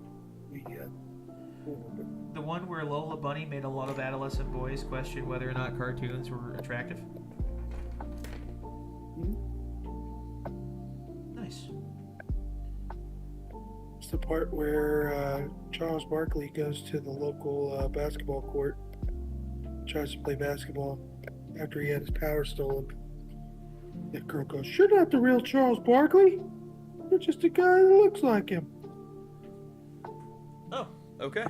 The one where Lola Bunny made a lot of adolescent boys question whether or not cartoons were attractive? Nice. It's the part where Charles Barkley goes to the local basketball court, tries to play basketball after he had his power stolen. That girl goes, "You're not the real Charles Barkley. You're just a guy that looks like him." Oh, okay.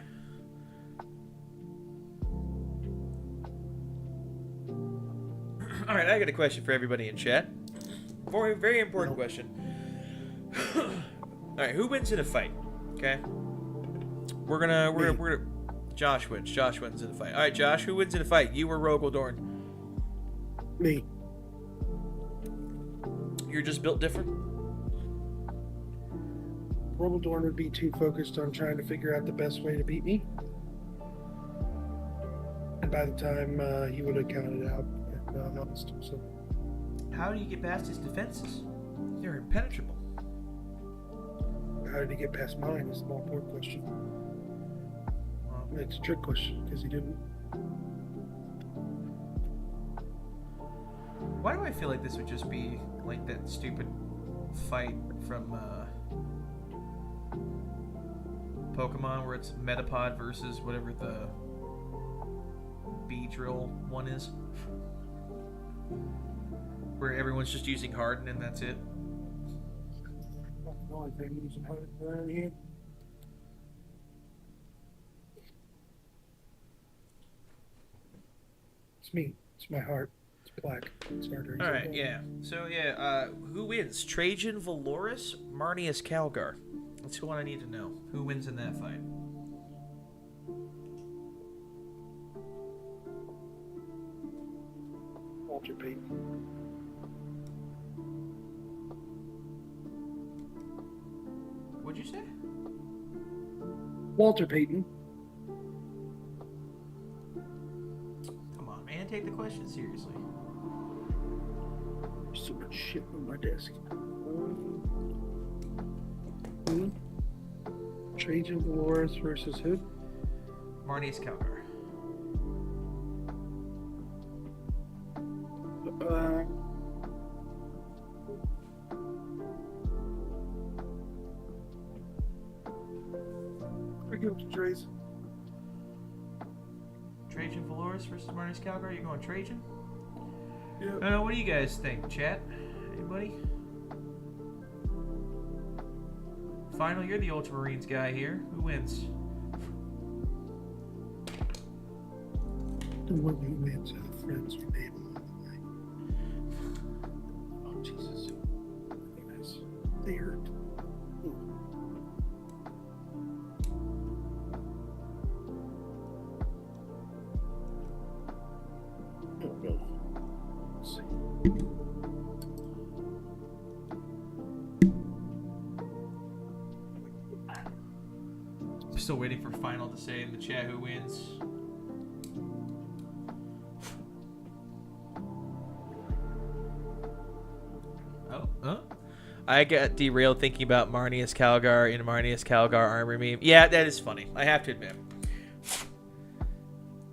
Alright, I got a question for everybody in chat. Very, very important question. Alright, who wins in a fight? Okay? We're gonna Josh wins. Josh wins in a fight. Alright, Josh, who wins in a fight? You or Rogaldorn? Me. You're just built different? Robaldorn would be too focused on trying to figure out the best way to beat me. And by the time he would have counted out and lost himself. How do you get past his defenses? They're impenetrable. How did he get past mine is the more important question. Well, It's a trick question because he didn't. why do I feel like this would just be like that stupid fight from Pokemon where it's Metapod versus whatever the Beedrill one is? Where everyone's just using Harden and that's it? The only thing using Harden around here. It's me. It's my heart. It's black. It's harder. Alright, yeah. So, yeah, who wins? Trajan Valoris, Marnius Calgar? That's what I need to know. Who wins in that fight? Walter Payton. What'd you say? Walter Payton. Come on, man. Take the question seriously. There's so much shit on my desk. Trajan Valoris versus who? Marnius Calgar. I go to Trace. Trajan Valoris versus Marnius Calgar. You going Trajan? Yeah. What do you guys think, chat? Anybody? Final, you're the Ultramarines guy here. Who wins? The one who wins are the friends we made along the way. Oh, Jesus. Nice. They hurt. Oh, no. Let's see. I'm still waiting for Final to say in the chat who wins. Oh. I got derailed thinking about Marnius Calgar in Marnius Calgar armor meme. Yeah, that is funny. I have to admit.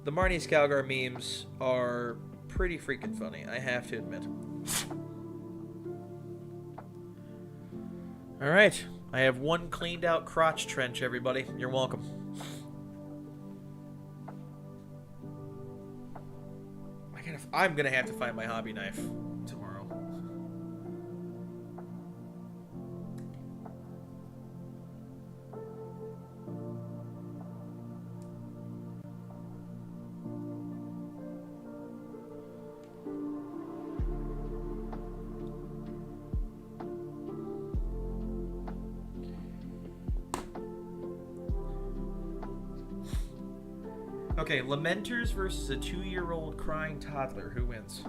The Marnius Calgar memes are pretty freaking funny. I have to admit. Alright. I have one cleaned out crotch trench, everybody. You're welcome. I'm gonna have to find my hobby knife tomorrow. Okay, Lamenters versus a 2-year-old crying toddler. Who wins?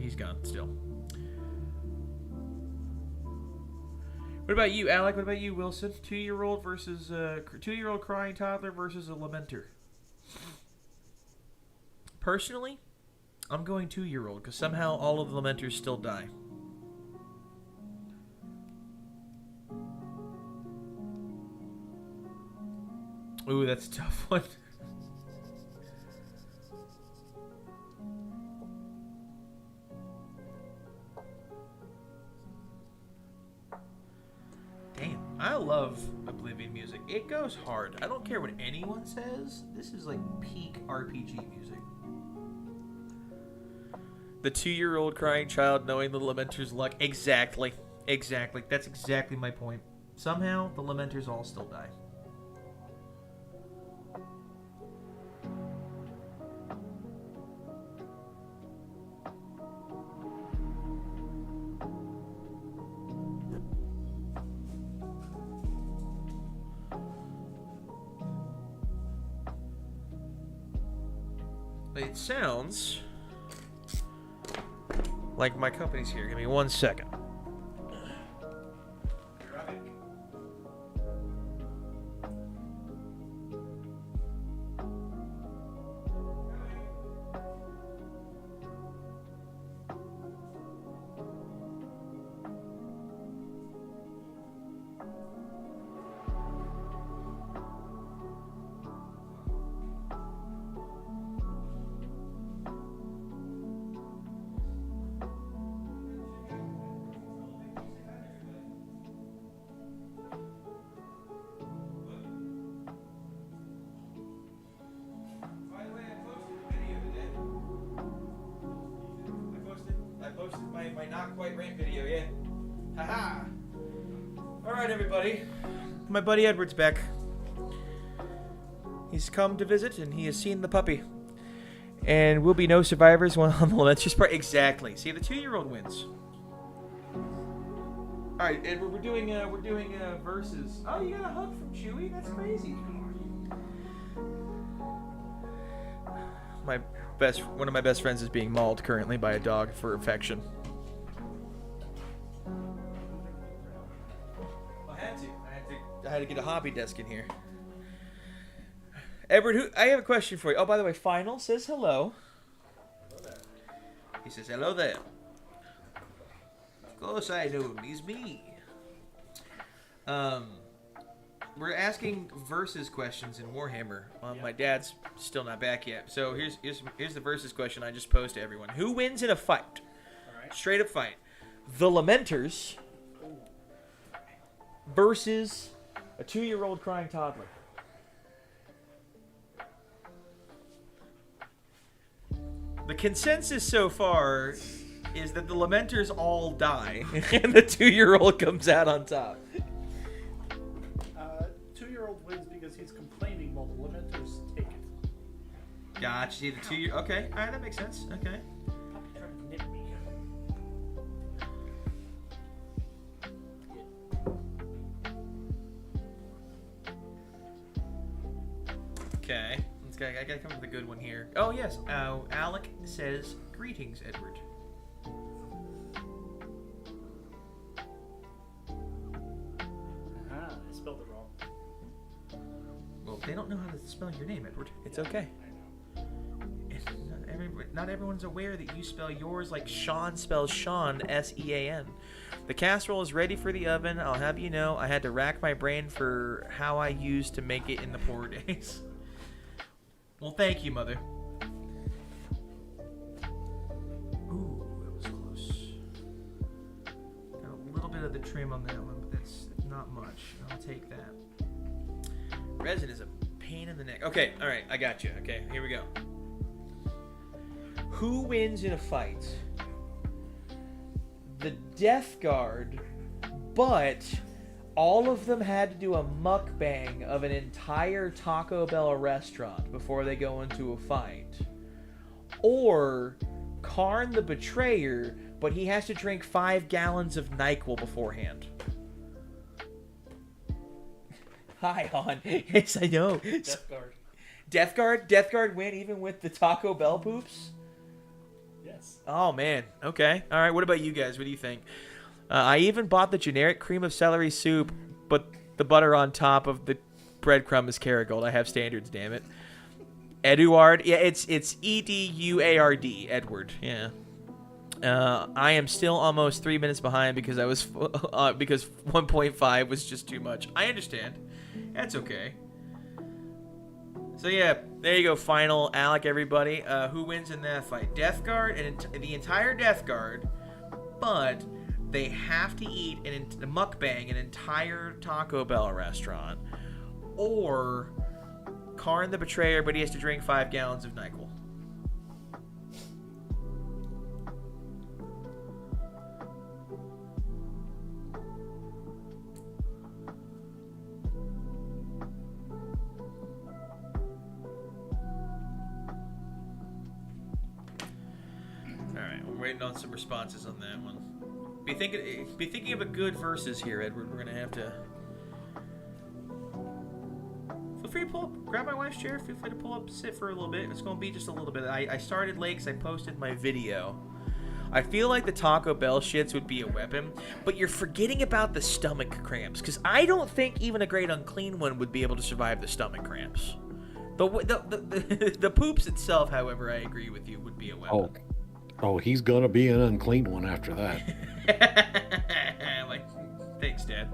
he's gone still. What about you, Alec? What about you, Wilson? 2-year-old versus 2-year-old crying toddler versus a lamenter. Personally, I'm going 2-year-old because somehow all of the lamenters still die. Ooh, that's a tough one. Damn, I love Oblivion music. It goes hard. I don't care what anyone says. This is like peak RPG music. The 2-year-old crying child knowing the lamenter's luck. Exactly. Exactly. That's exactly my point. Somehow, the lamenters all still die. It sounds like my company's here. Give me 1 second. My not quite rant video, yeah. Haha. Alright, everybody. My buddy Edward's back. He's come to visit and he has seen the puppy. And will be no survivors on the lamenters part. Exactly. See, the 2-year-old wins. Alright, Edward, we're doing verses. Oh, you got a hug from Chewy? That's crazy. One of my best friends is being mauled currently by a dog for affection. I had to get a hobby desk in here. Edward, I have a question for you. Oh, by the way, Final says hello. Hello there. He says hello there. Of course I know him. He's me. We're asking versus questions in Warhammer. My dad's still not back yet. So here's the versus question I just posed to everyone. Who wins in a fight? All right. Straight up fight. The Lamenters versus a 2-year-old crying toddler. The consensus so far is that the Lamenters all die and the 2-year-old comes out on top. 2-year-old wins because he's complaining while the Lamenters take it. Gotcha. See the 2-year. Okay. All right, that makes sense. Okay. Puppy trying to nip me. Okay. I gotta come up with a good one here. Oh yes. Alec says greetings, Edward. I spelled it wrong. Well, they don't know how to spell your name, Edward. It's okay. I know. Not everyone's aware that you spell yours like Sean spells Sean, S-E-A-N. The casserole is ready for the oven. I'll have you know, I had to rack my brain for how I used to make it in the poor days. Well, thank you, Mother. Ooh, that was close. Got a little bit of the trim on that one, but that's not much. I'll take that. Resin is a pain in the neck. Okay, all right, I got you. Okay, here we go. Who wins in a fight? The Death Guard, but all of them had to do a mukbang of an entire Taco Bell restaurant before they go into a fight. Or Karn the Betrayer, but he has to drink 5 gallons of NyQuil beforehand. Hi, Han. Yes, I know. Death Guard. Death Guard? Death Guard win even with the Taco Bell poops? Yes. Yes. Oh, man. Okay. All right. What about you guys? What do you think? I even bought the generic cream of celery soup, but the butter on top of the breadcrumb is Kerrygold. I have standards, damn it. Eduard. Yeah, it's Eduard. Edward. Yeah. I am still almost 3 minutes behind because I was because 1.5 was just too much. I understand. That's okay. So yeah, there you go. Final Alec, everybody. Who wins in that fight? Death Guard and the entire Death Guard, but they have to eat a mukbang an entire Taco Bell restaurant, or Karn the Betrayer, but he has to drink 5 gallons of NyQuil. Waiting on some responses on that one. Be thinking of a good versus here, Edward. We're gonna have to. Feel free to grab my wife's chair. Feel free to pull up, sit for a little bit. It's gonna be just a little bit. I started late because I posted my video. I feel like the Taco Bell shits would be a weapon, but you're forgetting about the stomach cramps, because I don't think even a great unclean one would be able to survive the stomach cramps. The poops itself, however, I agree with you, would be a weapon. Oh, he's gonna be an unclean one after that. Like, thanks, Dad.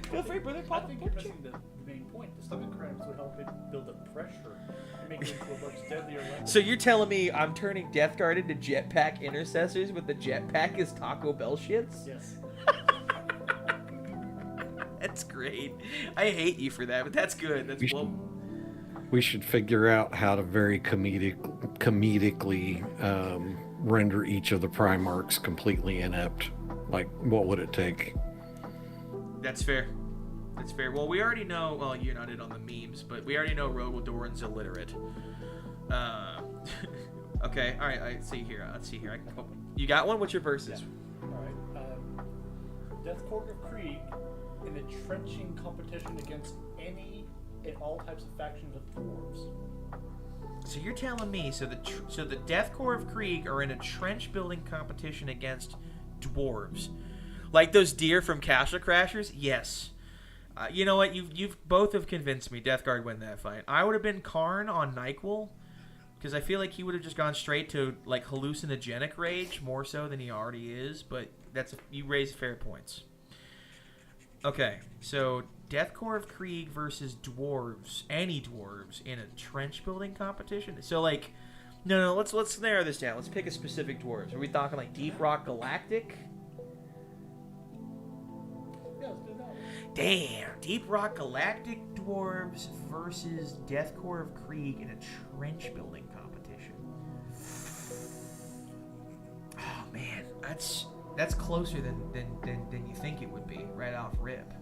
Feel free, brother. I think you're missing the main point. The stomach cramps would help it build up pressure and make it into a much deadlier weapon. So you're telling me I'm turning Death Guard into jetpack intercessors, but the jetpack is Taco Bell shits? Yes. That's great. I hate you for that, but that's good. That's We should figure out how to very comedically render each of the Primarchs completely inept. Like, what would it take? That's fair. That's fair. Well, we already know. Well, you're not in on the memes, but we already know Rogodoran's illiterate. Okay. All right. Let's see here. You got one? What's your verses? Yeah. All right. Death Court of Krieg in a trenching competition against any and all types of factions of dwarves. So you're telling me, so the Death Corps of Krieg are in a trench building competition against dwarves, like those deer from Castle Crashers? Yes. You know what? You've both have convinced me. Death Guard win that fight. I would have been Karn on NyQuil, because I feel like he would have just gone straight to like hallucinogenic rage more so than he already is. But you raise fair points. Okay, so Death Corps of Krieg versus dwarves, any dwarves in a trench building competition. So like, no, let's narrow this down. Let's pick a specific dwarves. Are we talking like Deep Rock Galactic? Yeah, let's do that. Damn, Deep Rock Galactic dwarves versus Death Corps of Krieg in a trench building competition. Oh man, that's closer than you think it would be right off rip.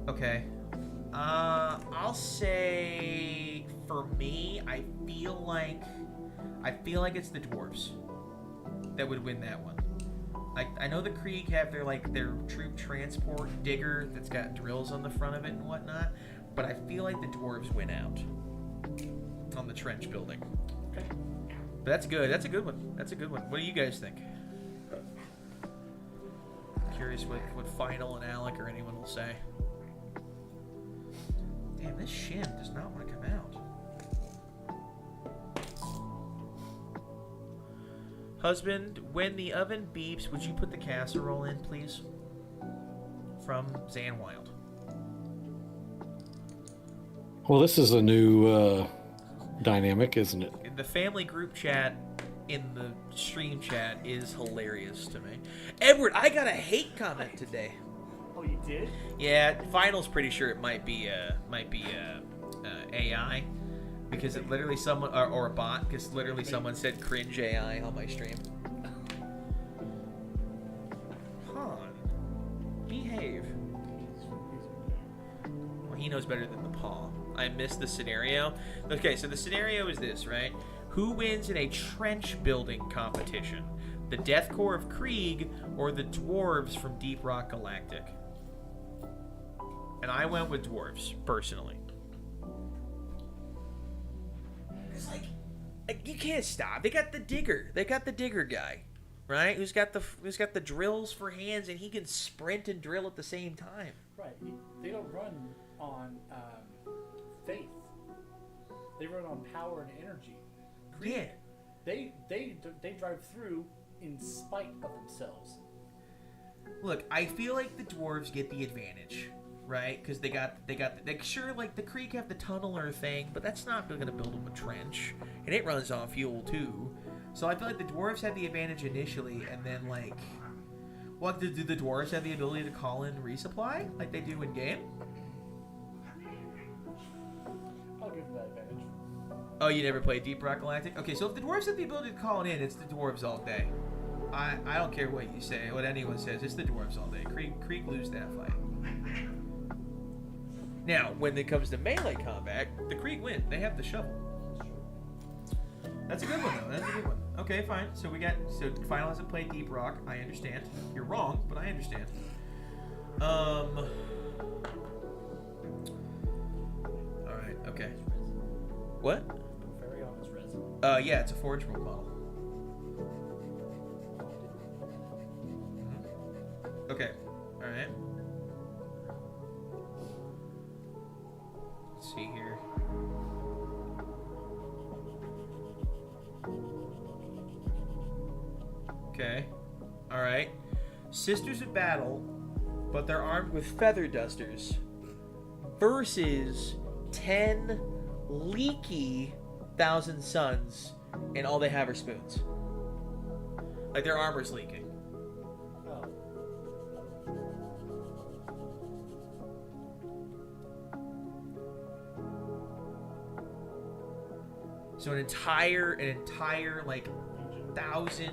Okay. I'll say for me, I feel like it's the dwarves that would win that one. I know the Krieg have their troop transport digger that's got drills on the front of it and whatnot, but I feel like the dwarves win out on the trench building. Okay. But that's good. That's a good one. What do you guys think? Curious what Final and Alec or anyone will say. Damn, this shim does not want to come out. Husband, when the oven beeps, would you put the casserole in, please? From Zan Wild. Well, this is a new dynamic, isn't it? The family group chat in the stream chat is hilarious to me. Edward, I got a hate comment today. Oh, you did? Yeah, Final's pretty sure it might be AI, because it literally someone or a bot, because literally someone said cringe AI on my stream. Han, behave. Well, he knows better than the paw. I missed the scenario. Okay, so the scenario is this, right? Who wins in a trench building competition? The Death Corps of Krieg or the dwarves from Deep Rock Galactic? and I went with dwarves personally. It's like you can't stop. They got the digger. They got the digger guy, right? Who's got the drills for hands, and he can sprint and drill at the same time. Right. They don't run on faith. They run on power and energy. Yeah. They drive through in spite of themselves. Look, I feel like the dwarves get the advantage, right? Because they got sure, like the Creek have the tunneler thing, but that's not going to build them a trench, and it runs on fuel too. So I feel like the dwarves have the advantage initially, and then like, what do the dwarves have the ability to call in resupply like they do in game? I'll give them that advantage. Oh, you never played Deep Rock Galactic? Okay, so if the dwarves have the ability to call it in, it's the dwarves all day. I don't care what you say, what anyone says, it's the dwarves all day. Krieg lose that fight. Now, when it comes to melee combat, the Krieg win. They have the shovel. That's a good one, though. That's a good one. Okay, fine. So Final hasn't played Deep Rock. I understand. You're wrong, but I understand. Alright, okay. What? Porphyrion is resin. Yeah, it's a Forge World model. Okay, alright. Let's see here. Okay, alright. Sisters of Battle, but they're armed with feather dusters, versus 10 leaky Thousand Suns, and all they have are spoons. Like, their armor's leaking. Oh. So an entire like 1,000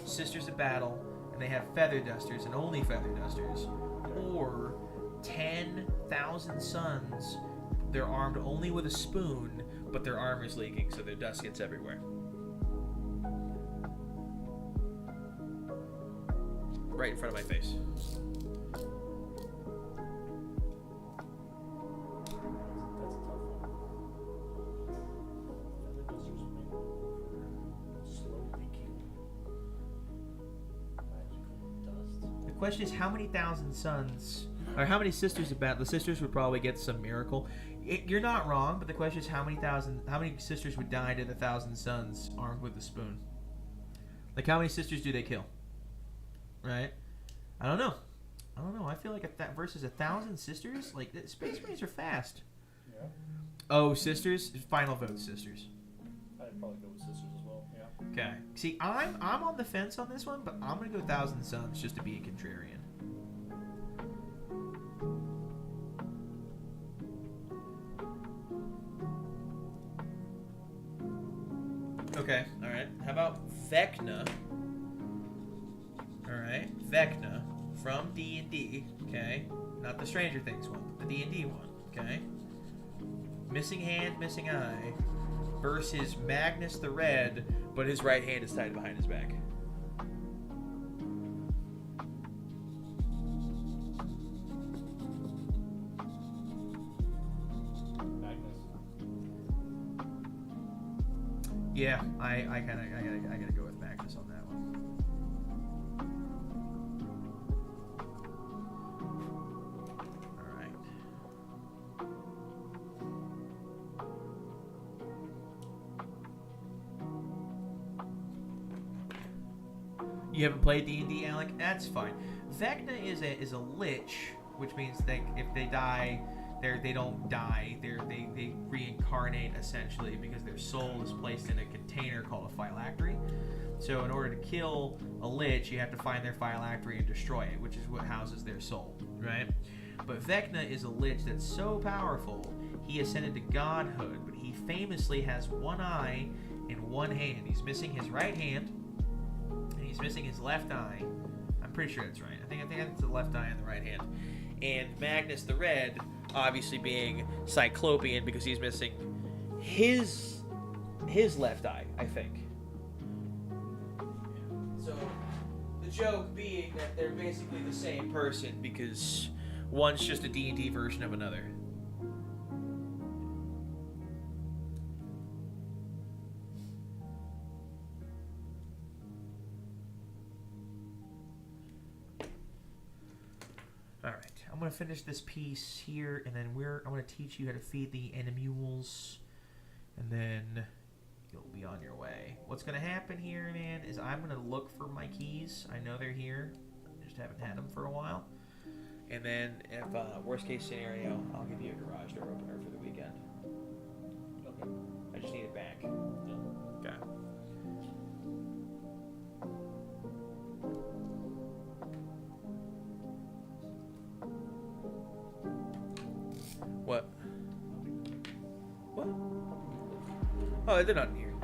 Sisters of Battle, and they have feather dusters and only feather dusters, or 10,000 Suns. They're armed only with a spoon, but their armor's leaking, so their dust gets everywhere. Right in front of my face. That's a tough one. Feather dusters make slow leaking magical dust. The question is, how many thousand suns, or how many Sisters of Battle? The sisters would probably get some miracle. You're not wrong, but the question is, how many sisters would die to the 1,000 suns armed with a spoon? Like, how many sisters do they kill? Right? I don't know. I feel like versus 1,000 sisters, like the space marines are fast. Yeah. Oh, sisters. Final vote, sisters. I'd probably go with sisters as well. Yeah. Okay. See, I'm on the fence on this one, but I'm gonna go 1,000 suns just to be a contrarian. Okay, alright. How about Vecna? Alright, Vecna from D&D, okay? Not the Stranger Things one, but the D&D one, okay? Missing hand, missing eye, versus Magnus the Red, but his right hand is tied behind his back. Magnus. Yeah, I gotta go with Magnus on that one. All right. You haven't played D&D, Alec? That's fine. Vecna is a lich, which means if they die, they don't die. They reincarnate essentially because their soul is placed in a container called a phylactery. So in order to kill a lich, you have to find their phylactery and destroy it, which is what houses their soul, right? But Vecna is a lich that's so powerful, he ascended to godhood, but he famously has one eye and one hand. He's missing his right hand, and he's missing his left eye. I'm pretty sure that's right. I think it's the left eye and the right hand. And Magnus the Red, obviously being Cyclopean because he's missing his left eye, I think. So the joke being that they're basically the same person because One's just a D&D version of another. All right, I'm gonna finish this piece here, and then I'm gonna teach you how to feed the animals, and then you'll be on your way. What's gonna happen here, man, is I'm gonna look for my keys. I know they're here. I just haven't had them for a while. And then, if worst case scenario, I'll give you a garage door opener for the weekend. Okay. I just need it back. Yeah. Okay. What? What? Oh, they're not in here.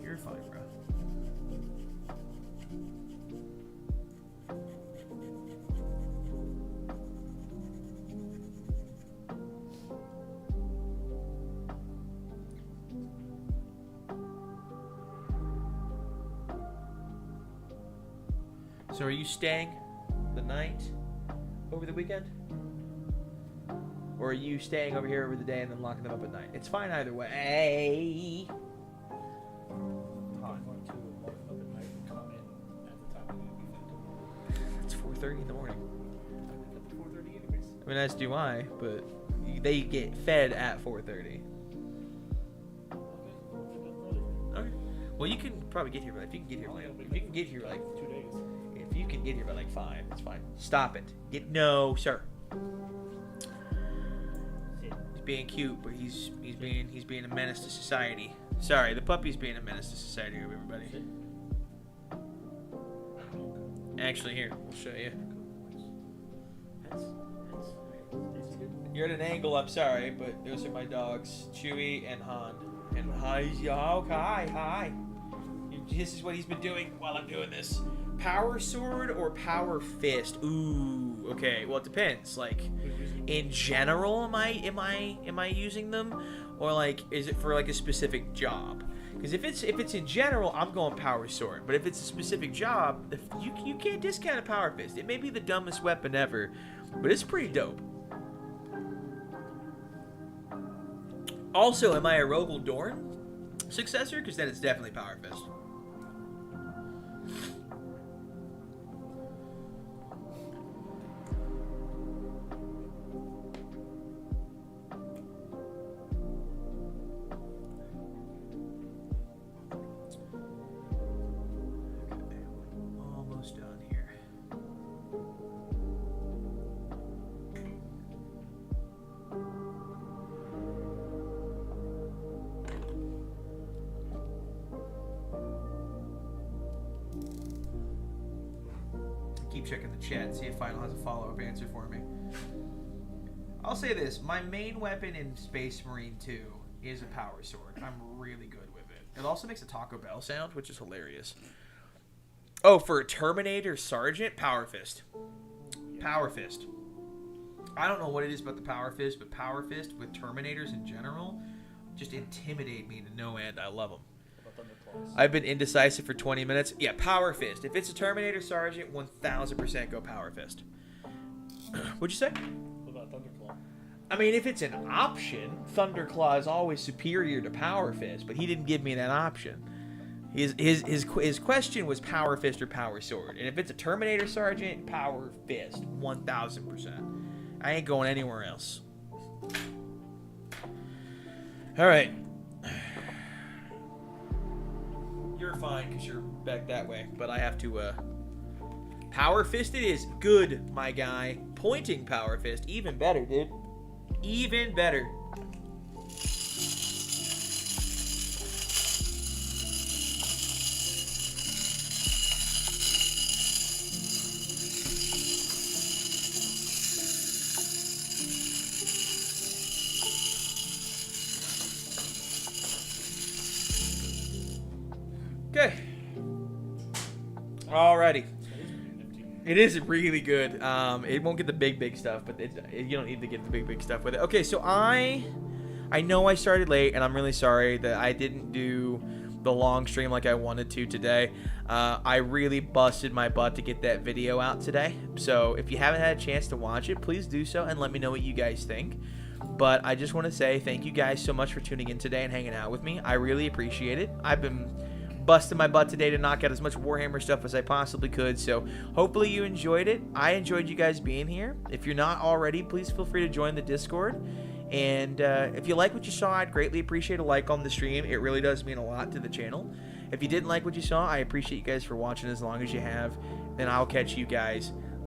You're fine, bro. So are you staying the night over the weekend? Or are you staying over here over the day and then locking them up at night? It's fine either way. I'm going to lock them up at night and come in at the time I'm going to be fed. It's 4:30 in the morning. I'm at the 4:30 anyways. I mean, as do I, but they get fed at 4:30. Okay, we'll get that early. Okay. Well, you can probably get here by if you can get here like if you can get here like 2 days. if you can get here by like 5, it's fine. Stop it. No, sir. He's being cute, but he's being a menace to society. Sorry, the puppy's being a menace to society, everybody. Actually, here, we'll show you. You're at an angle, I'm sorry, but those are my dogs, Chewy and Han. And hi. This is what he's been doing while I'm doing this. Power sword or power fist? Ooh, okay. Well, it depends. Like, in general, am I using them, or like, is it for like a specific job? Because if it's in general, I'm going power sword. But if it's a specific job, you can't discount a power fist. It may be the dumbest weapon ever, but it's pretty dope. Also, am I a Rogel Dorn successor? Because then it's definitely power fist. Almost done here. Keep checking the chat, see if Final has a follow-up answer for me. I'll say this, my main weapon in Space Marine 2 is a power sword. I'm really good with it. It also makes a Taco Bell sound, which is hilarious. Oh, for a Terminator Sergeant, Power Fist. Power Fist. I don't know what it is about the Power Fist, but Power Fist with Terminators in general just intimidate me to no end. I love them. I've been indecisive for 20 minutes. Yeah, Power Fist. If it's a Terminator Sergeant, 1000% go Power Fist. What'd you say? What about Thunderclaw? I mean, if it's an option, Thunderclaw is always superior to Power Fist, but he didn't give me that option. His question was Power Fist or Power Sword. And if it's a Terminator Sergeant, Power Fist. 1000%. I ain't going anywhere else. Alright. You're fine because you're back that way. But I have to, Power Fist it is. Good, my guy. Pointing Power Fist. Even better, dude. Even better. Okay. Alrighty. It is really good. It won't get the big stuff, but you don't need to get the big stuff with it. Okay, so I know I started late, and I'm really sorry that I didn't do the long stream like I wanted to today. I really busted my butt to get that video out today. So if you haven't had a chance to watch it, please do so and let me know what you guys think. But I just want to say thank you guys so much for tuning in today and hanging out with me. I really appreciate it. I've been busting my butt today to knock out as much Warhammer stuff as I possibly could, so hopefully you enjoyed it. I enjoyed you guys being here. If you're not already, please feel free to join the Discord. And if you like what you saw, I'd greatly appreciate a like on the stream. It really does mean a lot to the channel. If you didn't like what you saw, I appreciate you guys for watching as long as you have. And I'll catch you guys